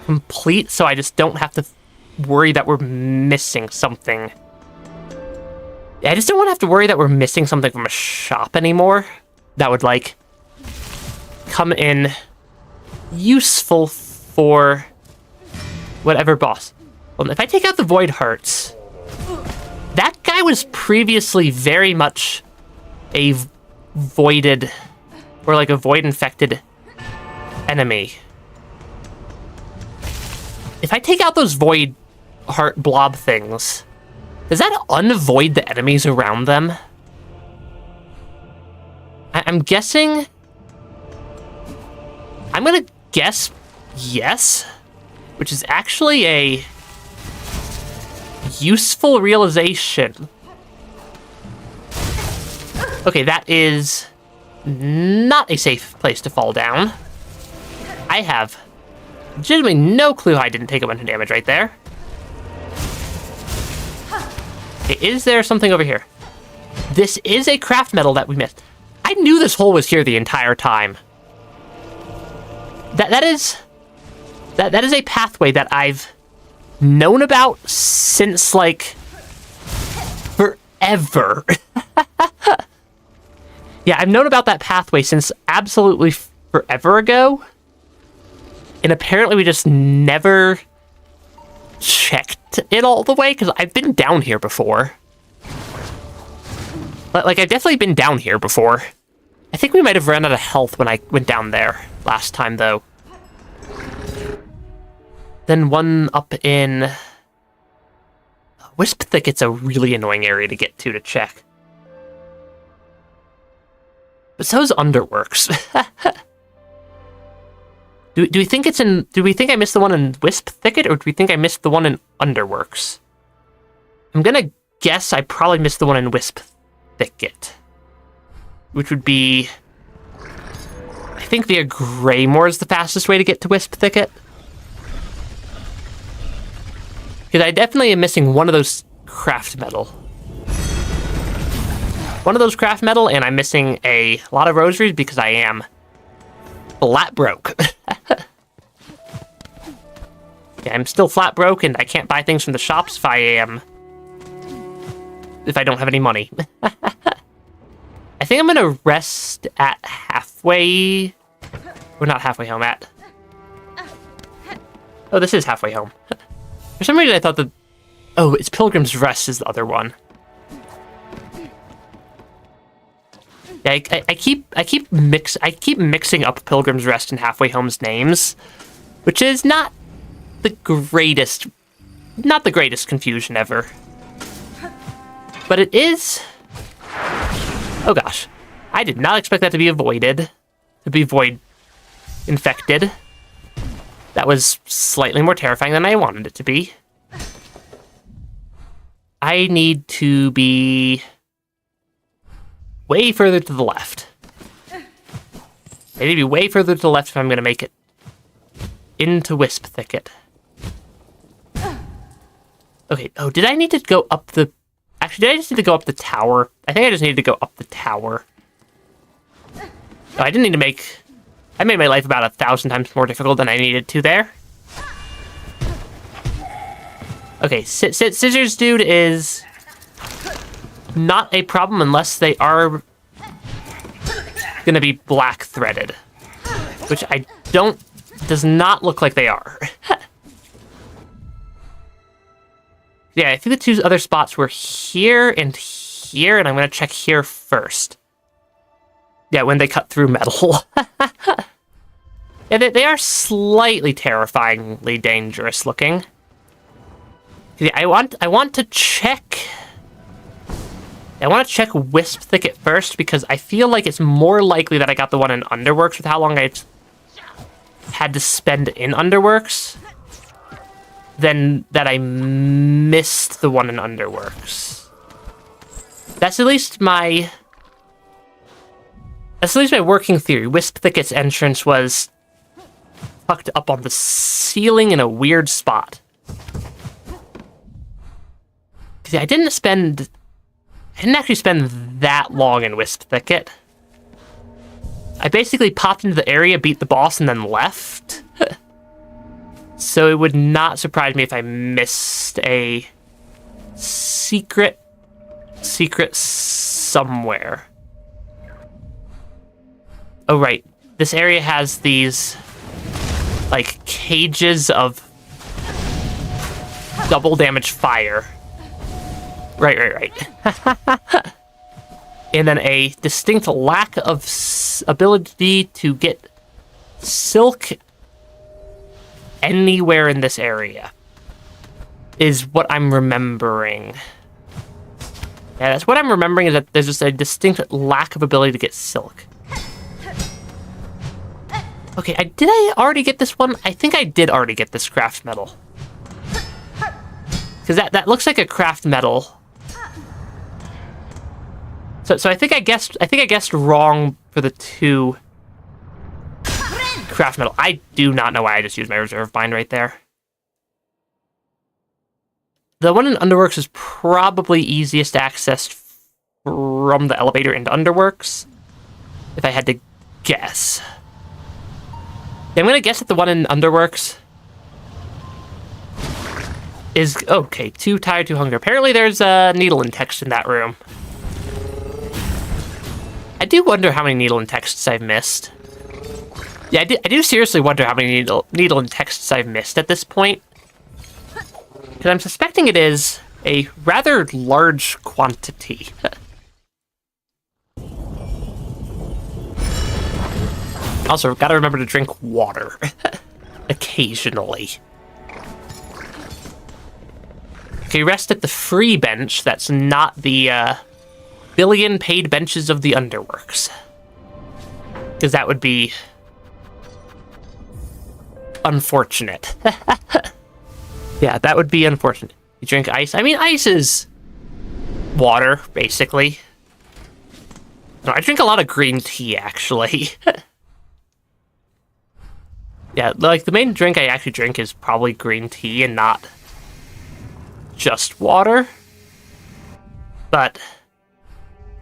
complete, so I just don't have to worry that we're missing something. Yeah, I just don't want to have to worry that we're missing something from a shop anymore. That would, like, come in useful for whatever boss. Well, if I take out the Void Hearts, that guy was previously very much a voided, or like a void-infected enemy. If I take out those Void Heart blob things, does that unvoid the enemies around them? I'm guessing... I'm gonna guess yes, which is actually a useful realization. Okay, that is not a safe place to fall down. I have legitimately no clue how I didn't take a bunch of damage right there. Okay, is there something over here? This is a craft metal that we missed. I knew this hole was here the entire time. That is a pathway that I've known about since, like, forever. Yeah, I've known about that pathway since absolutely forever ago. And apparently we just never checked it all the way, because I've been down here before. Like, I've definitely been down here before. I think we might have run out of health when I went down there last time, though. Then one up in... Wisp Thicket's a really annoying area to get to check. But so's Underworks. Do we think it's in... Do we think I missed the one in Wisp Thicket, or do we think I missed the one in Underworks? I'm gonna guess I probably missed the one in Wisp Thicket. Which would be... I think via Greymoor is the fastest way to get to Wisp Thicket. Because I definitely am missing one of those craft metal. One of those craft metal, and I'm missing a lot of rosaries because I am flat broke. Yeah, I'm still flat broke, and I can't buy things from the shops if I don't have any money. I think I'm gonna rest at halfway... Or not halfway home, at... Oh, this is halfway home. For some reason I thought that... Oh, it's Pilgrim's Rest is the other one. Yeah, I keep mixing up Pilgrim's Rest and Halfway Home's names, which is not the greatest confusion ever. But it is... Oh gosh. I did not expect that to be void infected. That was slightly more terrifying than I wanted it to be. I need to be way further to the left. I need to be way further to the left if I'm going to make it into Wisp Thicket. Okay, oh, did I need to go up the... Actually, did I just need to go up the tower? I think I just needed to go up the tower. Oh, I didn't need to make... I made my life about 1,000 times more difficult than I needed to there. Okay, Scissors Dude is not a problem unless they are gonna be black threaded, which I don't does not look like they are. Yeah, I think the two other spots were here, and I'm gonna check here first. Yeah, when they cut through metal. Yeah, they are slightly terrifyingly dangerous looking. Yeah, I want to check. I want to check Wisp Thicket first because I feel like it's more likely that I got the one in Underworks with how long I've had to spend in Underworks than that I missed the one in Underworks. That's at least my working theory. Wisp Thicket's entrance was tucked up on the ceiling in a weird spot. I didn't actually spend that long in Wisp Thicket. I basically popped into the area, beat the boss, and then left. So it would not surprise me if I missed a secret somewhere. Oh, right. This area has these, like, cages of double damage fire. Right. And then a distinct lack of ability to get silk anywhere in this area is what I'm remembering. Yeah, that's what I'm remembering, is that there's just a distinct lack of ability to get silk. Okay, did I already get this one? I think I did already get this craft metal. Because that looks like a craft metal. So I think I guessed wrong for the two craft metal. I do not know why I just used my reserve bind right there. The one in Underworks is probably easiest accessed from the elevator into Underworks, if I had to guess. Yeah, I'm gonna guess that the one in Underworks is okay. Too tired, too hungry. Apparently, there's a needle and text in that room. I do wonder how many needle and texts I've missed. Yeah, I do seriously wonder how many needle and texts I've missed at this point. Because I'm suspecting it is a rather large quantity. Also, gotta remember to drink water. Occasionally. Okay, rest at the free bench. That's not the, billion paid benches of the Underworks. Because that would be unfortunate. Yeah, that would be unfortunate. You drink ice. I mean, ice is water, basically. No, I drink a lot of green tea, actually. Yeah, like, the main drink I actually drink is probably green tea and not just water. But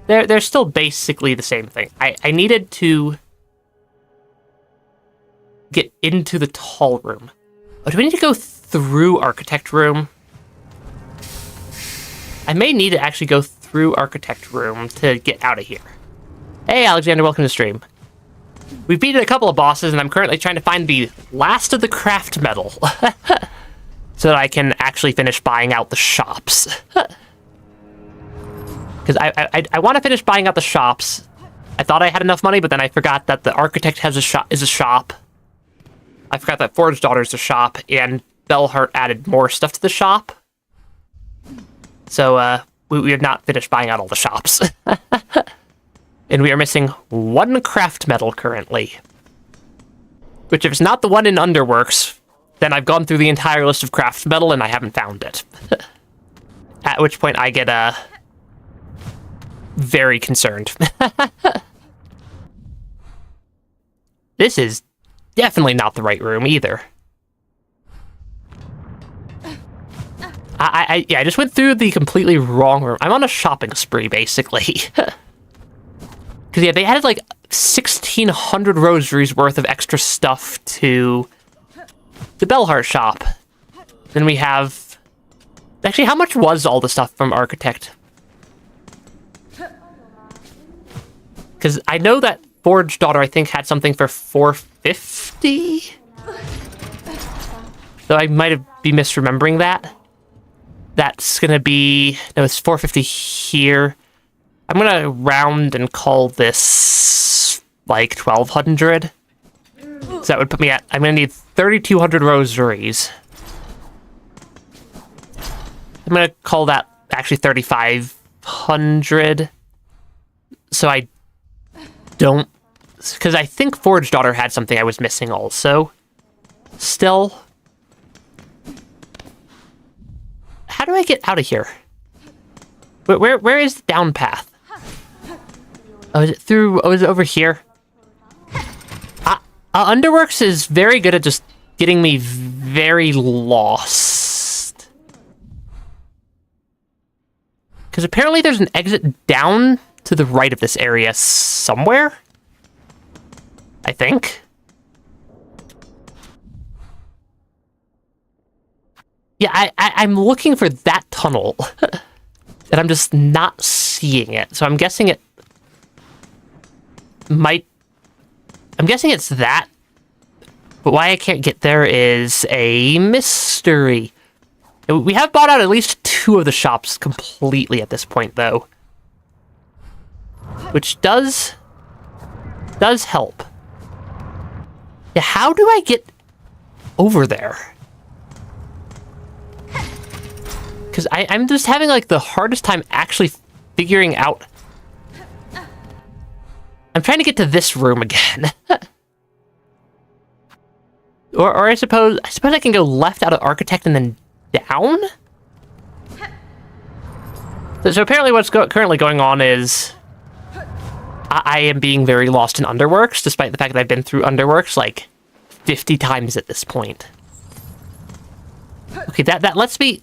they're still basically the same thing. I needed to get into the tall room. Oh, do we need to go through Architect Room? I may need to actually go through Architect Room to get out of here. Hey, Alexander, welcome to stream. We've beaten a couple of bosses, and I'm currently trying to find the last of the craft metal. So that I can actually finish buying out the shops. Because I want to finish buying out the shops. I thought I had enough money, but then I forgot that the Architect is a shop. I forgot that Forge Daughter's a shop, and Bellheart added more stuff to the shop. So, we have not finished buying out all the shops. And we are missing one craft metal currently. Which, if it's not the one in Underworks, then I've gone through the entire list of craft metal and I haven't found it. At which point I get, very concerned. This is definitely not the right room either. I just went through the completely wrong room. I'm on a shopping spree, basically. Because, yeah, they added, like, 1,600 rosaries worth of extra stuff to the Bellheart shop. Then we have... Actually, how much was all the stuff from Architect? Because I know that Forge Daughter, I think, had something for $450? So I might be misremembering that. That's gonna be... No, it's 450 here. I'm gonna round and call this, like, 1,200. So that would put me at... I'm gonna need 3,200 rosaries. I'm gonna call that actually 3,500. So I don't... Because I think Forge Daughter had something I was missing also. Still. How do I get out of here? Where is the down path? Oh, is it through... Oh, is it over here? Underworks is very good at just getting me very lost. Because apparently there's an exit down to the right of this area somewhere. I think. Yeah, I'm looking for that tunnel. And I'm just not seeing it. So I'm guessing it might... I'm guessing it's that. But why I can't get there is a mystery. We have bought out at least 2 of the shops completely at this point, though. Which does help. Yeah, how do I get over there? Because I'm just having, like, the hardest time actually figuring out... I'm trying to get to this room again. or I suppose I can go left out of Architect and then down? So apparently what's currently going on is... I am being very lost in Underworks, despite the fact that I've been through Underworks, like, 50 times at this point. Okay, that lets me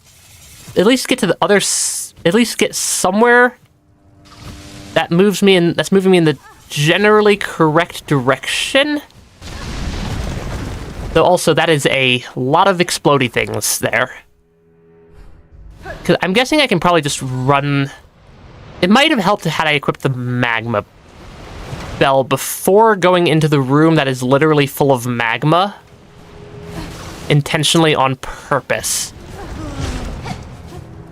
at least get to the other... At least get somewhere that moves me in... That's moving me in the generally correct direction. Though also, that is a lot of explodey things there. Because I'm guessing I can probably just run... It might have helped had I equipped the magma bell before going into the room that is literally full of magma. Intentionally on purpose.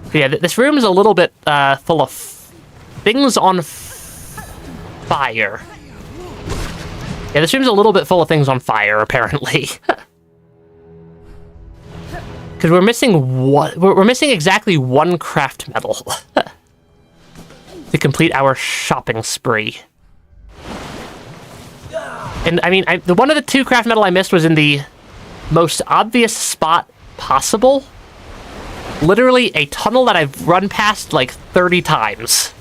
But yeah, this room is a little bit full of things on fire. Yeah, this room's a little bit full of things on fire, apparently. Because we're missing one... We're missing exactly 1 craft metal to complete our shopping spree. And, I mean, the one of the 2 craft metal I missed was in the most obvious spot possible. Literally a tunnel that I've run past, like, 30 times.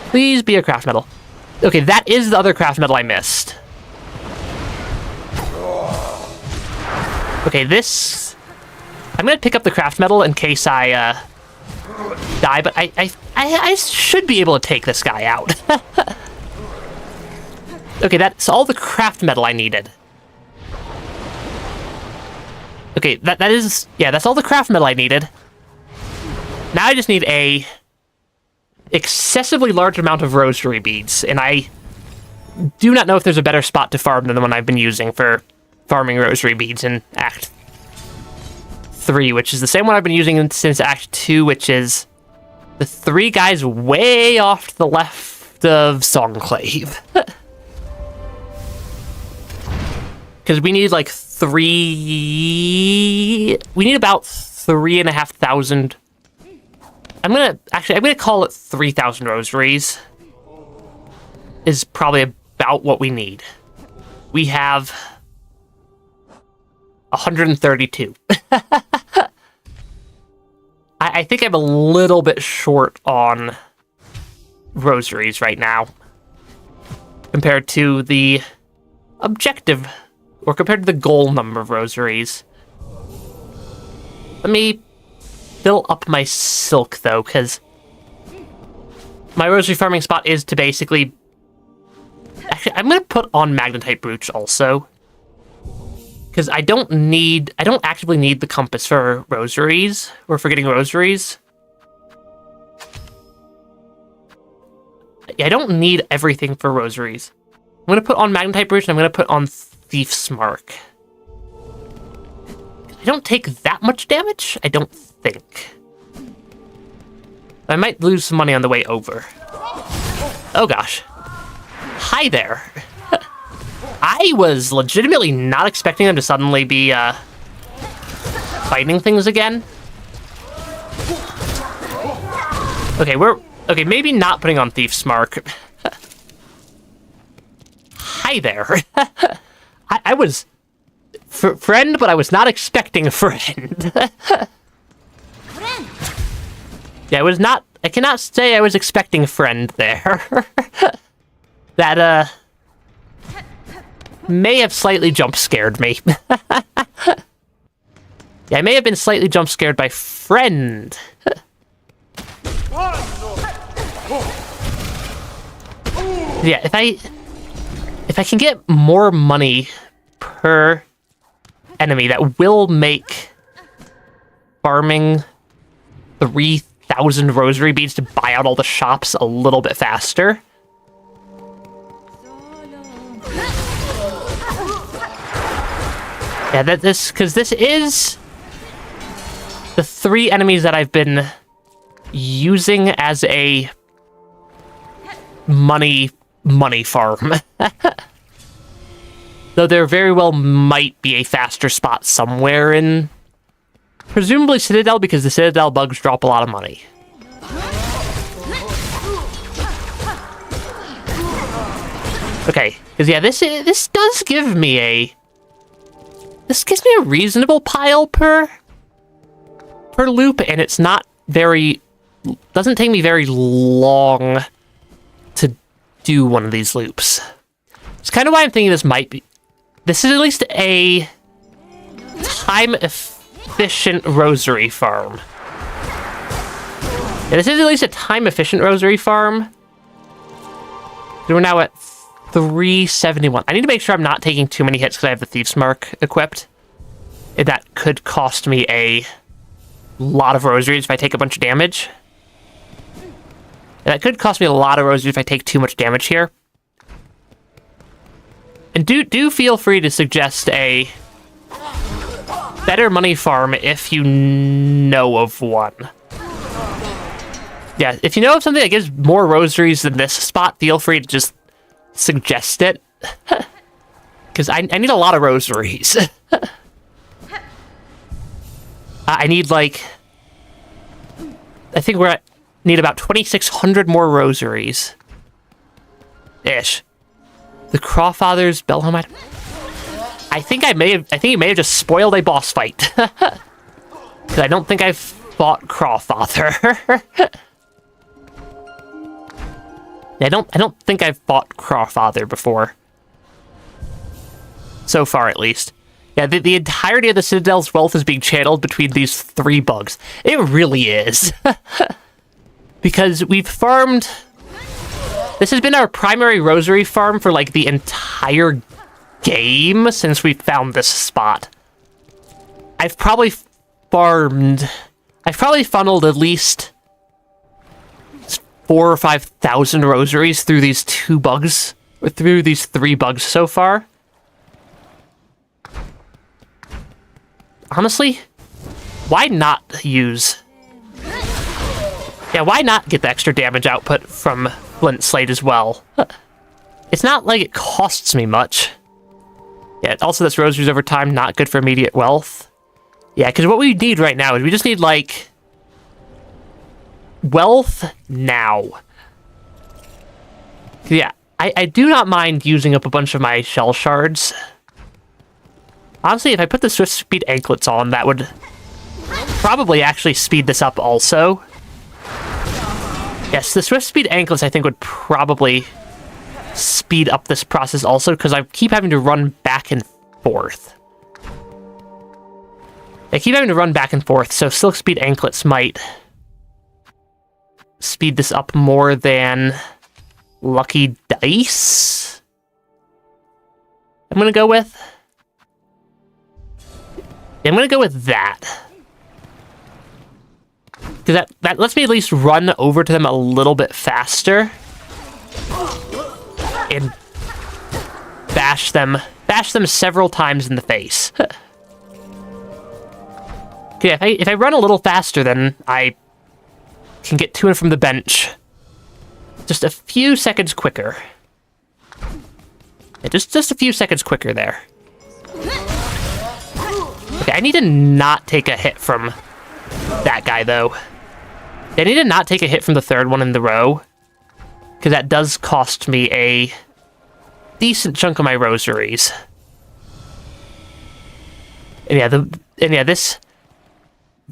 Please be a craft metal. Okay, that is the other craft metal I missed. Okay, this... I'm gonna pick up the craft metal in case I, die, but I should be able to take this guy out. Okay, that's all the craft metal I needed. Okay, that is... Yeah, that's all the craft metal I needed. Now I just need a excessively large amount of rosary beads, and I do not know if there's a better spot to farm than the one I've been using for farming rosary beads in Act 3, which is the same one I've been using since Act 2, which is the 3 guys way off to the left of Songclave. Because we need like 3... We need about 3,500... I'm gonna call it 3,000 rosaries. Is probably about what we need. We have 132. I think I'm a little bit short on rosaries right now. Compared to the objective, or compared to the goal number of rosaries. Let me fill up my silk, though, because my rosary farming spot is to basically... Actually, I'm going to put on magnetite brooch also. Because I don't actively need the compass for rosaries, or for getting rosaries. I don't need everything for rosaries. I'm going to put on Magnetite Brooch, and I'm going to put on Thief's Mark. I don't take that much damage, I don't think. I might lose some money on the way over. Oh gosh. Hi there. I was legitimately not expecting them to suddenly be fighting things again. Okay, maybe not putting on Thief's Mark. Hi there. I was friend, but I was not expecting a friend. Yeah, I cannot say I was expecting a friend there. That, may have slightly jump-scared me. Yeah, I may have been slightly jump-scared by friend. Yeah, if I can get more money per enemy, that will make farming 3,000 rosary beads to buy out all the shops a little bit faster. Yeah, because this is the 3 enemies that I've been using as a money farm. Though there very well might be a faster spot somewhere in, presumably Citadel, because the Citadel bugs drop a lot of money. Okay, because yeah, this does give me a reasonable pile per loop, and it's not doesn't take me very long to do one of these loops. It's kind of why I'm thinking this is at least a time-efficient rosary farm. Yeah, this is at least a time-efficient rosary farm. We're now at 371. I need to make sure I'm not taking too many hits because I have the Thief's Mark equipped. That could cost me a lot of rosaries if I take a bunch of damage. And that could cost me a lot of rosaries if I take too much damage here. And do feel free to suggest a better money farm if you know of one. Yeah, if you know of something that gives more rosaries than this spot, feel free to just suggest it. Because I need a lot of rosaries. I need, like, I think need about 2,600 more rosaries. Ish. The Crawfather's Bellhome item. I think he may have just spoiled a boss fight. Because I don't think I've fought Crawfather. I don't think I've fought Crawfather before. So far, at least. Yeah, the entirety of the Citadel's wealth is being channeled between these 3 bugs. It really is. Because we've farmed... This has been our primary rosary farm for, like, the entire game since we found this spot. I've probably funneled at least 4,000 or 5,000 rosaries through these 2 bugs, or through these 3 bugs so far. Honestly, why not use... Yeah, why not get the extra damage output from Flint Slate as well? It's not like it costs me much. Yeah, also that's rosaries over time, not good for immediate wealth. Yeah, because what we need right now is we just need, like... wealth now. Yeah, I do not mind using up a bunch of my shell shards. Honestly, if I put the Swift Speed Anklets on, that would probably actually speed this up also. Yes, the Swift Speed Anklets, I think, would probably speed up this process also, because I keep having to run back and forth. I keep having to run back and forth, so Silk Speed Anklets might speed this up more than Lucky Dice. I'm gonna go with... Yeah, I'm gonna go with that. Because that lets me at least run over to them a little bit faster. and bash them several times in the face. Okay, if I run a little faster, then I can get to and from the bench just a few seconds quicker. Yeah, just a few seconds quicker there. Okay, I need to not take a hit from that guy, though. I need to not take a hit from the third one in the row, because that does cost me a decent chunk of my rosaries. And yeah, this...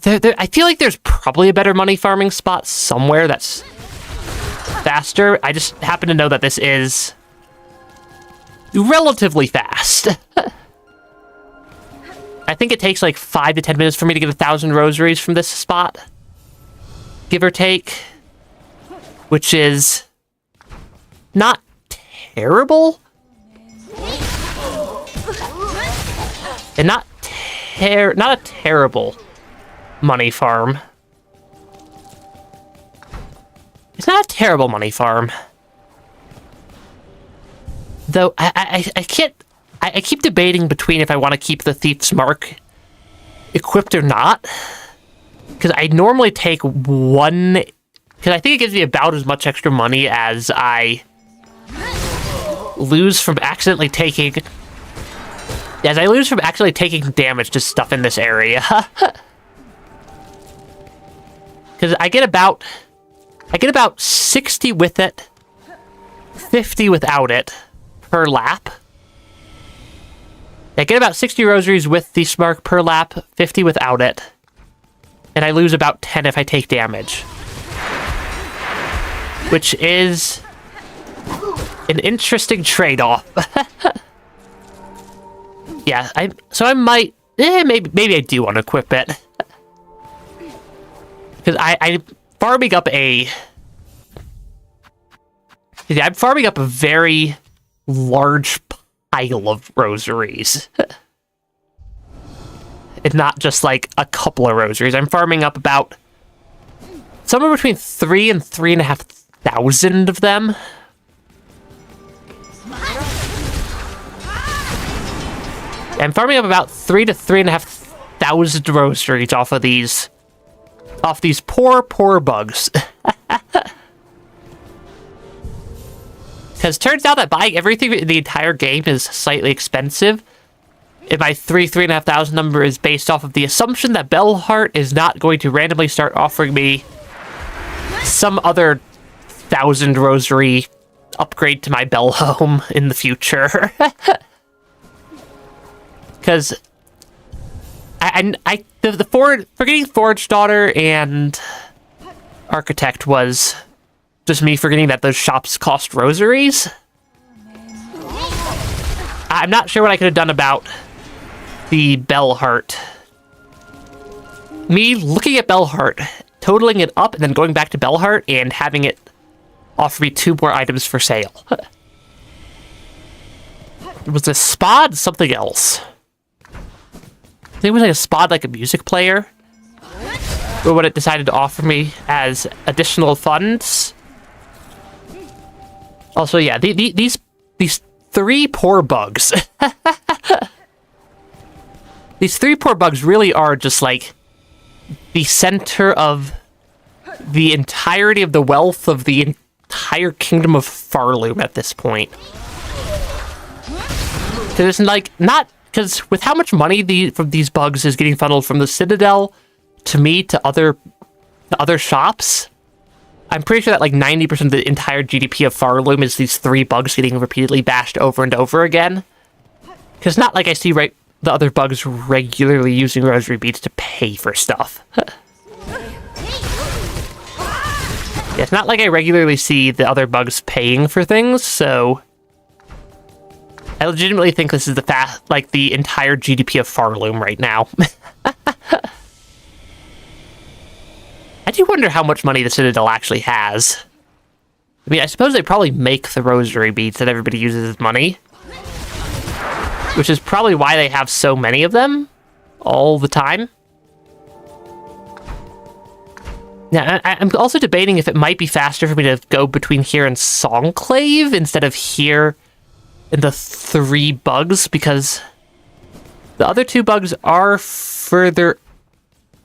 I feel like there's probably a better money farming spot somewhere that's faster. I just happen to know that this is relatively fast. I think it takes like 5 to 10 minutes for me to get 1,000 rosaries from this spot, give or take, which is not terrible, and not a terrible money farm. It's not a terrible money farm, though. I keep debating between if I want to keep the Thief's Mark equipped or not, because I normally take one, because I think it gives me about as much extra money as I lose from accidentally taking damage to stuff in this area. Because I get about 60 with it, 50 without it per lap. I get about 60 rosaries with the Smark per lap, 50 without it. And I lose about 10 if I take damage. Which is an interesting trade-off. Yeah, I might... maybe I do want to equip it. Because I'm farming up a very large pile of rosaries. It's not just like a couple of rosaries. I'm farming up about somewhere between 3,000 and 3,500 of them. I'm farming up about 3,000 to 3,500 rosaries off these poor bugs. Because turns out that buying everything in the entire game is slightly expensive. And my 3,500 number is based off of the assumption that Bellheart is not going to randomly start offering me some other 1,000 rosary upgrade to my Bell home in the future. Because forgetting Forge Daughter and Architect was just me forgetting that those shops cost rosaries. I'm not sure what I could have done about the Bellheart. Me looking at Bellheart, totaling it up, and then going back to Bellheart and having it offer me 2 more items for sale. It was a spod, something else. I think it was like a spod, like a music player. Or what it decided to offer me as additional funds. Also, yeah, these 3 poor bugs. These 3 poor bugs really are just like the center of the entirety of the wealth of the entire kingdom of Farloom at this point. Because it's like not because with how much money from these bugs is getting funneled from the Citadel to me to other shops, I'm pretty sure that like 90% of the entire GDP of Farloom is these 3 bugs getting repeatedly bashed over and over again. Because not like I see the other bugs regularly using rosary beads to pay for stuff. Yeah, it's not like I regularly see the other bugs paying for things, so I legitimately think this is the entire GDP of Farloom right now. I do wonder how much money the Citadel actually has. I mean, I suppose they probably make the rosary beads that everybody uses as money. Which is probably why they have so many of them all the time. Now, I'm also debating if it might be faster for me to go between here and Songclave instead of here in the 3 bugs, because the other 2 bugs are further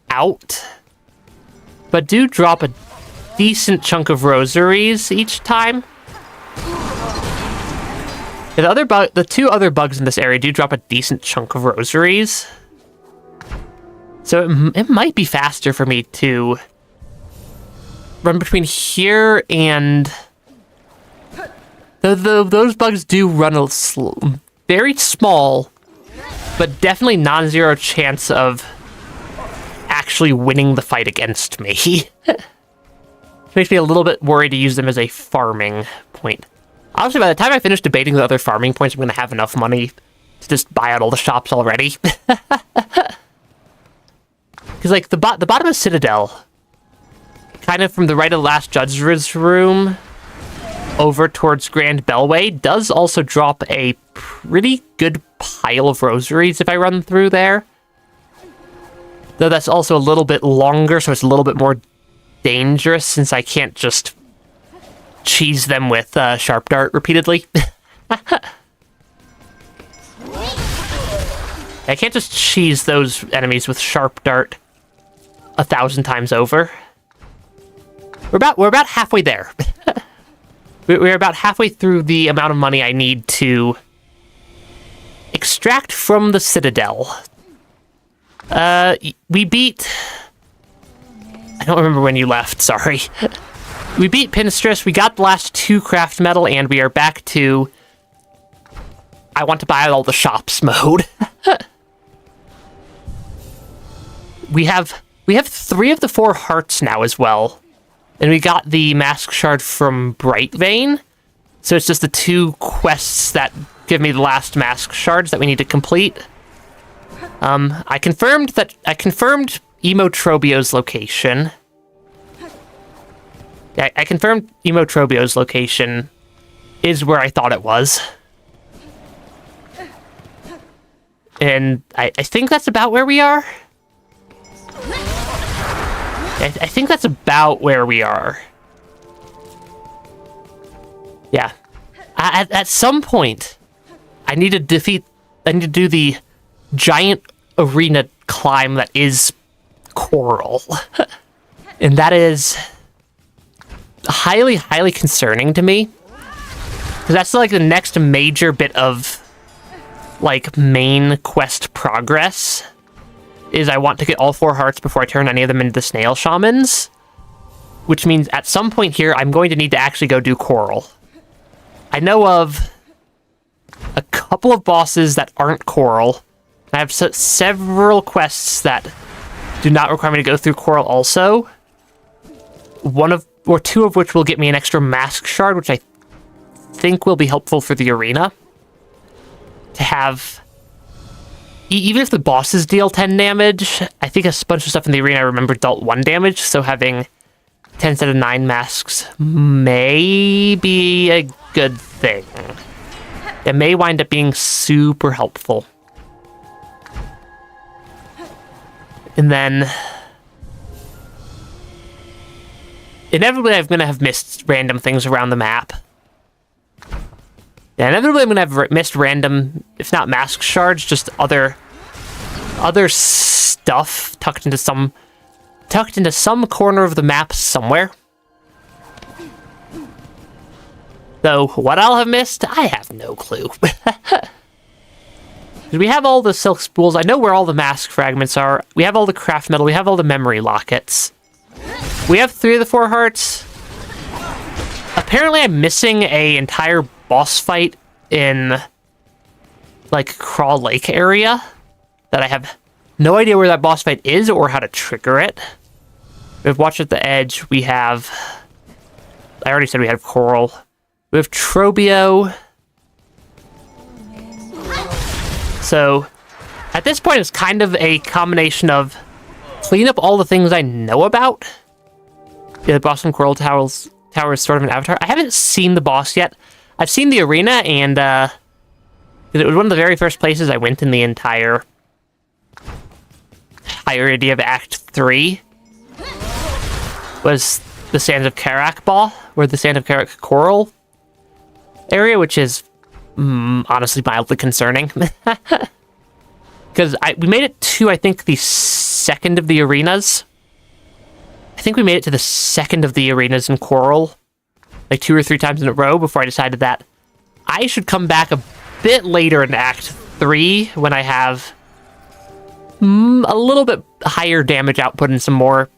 out, but do drop a decent chunk of rosaries each time. The 2 other bugs in this area do drop a decent chunk of rosaries. So it might be faster for me to run between here and... Those bugs do run a very small, but definitely non-zero chance of actually winning the fight against me. It makes me a little bit worried to use them as a farming point. Honestly, by the time I finish debating the other farming points, I'm going to have enough money to just buy out all the shops already. Because, like, the bottom of Citadel, kind of from the right of the last judge's room over towards Grand Bellway, does also drop a pretty good pile of rosaries if I run through there. Though that's also a little bit longer, so it's a little bit more dangerous since I can't just cheese them with Sharp Dart repeatedly. I can't just cheese those enemies with Sharp Dart 1,000 times over. We're about halfway there. We're about halfway through the amount of money I need to extract from the Citadel. We beat... I don't remember when you left, sorry. We beat Pinstress, we got the last 2 craft metal, and we are back to I want to buy all the shops mode. We have 3 of the 4 hearts now as well. And we got the Mask Shard from Brightvein. So it's just the 2 quests that give me the last Mask Shards that we need to complete. I confirmed Emotrobio's location. Yeah, I confirmed Emotrobio's location is where I thought it was. And I think that's about where we are. I think that's about where we are. Yeah. At some point, I need to do the giant arena climb that is Coral. And that is highly, highly concerning to me. Because that's like the next major bit of like main quest progress. Is I want to get all 4 hearts before I turn any of them into the snail shamans. Which means at some point here, I'm going to need to actually go do Coral. I know of a couple of bosses that aren't Coral. I have several quests that do not require me to go through Coral also. 2 of which will get me an extra Mask Shard, which I think will be helpful for the arena. To have... Even if the bosses deal 10 damage, I think a bunch of stuff in the arena I remember dealt 1 damage, so having 10 instead of 9 masks may be a good thing. It may wind up being super helpful. And then... inevitably I'm going to have missed random things around the map. Yeah, inevitably I'm going to have missed random, if not mask shards, just other stuff tucked into some corner of the map somewhere. Though, what I'll have missed, I have no clue. We have all the silk spools, I know where all the mask fragments are, we have all the craft metal, we have all the memory lockets. We have 3 of the 4 hearts. Apparently I'm missing an entire boss fight in, like, Crawl Lake area that I have no idea where that boss fight is or how to trigger it. We have Watch at the Edge. We have... I already said we have Coral. We have Trobio. So, at this point, it's kind of a combination of clean up all the things I know about. Yeah, the boss from Coral Tower is sort of an avatar. I haven't seen the boss yet. I've seen the arena, and it was one of the very first places I went in the entirety of Act 3. was the Sands of Karak Ball, or the Sands of Karak Coral area, which is honestly mildly concerning. Because we made it to, I think, the second of the arenas. I think we made it to the second of the arenas in Coral, like 2 or 3 times in a row before I decided that I should come back a bit later in Act 3 when I have a little bit higher damage output and some more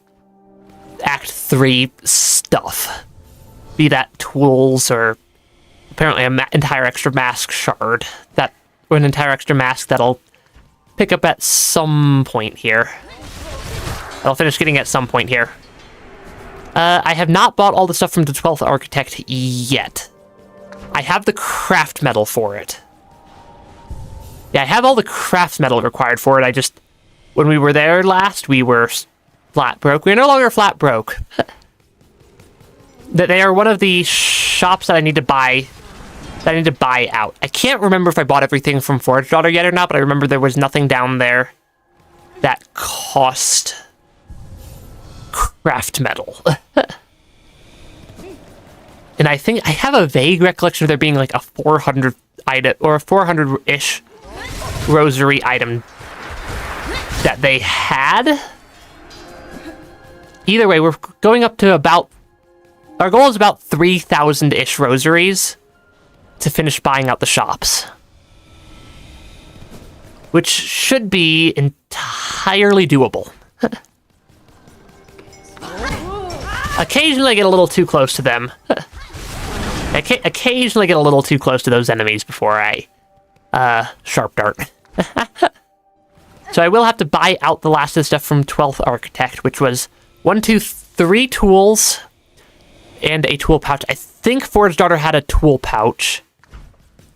Act 3 stuff. Be that tools or apparently an entire extra mask shard, or an entire extra mask that'll pick up at some point here. I'll finish getting at some point here. I have not bought all the stuff from the 12th Architect yet. I have the craft metal for it. Yeah, I have all the craft metal required for it. When we were there last, we were flat broke. We're no longer flat broke. They are one of the shops that I need to buy out. I can't remember if I bought everything from Forge Daughter yet or not, but I remember there was nothing down there that cost craft metal. And I think I have a vague recollection of there being like a 400 item or a 400-ish rosary item that they had. Either way, we're going up to our goal is about 3,000-ish rosaries to finish buying out the shops, which should be entirely doable. Occasionally I get a little too close to them. Occasionally I get a little too close to those enemies before I sharp dart. So I will have to buy out the last of the stuff from 12th Architect, which was 3 tools and a tool pouch. I think Forge Daughter had a tool pouch.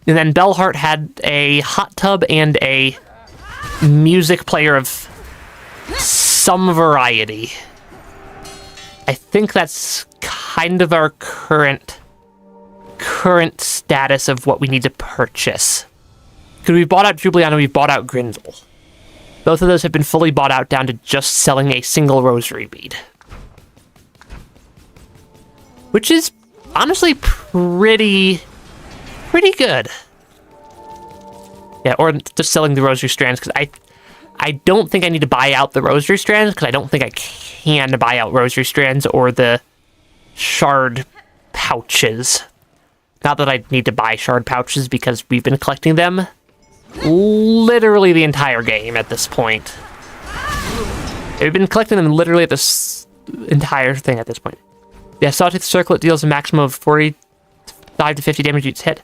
And then Bellheart had a hot tub and a music player of some variety. I think that's kind of our current status of what we need to purchase. Because we've bought out Jubiliana, we've bought out Grindel. Both of those have been fully bought out down to just selling a single rosary bead. Which is honestly pretty good. Yeah, or just selling the rosary strands, because I don't think I need to buy out the rosary strands, because I don't think I can buy out rosary strands or the shard pouches. Not that I need to buy shard pouches, because we've been collecting them literally the entire game at this point. We've been collecting them literally at this entire thing at this point. Yeah, Sawtooth Circlet deals a maximum of 45 to 50 damage each hit.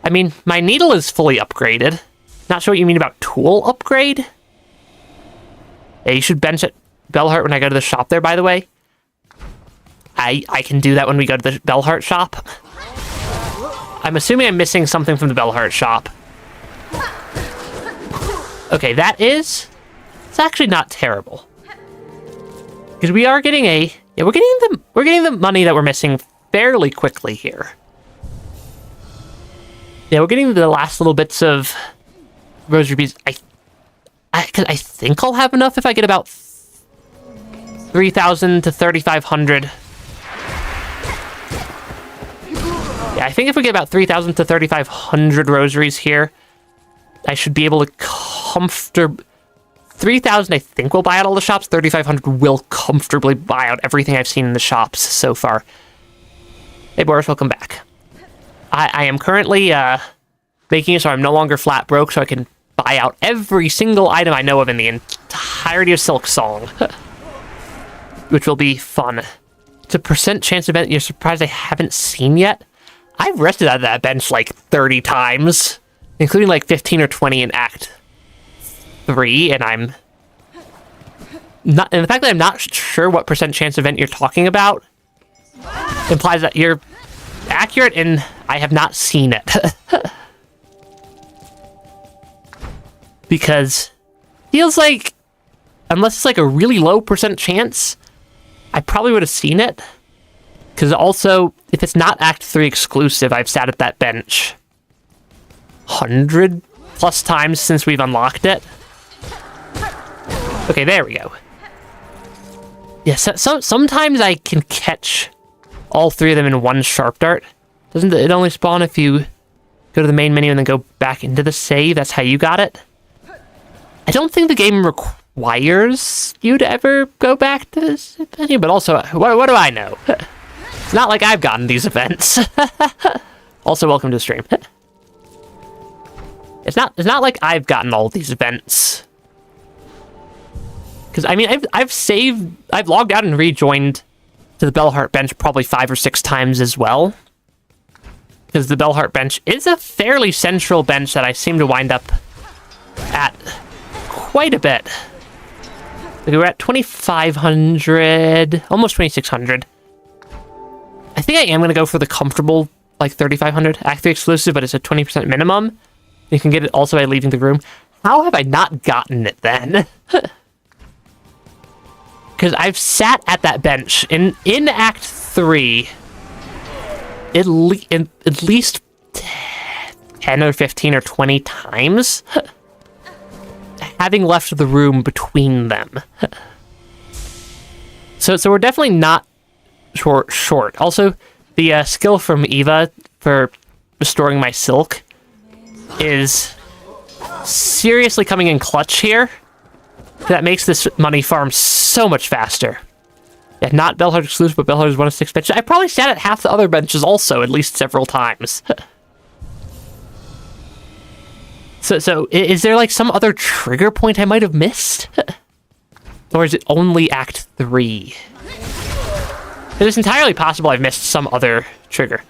I mean, my needle is fully upgraded. Not sure what you mean about tool upgrade. Yeah, you should bench at Bellheart when I go to the shop there, by the way. I can do that when we go to the Bellheart shop. I'm assuming I'm missing something from the Bellheart shop. Okay, it's actually not terrible. Because we are getting we're getting the money that we're missing fairly quickly here. Yeah, we're getting the last little bits of rosary beads. I think I'll have enough if I get about 3,000 to 3,500. Yeah, I think if we get about 3,000 to 3,500 rosaries here, I should be able to 3,000 I think will buy out all the shops. 3,500 will comfortably buy out everything I've seen in the shops so far. Hey Boris, welcome back. I am currently making it so I'm no longer flat broke, so I can buy out every single item I know of in the entirety of Silksong. Which will be fun. It's a percent chance event you're surprised I haven't seen yet. I've rested out of that bench like 30 times, including like 15 or 20 in Act 3, and and the fact that I'm not sure what percent chance event you're talking about implies that you're accurate and I have not seen it. Because feels like, unless it's like a really low percent chance, I probably would have seen it. Because also, if it's not Act 3 exclusive, I've sat at that bench 100 plus times since we've unlocked it. Okay, there we go. Yeah, sometimes I can catch all three of them in one sharp dart. Doesn't it only spawn if you go to the main menu and then go back into the save? That's how you got it? I don't think the game requires you to ever go back to this menu, but also, what do I know? It's not like I've gotten these events. Also, welcome to the stream. It's not like I've gotten all these events. Because, I mean, I've logged out and rejoined to the Bellheart bench probably 5 or 6 times as well. Because the Bellheart bench is a fairly central bench that I seem to wind up at quite a bit. We were at 2,500, almost 2,600. I think I am going to go for the comfortable, like, 3,500 Act 3 exclusive, but it's a 20% minimum. You can get it also by leaving the room. How have I not gotten it then? Because I've sat at that bench in Act 3 at least 10 or 15 or 20 times, having left the room between them. So we're definitely not short. Also, the skill from Eva for restoring my silk is seriously coming in clutch here. That makes this money farm so much faster. Yeah, not Bellheart exclusive, but Bellheart is one of 6 benches. I probably sat at half the other benches also, at least several times. So is there like some other trigger point I might have missed? Or is it only Act 3? It is entirely possible I've missed some other trigger.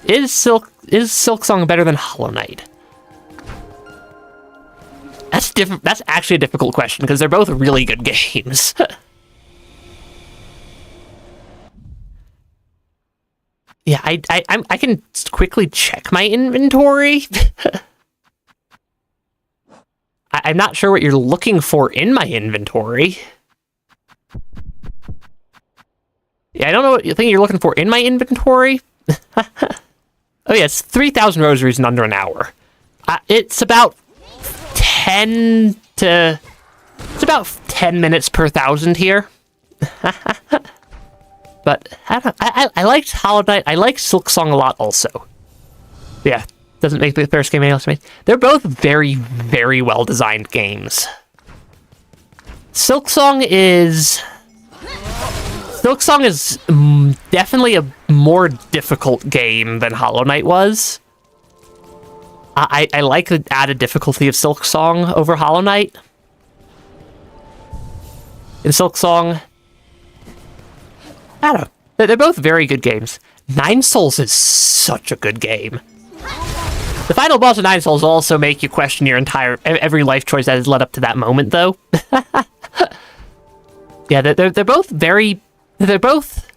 Is Silksong better than Hollow Knight? That's actually a difficult question, because they're both really good games. Yeah, I can quickly check my inventory. I'm not sure what you're looking for in my inventory. Yeah, I don't know what you think you're looking for in my inventory. Oh yeah, it's 3,000 rosaries in under an hour. It's about 10 minutes per 1,000 here. But I liked Hollow Knight. I like Silksong a lot also. Yeah, doesn't make the first game any else to me. They're both very, very well designed games. Silksong is definitely a more difficult game than Hollow Knight was. I like the added difficulty of Silksong over Hollow Knight. In Silksong, I don't know. They're both very good games. Nine Souls is such a good game. The final boss of Nine Souls will also make you question your every life choice that has led up to that moment, though. Yeah, they're both very... both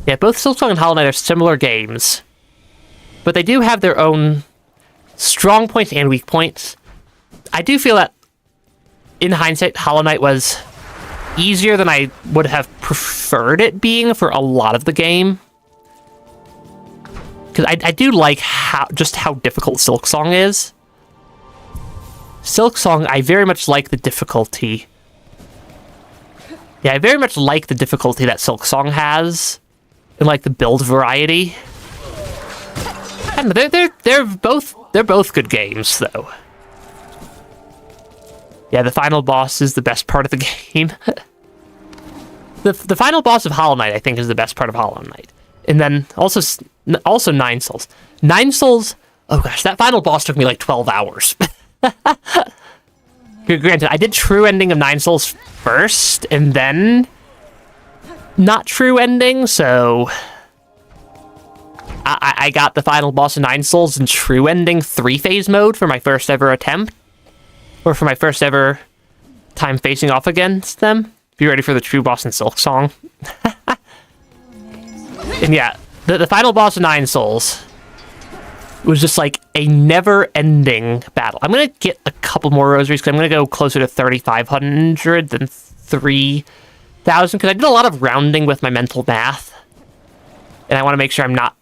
Silksong and Hollow Knight are similar games. But they do have their own strong points and weak points. I do feel that, in hindsight, Hollow Knight was easier than I would have preferred it being for a lot of the game. Because I do like how difficult Silksong is. Silksong, I very much like the difficulty. Yeah, I very much like the difficulty that Silksong has, and like the build variety. And they're both good games, though. Yeah, the final boss is the best part of the game. The final boss of Hollow Knight, I think, is the best part of Hollow Knight. And then also Nine Souls. Nine Souls, oh gosh, that final boss took me like 12 hours. Granted, I did true ending of Nine Souls first, and then not true ending, so I got the final boss of Nine Souls in true ending 3-phase mode for my first ever attempt. Or for my first ever time facing off against them. Be ready for the true boss in Silksong. And yeah, the final boss of Nine Souls was just like a never-ending battle. I'm going to get a couple more rosaries because I'm going to go closer to 3,500 than 3,000 because I did a lot of rounding with my mental math. And I want to make sure I'm not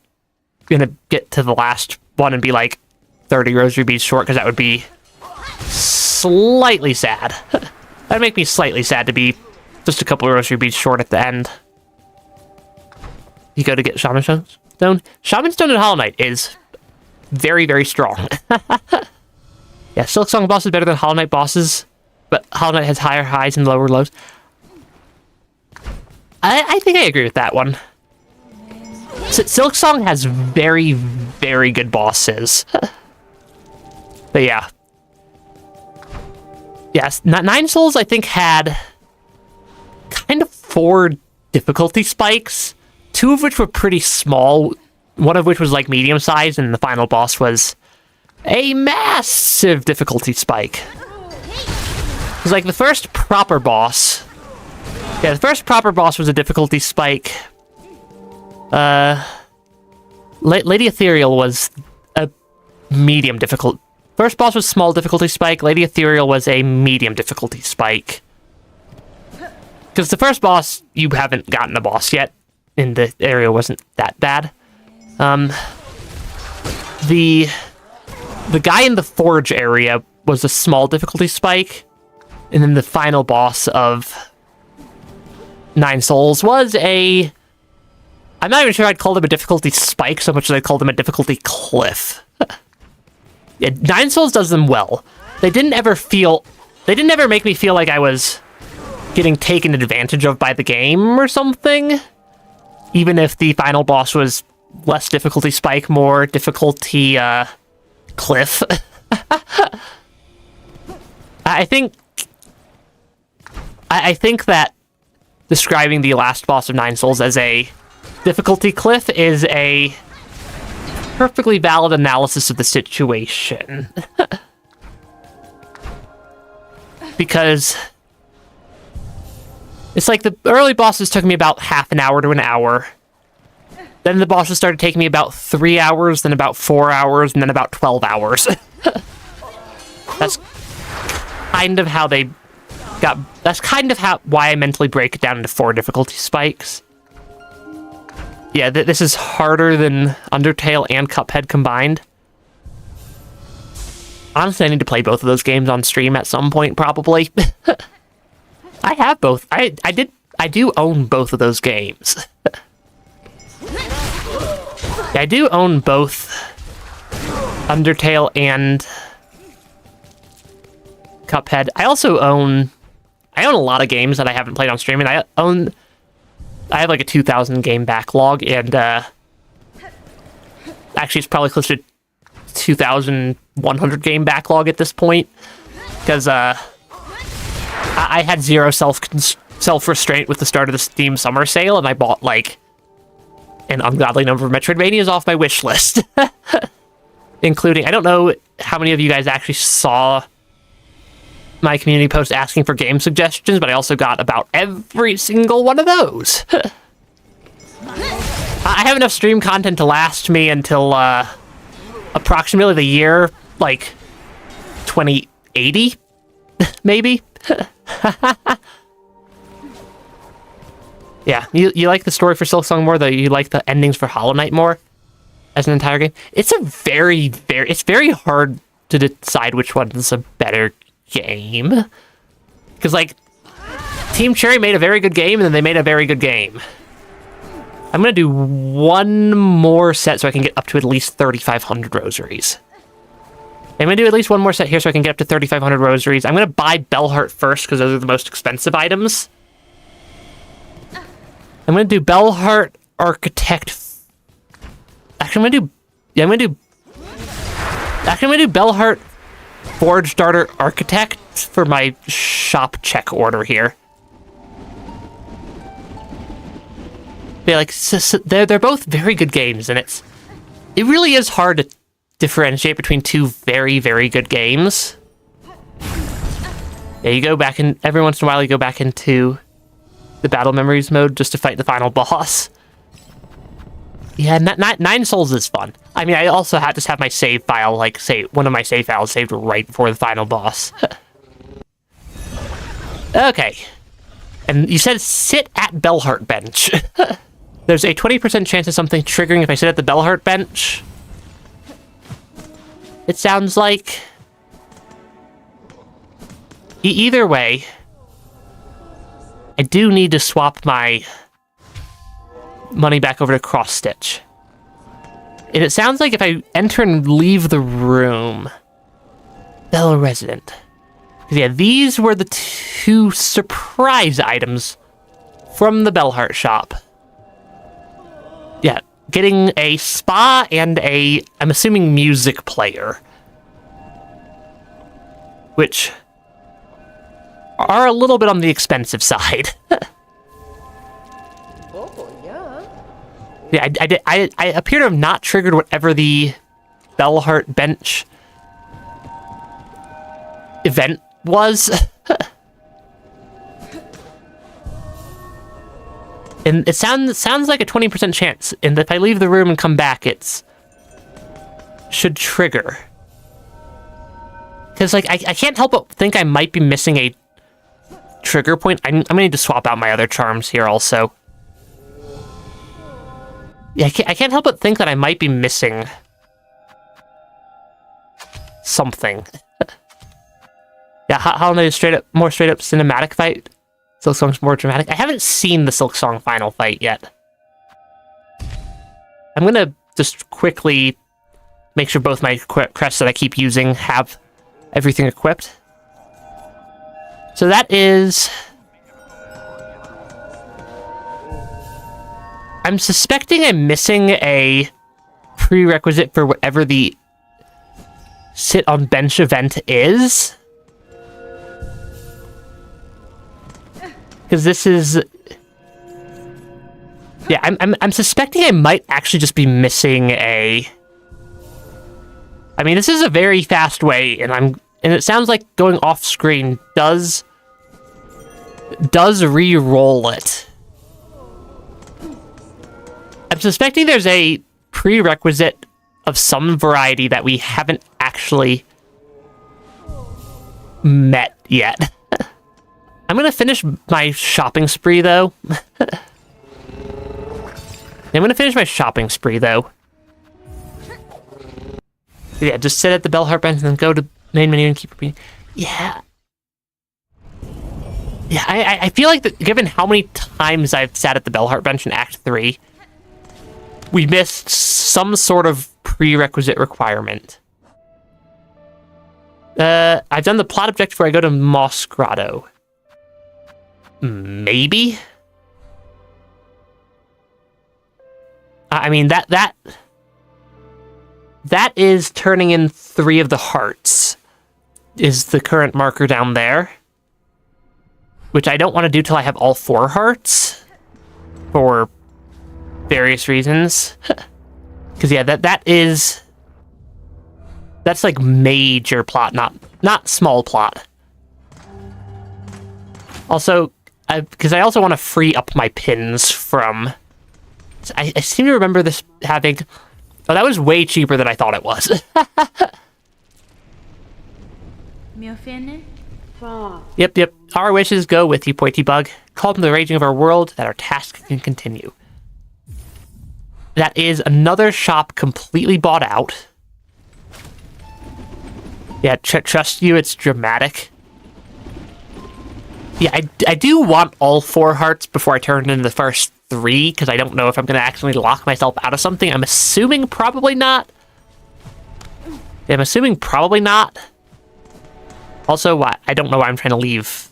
going to get to the last one and be like 30 rosary beads short because that would be slightly sad. That'd make me slightly sad to be Just a couple of rosary beads short at the end. You go to get Shaman Stone. Shaman Stone and Hollow Knight is very, very strong. Yeah, Silksong boss is better than Hollow Knight bosses, but Hollow Knight has higher highs and lower lows. I think I agree with that one. Silksong has very, very good bosses. But yeah. Yes, Nine Souls, I think, had kind of 4 difficulty spikes, 2 of which were pretty small, one of which was like medium sized, and the final boss was a massive difficulty spike. It was like the first proper boss. Yeah, the first proper boss was a difficulty spike. Lady Ethereal was a medium difficult. First boss was small difficulty spike. Lady Ethereal was a medium difficulty spike. Because the first boss, you haven't gotten a boss yet, and the area wasn't that bad. The guy in the forge area was a small difficulty spike, and then the final boss of Nine Souls was a... I'm not even sure I'd call them a difficulty spike so much as I'd call them a difficulty cliff. Yeah, Nine Souls does them well. They didn't ever make me feel like I was getting taken advantage of by the game or something. Even if the final boss was less difficulty spike, more difficulty, cliff. I think that describing the last boss of Nine Souls as a difficulty cliff is a perfectly valid analysis of the situation. Because it's like the early bosses took me about half an hour to an hour. Then the bosses started taking me about 3 hours, then about 4 hours, and then about 12 hours. That's kind of how they got... That's kind of why I mentally break it down into 4 difficulty spikes. Yeah, this is harder than Undertale and Cuphead combined. Honestly, I need to play both of those games on stream at some point, probably. I have both. I do own both of those games. Yeah, I do own both Undertale and Cuphead. I own a lot of games that I haven't played on stream, and I have like a 2,000 game backlog, and actually it's probably close to 2,100 game backlog at this point, because I had zero self-restraint with the start of the Steam Summer Sale, and I bought like an ungodly number of Metroidvanias off my wish list. Including, I don't know how many of you guys actually saw my community post asking for game suggestions, but I also got about every single one of those. I have enough stream content to last me until approximately the year, like, 2080, maybe? Yeah, you like the story for Silksong more, though you like the endings for Hollow Knight more as an entire game? It's it's very hard to decide which one is a better game. Because, like, Team Cherry made a very good game, and then they made a very good game. I'm going to do one more set so I can get up to at least 3,500 rosaries. I'm going to do at least one more set here so I can get up to 3,500 rosaries. I'm going to buy Bellheart first because those are the most expensive items. I'm going to do Bellheart Architect. Actually, I'm going to do Bellheart Forge Darter Architect for my shop check order here. Yeah, like, they're both very good games, and it really is hard to differentiate between 2 very, very good games. Yeah, you go back in, every once in a while you go back into the Battle Memories mode just to fight the final boss. Yeah, Nine Souls is fun. I mean, I also just have my save file, like, one of my save files saved right before the final boss. Okay. And you said sit at Bellheart bench. There's a 20% chance of something triggering if I sit at the Bellheart bench. It sounds like... Either way, I do need to swap my money back over to cross stitch. And it sounds like if I enter and leave the room, fellow resident. Yeah, these were the 2 surprise items from the Bellheart shop. Yeah, getting a spa and I'm assuming, music player. Which are a little bit on the expensive side. Yeah, I appear to have not triggered whatever the Bellheart bench event was. And it sounds like a 20% chance. And if I leave the room and come back, should trigger. Because, like, I can't help but think I might be missing a trigger point. I'm gonna need to swap out my other charms here also. Yeah, I can't help but think that I might be missing something. Yeah, how about a more straight up cinematic fight? Silksong's more dramatic. I haven't seen the Silksong final fight yet. I'm gonna just quickly make sure both my crests that I keep using have everything equipped. So that is... I'm suspecting I'm missing a prerequisite for whatever the sit on bench event is. Because this is... Yeah, I'm suspecting I might actually just be missing a... I mean, this is a very fast way, and it sounds like going off screen does re-roll it. I'm suspecting there's a prerequisite of some variety that we haven't actually met yet. I'm gonna finish my shopping spree, though. Yeah, just sit at the Bellheart bench and then go to main menu and keep repeating. Yeah. Yeah, I feel like that given how many times I've sat at the Bellheart bench in Act 3, we missed some sort of prerequisite requirement. I've done the plot objective where I go to Moss Grotto. Maybe? I mean, that is turning in 3 of the hearts, is the current marker down there. Which I don't want to do till I have all 4 hearts. For various reasons. Because, yeah, that's like major plot, not small plot. Also, because I also want to free up my pins from... I seem to remember this having... Oh, that was way cheaper than I thought it was. Yep. Our wishes go with you, Pointy Bug. Call from the raging of our world that our task can continue. That is another shop completely bought out. Yeah, trust you, it's dramatic. Yeah, I do want all 4 hearts before I turn into the first 3, because I don't know if I'm going to actually lock myself out of something. I'm assuming probably not. Yeah, I'm assuming probably not. Also, I don't know why I'm trying to leave.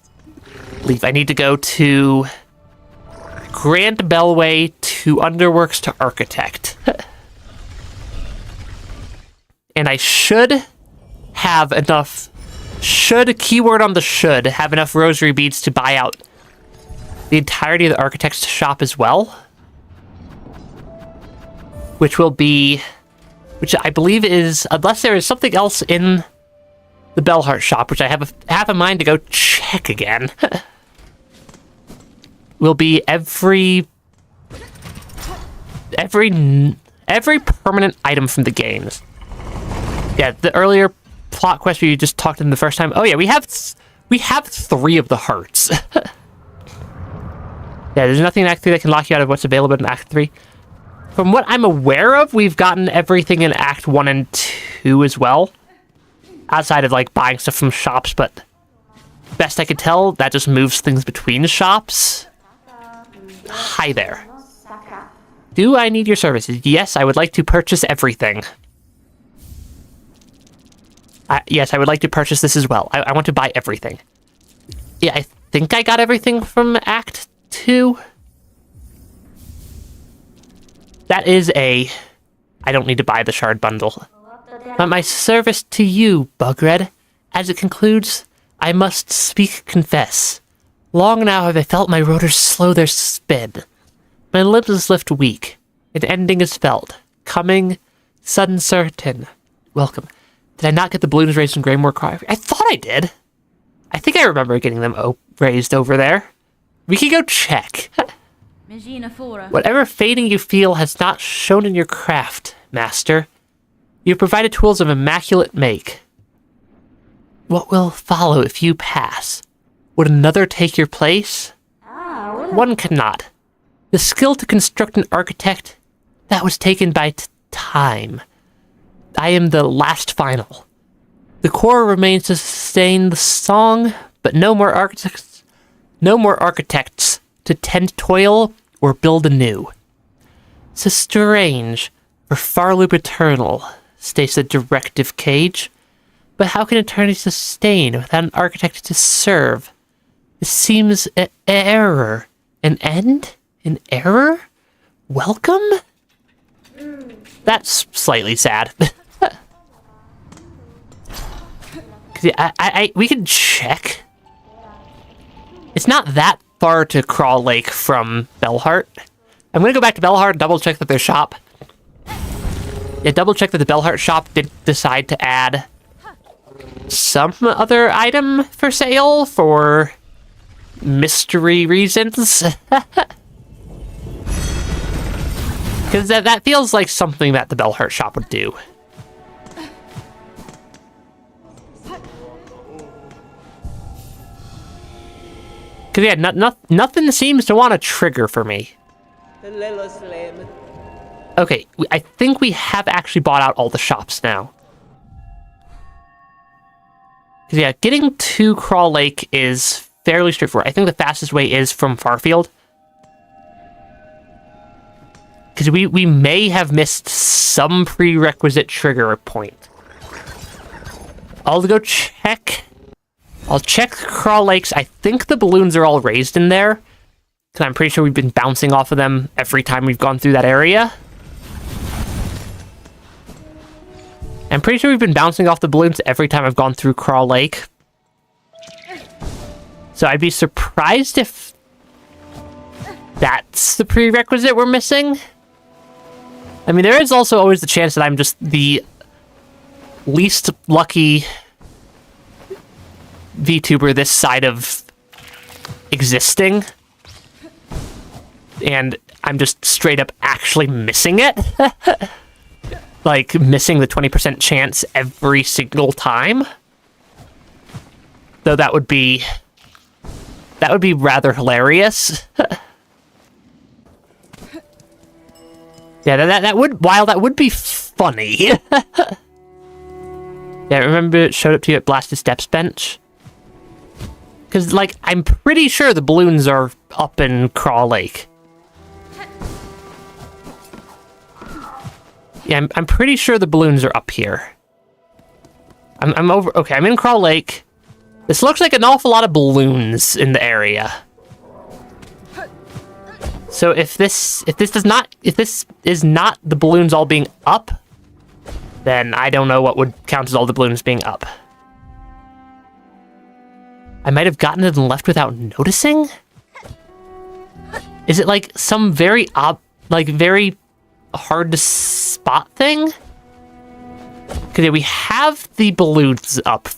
I need to go to Grand Bellway to Underworks to Architect. And I should have enough... keyword on the should, have enough rosary beads to buy out the entirety of the Architect's shop as well. Which will be... Which I believe is... Unless there is something else in the Bellheart shop, which I have in mind to go check again. Will be every permanent item from the games. Yeah, the earlier plot quest you just talked in the first time. Oh yeah, we have 3 of the hearts. Yeah, there's nothing in Act 3 that can lock you out of what's available in Act 3. From what I'm aware of, we've gotten everything in Act 1 and 2 as well. Outside of, like, buying stuff from shops, but... best I could tell, that just moves things between shops. Hi there. Do I need your services? Yes, I would like to purchase everything. Yes, I would like to purchase this as well. I want to buy everything. Yeah, I think I got everything from Act 2. That is a... I don't need to buy the shard bundle. But my service to you, Bugred. As it concludes, I must confess. Long now have I felt my rotors slow their spin. My limbs lift weak. An ending is felt. Coming, sudden certain. Welcome. Did I not get the balloons raised in Greymore Cry? I thought I did. I think I remember getting them raised over there. We can go check. Whatever fading you feel has not shown in your craft, Master. You have provided tools of immaculate make. What will follow if you pass? Would another take your place? One cannot. The skill to construct an architect, that was taken by time. I am the last final. The core remains to sustain the song, but no more architects to tend toil or build anew. So strange, for Farloop Eternal, states the directive cage. But how can eternity sustain without an architect to serve? This seems an error. An end? An error? Welcome? That's slightly sad. We can check. It's not that far to Crawl Lake from Bellheart. I'm gonna go back to Bellheart and double check that their shop... Yeah, double check that the Bellheart shop did decide to add some other item for sale for mystery reasons. Because that feels like something that the Bellheart shop would do. Because, yeah, nothing seems to want to trigger for me. Okay, I think we have actually bought out all the shops now. Because, yeah, getting to Crawl Lake is fairly straightforward. I think the fastest way is from Farfield. Because we may have missed some prerequisite trigger point. I'll go check. I'll check Crawl Lakes. I think the balloons are all raised in there. Because I'm pretty sure we've been bouncing off of them every time we've gone through that area. I'm pretty sure we've been bouncing off the balloons every time I've gone through Crawl Lake. So I'd be surprised if that's the prerequisite we're missing. I mean, there is also always the chance that I'm just the least lucky VTuber this side of existing. And I'm just straight up actually missing it. Like, missing the 20% chance every single time. Though that would be rather hilarious. Yeah, that would be funny. Yeah, remember it showed up to you at Blasted Steps bench? Because, like, I'm pretty sure the balloons are up in Crawl Lake. Yeah, I'm pretty sure the balloons are up here. I'm over... Okay, I'm in Crawl Lake. This looks like an awful lot of balloons in the area. So if this is not the balloons all being up, then I don't know what would count as all the balloons being up. I might have gotten it and left without noticing? Is it like some very very hard to spot thing? Because yeah, we have the balloons up.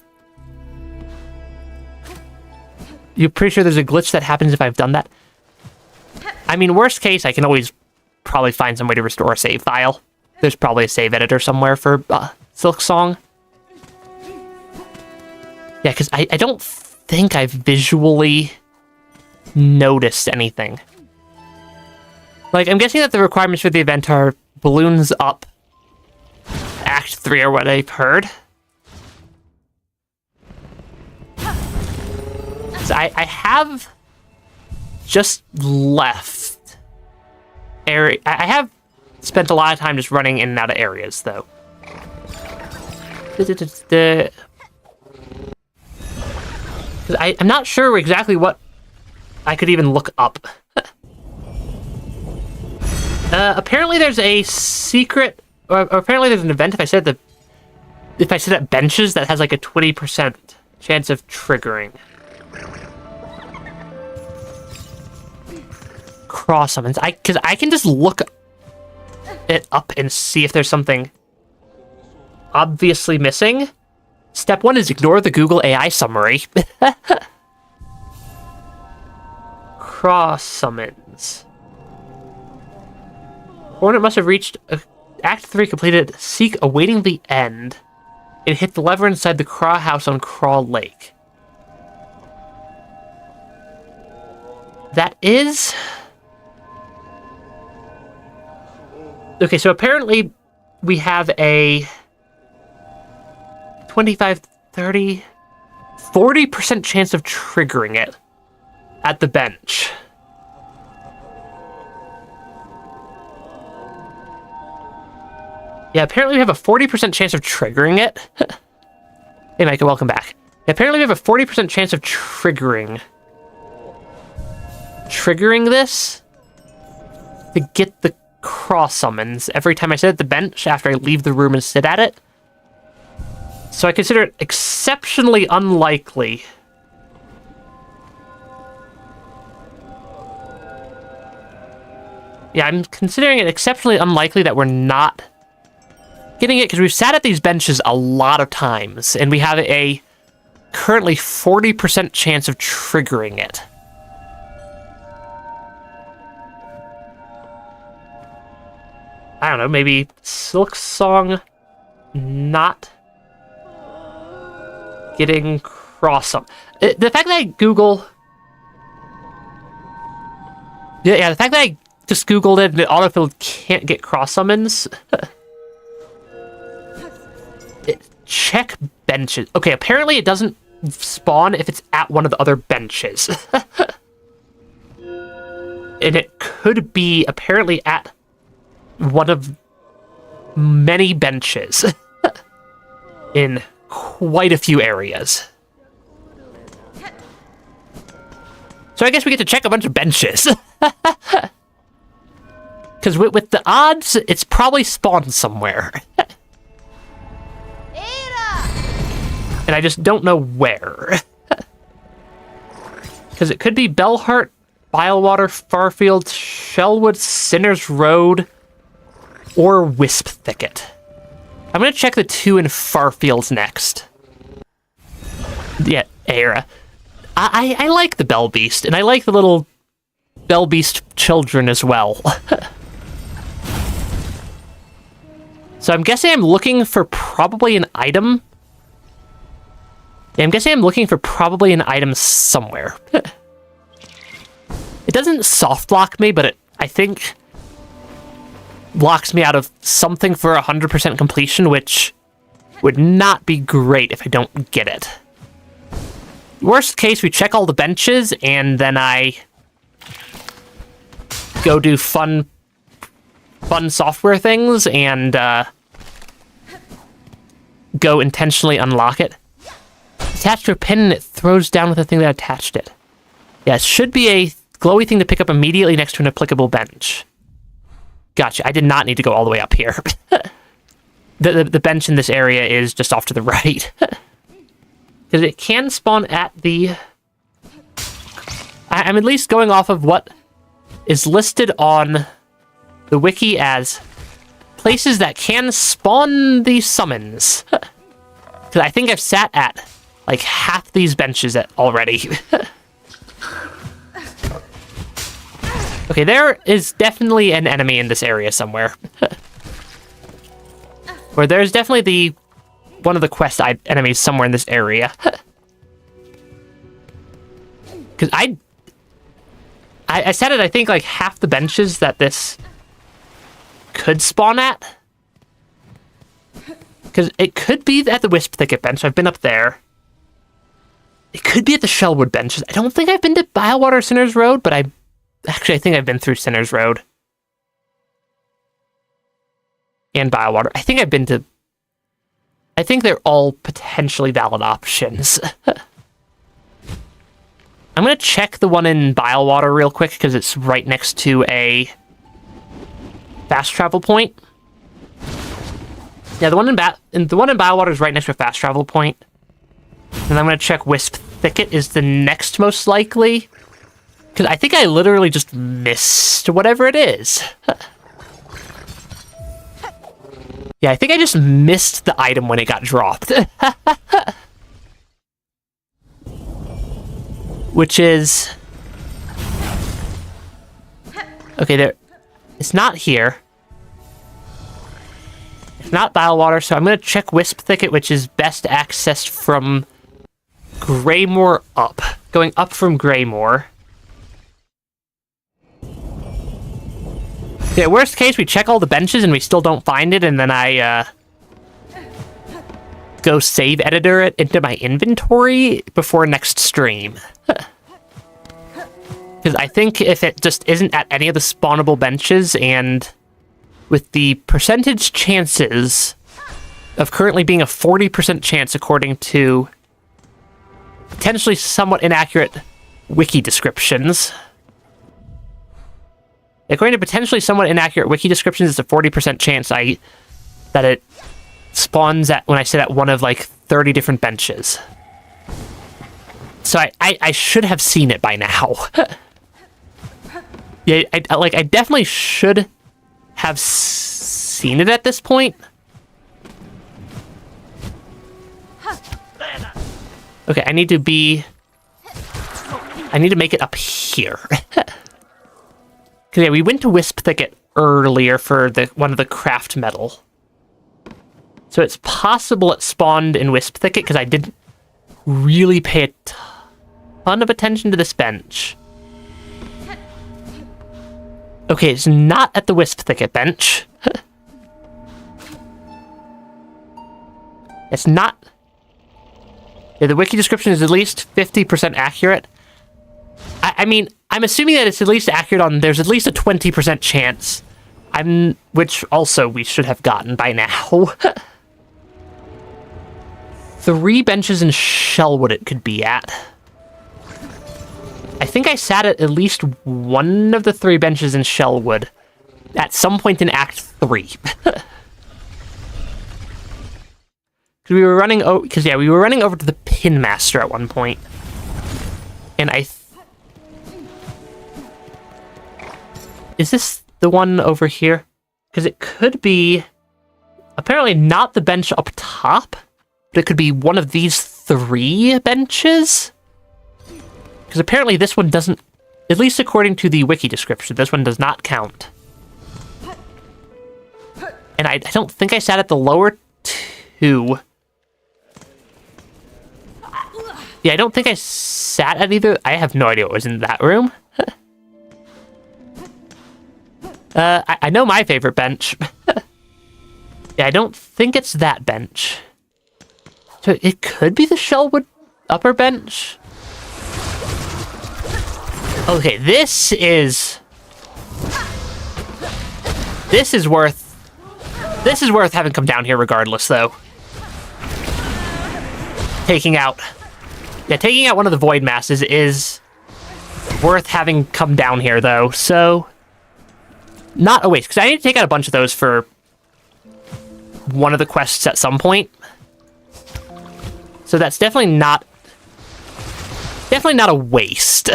You're pretty sure there's a glitch that happens if I've done that? I mean, worst case, I can always probably find some way to restore a save file. There's probably a save editor somewhere for Silksong. Yeah, because I don't think I've visually noticed anything. Like, I'm guessing that the requirements for the event are balloons up, Act 3 or what I've heard. So I have just left area. I have spent a lot of time just running in and out of areas, though. I'm not sure exactly what I could even look up. Apparently there's a secret, or apparently there's an event if I sit at benches that has like a 20% chance of triggering. Cross summons. Because I can just look it up and see if there's something obviously missing. Step 1 is ignore the Google AI summary. Cross summons. Hornet must have reached Act 3 completed. Seek awaiting the end. And hit the lever inside the Craw House on Craw Lake. That is... Okay, so apparently we have a 25, 30, 40% chance of triggering it at the bench. Yeah, apparently we have a 40% chance of triggering it. Hey, Micah, welcome back. Apparently we have a 40% chance of triggering this to get the cross summons every time I sit at the bench after I leave the room and sit at it. So I consider it exceptionally unlikely. Yeah, I'm considering it exceptionally unlikely that we're not getting it, because we've sat at these benches a lot of times, and we have a currently 40% chance of triggering it. I don't know, maybe Silksong not getting cross-summon. The fact that I Google... Yeah, the fact that I just Googled it and it autofilled can't get cross-summons... Check benches. Okay, apparently it doesn't spawn if it's at one of the other benches. And it could be apparently at one of many benches in quite a few areas. So I guess we get to check a bunch of benches. Because with the odds, it's probably spawned somewhere. And I just don't know where. Because it could be Bellheart, Bilewater, Farfield, Shellwood, Sinners Road, or Wisp Thicket. I'm going to check the 2 in Farfields next. Yeah, Era. I like the Bell Beast, and I like the little Bell Beast children as well. So I'm guessing I'm looking for probably an item. Yeah, I'm guessing I'm looking for probably an item somewhere. It doesn't soft lock me, but it, I think, locks me out of something for 100% completion, which would not be great if I don't get it. Worst case, we check all the benches, and then I go do fun software things, and go intentionally unlock it. Attached to a pin, and it throws down with the thing that attached it. Yeah, it should be a glowy thing to pick up immediately next to an applicable bench. Gotcha, I did not need to go all the way up here. The bench in this area is just off to the right. Because it can spawn at the... I'm at least going off of what is listed on the wiki as places that can spawn these summons. Because I think I've sat at like half these benches already. Okay, there is definitely an enemy in this area somewhere. Or there's definitely one of the quest enemies somewhere in this area. Because I sat at, I think, like half the benches that this could spawn at. Because it could be at the Wisp Thicket bench. I've been up there. It could be at the Shellwood benches. I don't think I've been to Bylewater Sinners Road, but I think I've been through Sinners Road. And Bylewater. I think they're all potentially valid options. I'm going to check the one in Bylewater real quick, because it's right next to a fast travel point. Yeah, the one in Bylewater is right next to a fast travel point. And I'm going to check Wisp Thicket is the next most likely. Because I think I literally just missed whatever it is. Yeah, I think I just missed the item when it got dropped. Which is... Okay, there... It's not here. It's not Bylewater, so I'm going to check Wisp Thicket, which is best accessed from Greymore up. Going up from Greymore. Yeah, worst case, we check all the benches and we still don't find it, and then I, go save editor it into my inventory before next stream. Because I think if it just isn't at any of the spawnable benches, and with the percentage chances of currently being a 40% chance according to potentially somewhat inaccurate wiki descriptions. According to potentially somewhat inaccurate wiki descriptions, it's a 40% chance that it spawns at, when I sit at one of like 30 different benches. So I should have seen it by now. Yeah, I definitely should have seen it at this point. Okay, I need to make it up here. Because yeah, we went to Wisp Thicket earlier for one of the craft metal. So it's possible it spawned in Wisp Thicket, because I didn't really pay a ton of attention to this bench. Okay, it's not at the Wisp Thicket bench. It's not... Yeah, the wiki description is at least 50% accurate. I mean, I'm assuming that it's at least accurate on... There's at least a 20% chance. Which also we should have gotten by now. 3 benches in Shellwood it could be at. I think I sat at least one of the 3 benches in Shellwood at some point in Act 3. We were running over to the Pin Master at one point. And is this the one over here? Because it could be apparently not the bench up top, but it could be one of these 3 benches. Because apparently this one doesn't, at least according to the wiki description, this one does not count. And I don't think I sat at the lower 2. Yeah, I don't think I sat at either. I have no idea what was in that room. I know my favorite bench. Yeah, I don't think it's that bench. So it could be the Shellwood upper bench. Okay, this is worth having come down here regardless, though. Taking out one of the Void Masses is worth having come down here, though, so... Not a waste, because I need to take out a bunch of those for one of the quests at some point. So that's definitely not a waste.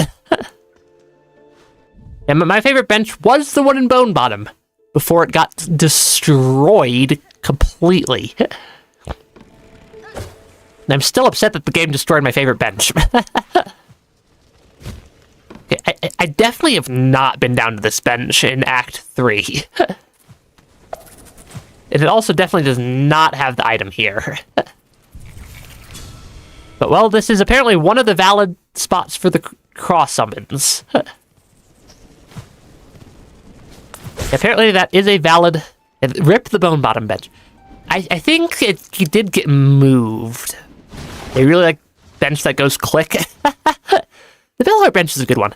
And my favorite bench was the one in Bone Bottom, before it got destroyed completely. And I'm still upset that the game destroyed my favorite bench. Okay, I definitely have not been down to this bench in Act 3. And it also definitely does not have the item here. But, well, this is apparently one of the valid spots for the cross summons. Apparently that is a valid... Rip the Bone Bottom bench. I think it did get moved. They really, bench that goes click. The Bellheart bench is a good one.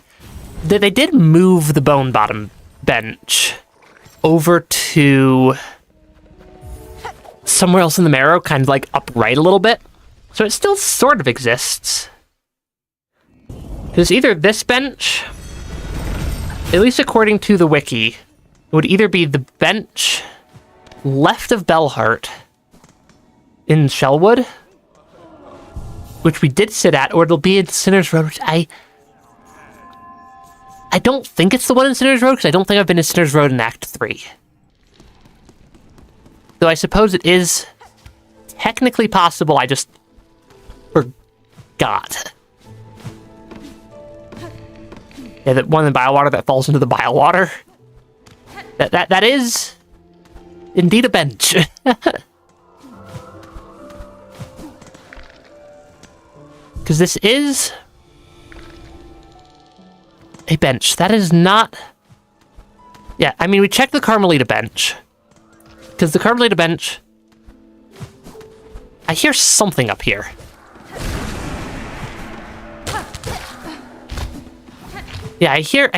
They did move the Bone Bottom bench over to somewhere else in the Marrow, kind of like upright a little bit. So it still sort of exists. It's either this bench, at least according to the wiki, it would either be the bench left of Bellheart in Shellwood, which we did sit at, or it'll be in Sinner's Road, which I don't think it's the one in Sinner's Road, because I don't think I've been in Sinner's Road in Act 3. Though I suppose it is technically possible, I just forgot. Yeah, that one in the Biowater that falls into the Biowater. That is indeed a bench. Because this is a bench. That is not... Yeah, I mean, we checked the Carmelita bench. Because the Carmelita bench... I hear something up here. Yeah, I hear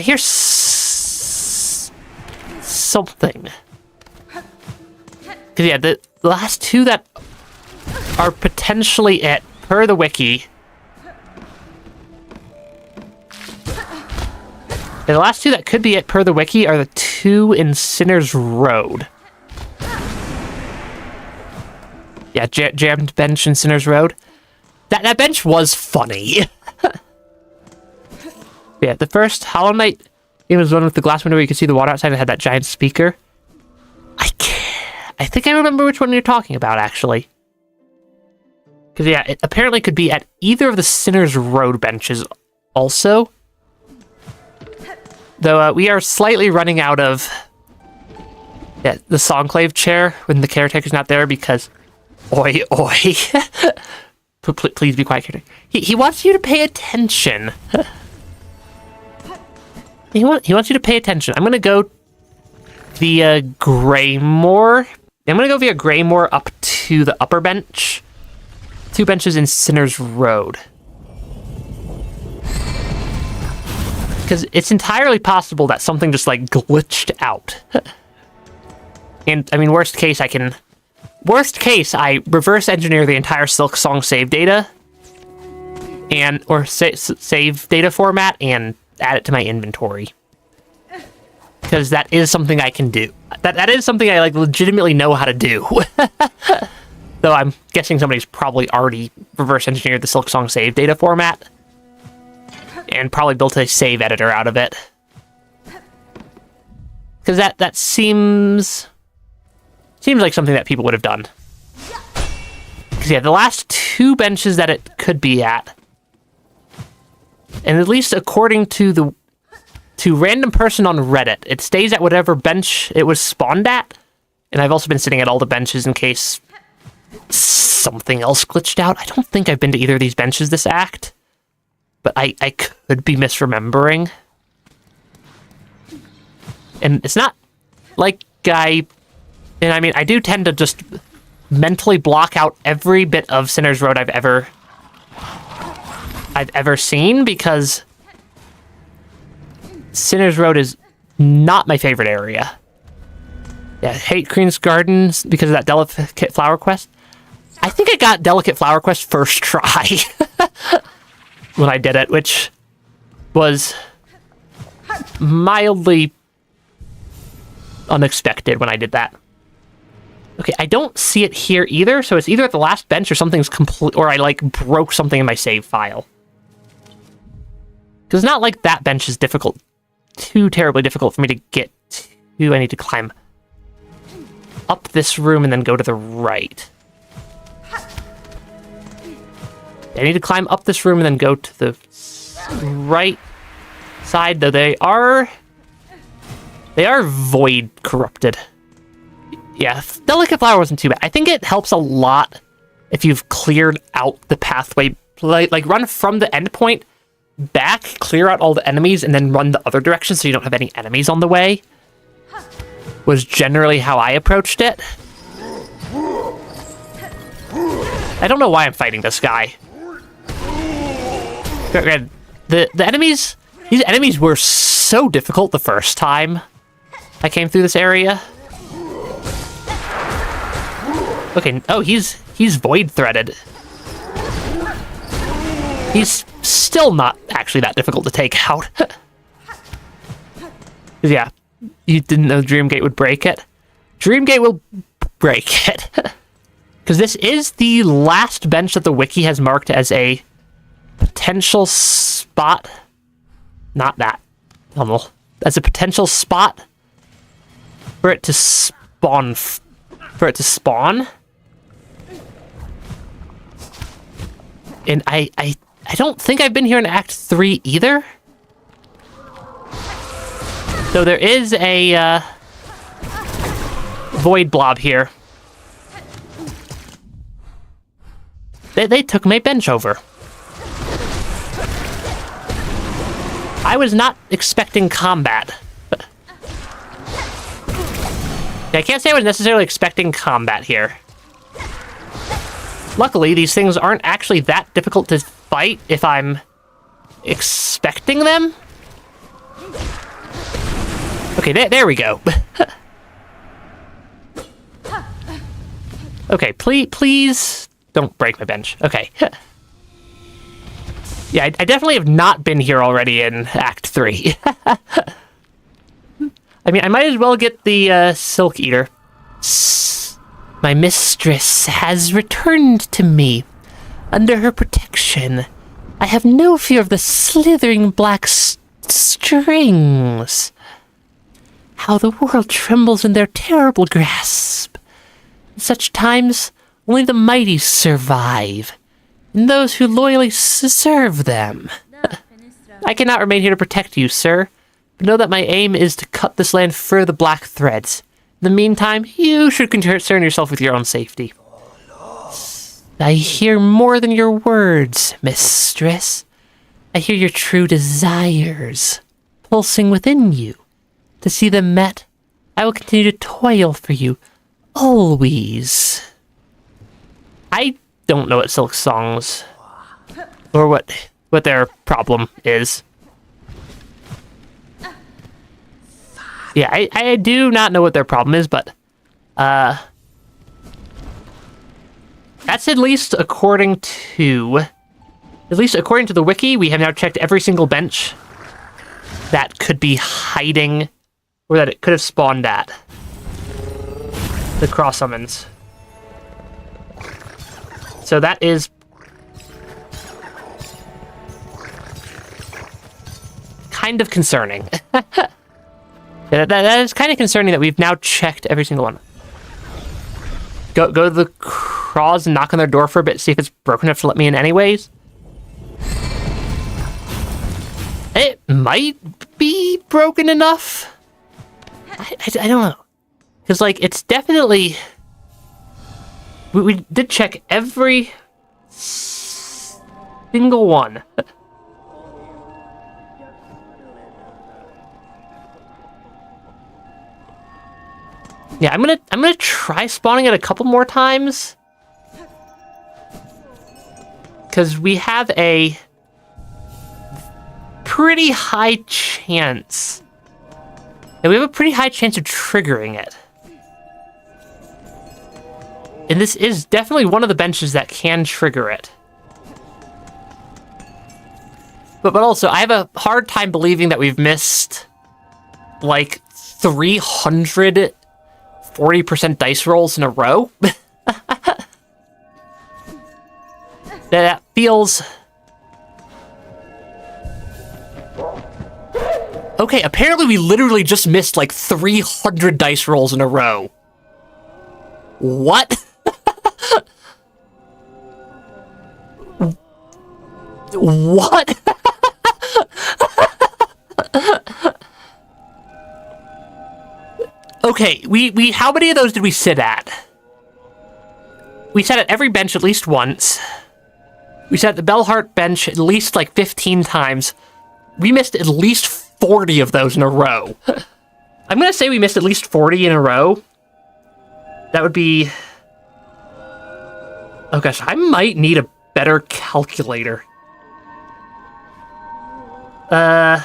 something. Because, yeah, the last two that are potentially it, per the wiki... The last two that could be it per the wiki are the two in Sinner's Road. Yeah, jammed bench in Sinner's Road. That bench was funny. Yeah, the first Hollow Knight game was the one with the glass window where you could see the water outside and had that giant speaker. I think I remember which one you're talking about, actually. Because, yeah, it apparently could be at either of the Sinner's Road benches also. Though we are slightly running out of the Songclave chair when the caretaker's not there because, oi. Please be quiet, caretaker. He wants you to pay attention. He wants you to pay attention. I'm going to go via Greymore. I'm going to go via Greymore up to the upper bench. 2 benches in Sinner's Road. Because it's entirely possible that something just, like, glitched out. And, I mean, worst case, I reverse engineer the entire Silksong save data. Or save data format and add it to my inventory. Because that is something I can do. That is something I, like, legitimately know how to do. Though I'm guessing somebody's probably already reverse engineered the Silksong save data format. And probably built a save editor out of it. Because that seems like something that people would have done. Because, yeah, the last 2 benches that it could be at, and at least according to random person on Reddit, it stays at whatever bench it was spawned at. And I've also been sitting at all the benches in case something else glitched out. I don't think I've been to either of these benches this act. But I could be misremembering. And it's not like I mean, I do tend to just mentally block out every bit of Sinner's Road I've ever seen, because Sinner's Road is not my favorite area. Yeah, I hate Queen's Gardens because of that Delicate Flower Quest. I think I got Delicate Flower Quest first try. When I did it, which was mildly unexpected when I did that. Okay, I don't see it here either, so it's either at the last bench or something's complete, or I, like, broke something in my save file. Because it's not like that bench is too terribly difficult for me to get to. I need to climb up this room and then go to the right. I need to climb up this room and then go to the right side, though they are void corrupted. Yeah, Delicate Flower wasn't too bad. I think it helps a lot if you've cleared out the pathway. Like run from the endpoint back, clear out all the enemies, and then run the other direction so you don't have any enemies on the way. Was generally how I approached it. I don't know why I'm fighting this guy. The enemies, these enemies were so difficult the first time I came through this area. Okay, oh, he's void threaded. He's still not actually that difficult to take out. Yeah, you didn't know Dreamgate would break it? Dreamgate will break it. Because this is the last bench that the wiki has marked as a potential spot. Not that. Hummel. As a potential spot for it to spawn. And I don't think I've been here in Act 3 either. So there is a void blob here. They took my bench over. I was not expecting combat. I can't say I was necessarily expecting combat here. Luckily, these things aren't actually that difficult to fight if I'm expecting them. Okay, there we go. Okay, please don't break my bench. Okay. Yeah, I definitely have not been here already in Act 3. I mean, I might as well get the Silk Eater. My mistress has returned to me. Under her protection, I have no fear of the slithering black strings. How the world trembles in their terrible grasp. In such times, only the mighty survive, and those who loyally serve them. I cannot remain here to protect you, sir, but know that my aim is to cut this land fur the black threads. In the meantime, you should concern yourself with your own safety. I hear more than your words, mistress. I hear your true desires, pulsing within you. To see them met, I will continue to toil for you, always. I don't know what Silksong's, or what their problem is. Yeah, I do not know what their problem is, but, that's at least according to the wiki. We have now checked every single bench that could be hiding, or that it could have spawned at. The cross summons. So that is kind of concerning. Yeah, that is kind of concerning that we've now checked every single one. Go to the crawls and knock on their door for a bit, see if it's broken enough to let me in anyways. It might be broken enough. I don't know. Because, like, it's definitely... We did check every single one. Yeah, I'm gonna try spawning it a couple more times. Because we have a pretty high chance. And we have a pretty high chance of triggering it. And this is definitely one of the benches that can trigger it. But also, I have a hard time believing that we've missed, like, 340% dice rolls in a row. That feels... Okay, apparently we literally just missed, like, 300 dice rolls in a row. What? What? Okay, we how many of those did we sit at? We sat at every bench at least once. We sat at the Bellheart bench at least like 15 times. We missed at least 40 of those in a row. I'm gonna say we missed at least 40 in a row. That would be... Oh gosh, I might need a better calculator. A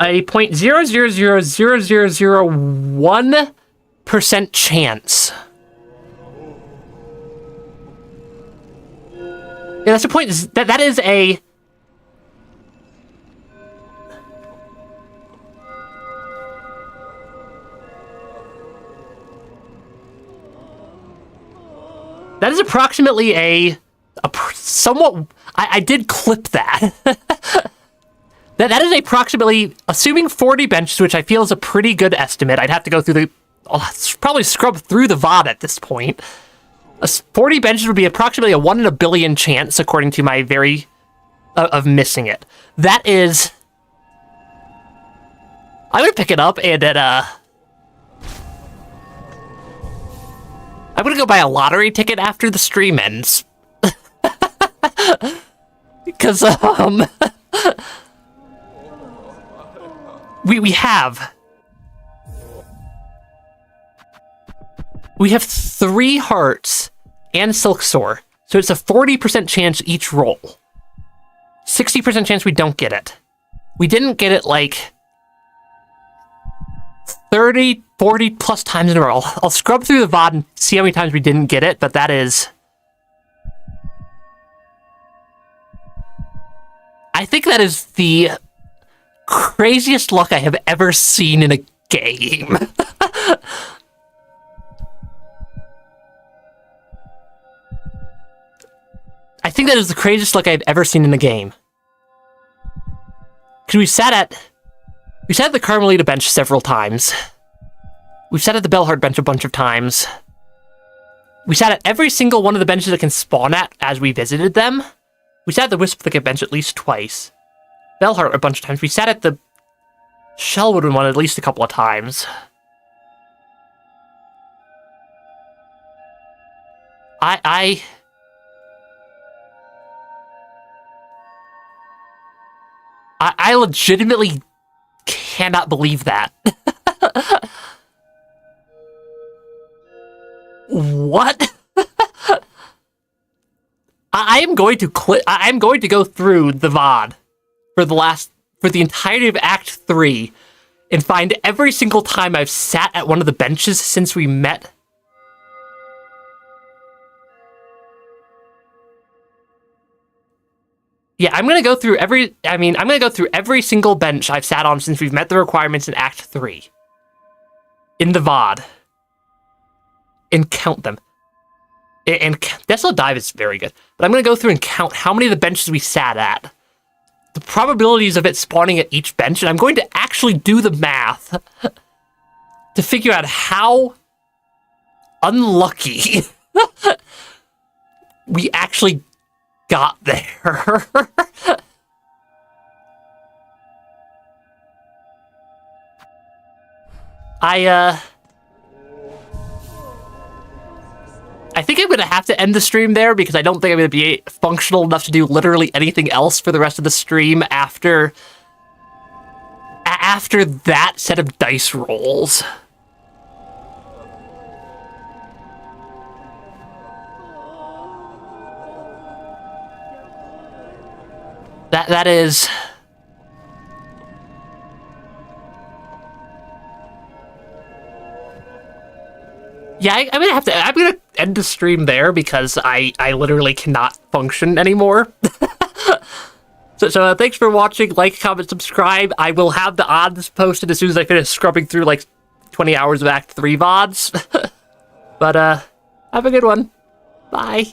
0.0000001% chance. Yeah, that's a point. That is a. That is approximately a somewhat. I did clip that. That is approximately, assuming 40 benches, which I feel is a pretty good estimate. I'd have to go through the. I'll probably scrub through the VOD at this point. 40 benches would be approximately a 1 in a billion chance, according to my very. Of missing it. That is. I'm gonna pick it up and then, I'm gonna go buy a lottery ticket after the stream ends. Because, we have 3 hearts and Silksong, so it's a 40% chance each roll. 60% chance we don't get it. We didn't get it like 30, 40 plus times in a row. I'll scrub through the VOD and see how many times we didn't get it, but that is. I think that is the craziest luck I have ever seen in a game. I think that is the craziest luck I've ever seen in a game. Because we sat at the Carmelita bench several times. We've sat at the Bellheart bench a bunch of times. We sat at every single one of the benches that can spawn at as we visited them. We sat at the Wisp Thicket bench at least twice. Bellheart a bunch of times. We sat at the Shellwood one at least a couple of times. I legitimately cannot believe that. What? I am going to go through the VOD for the entirety of Act 3 and find every single time I've sat at one of the benches since we met. Yeah, I'm gonna go through every single bench I've sat on since we've met the requirements in Act 3. In the VOD. And count them. And Desolate Dive is very good. But I'm gonna go through and count how many of the benches we sat at. The probabilities of it spawning at each bench, and I'm going to actually do the math to figure out how unlucky we actually got there. I think I'm going to have to end the stream there because I don't think I'm going to be functional enough to do literally anything else for the rest of the stream after that set of dice rolls. That is. Yeah, I'm gonna end the stream there because I literally cannot function anymore. So thanks for watching. Like, comment, subscribe. I will have the odds posted as soon as I finish scrubbing through like 20 hours of Act 3 VODs. But have a good one. Bye.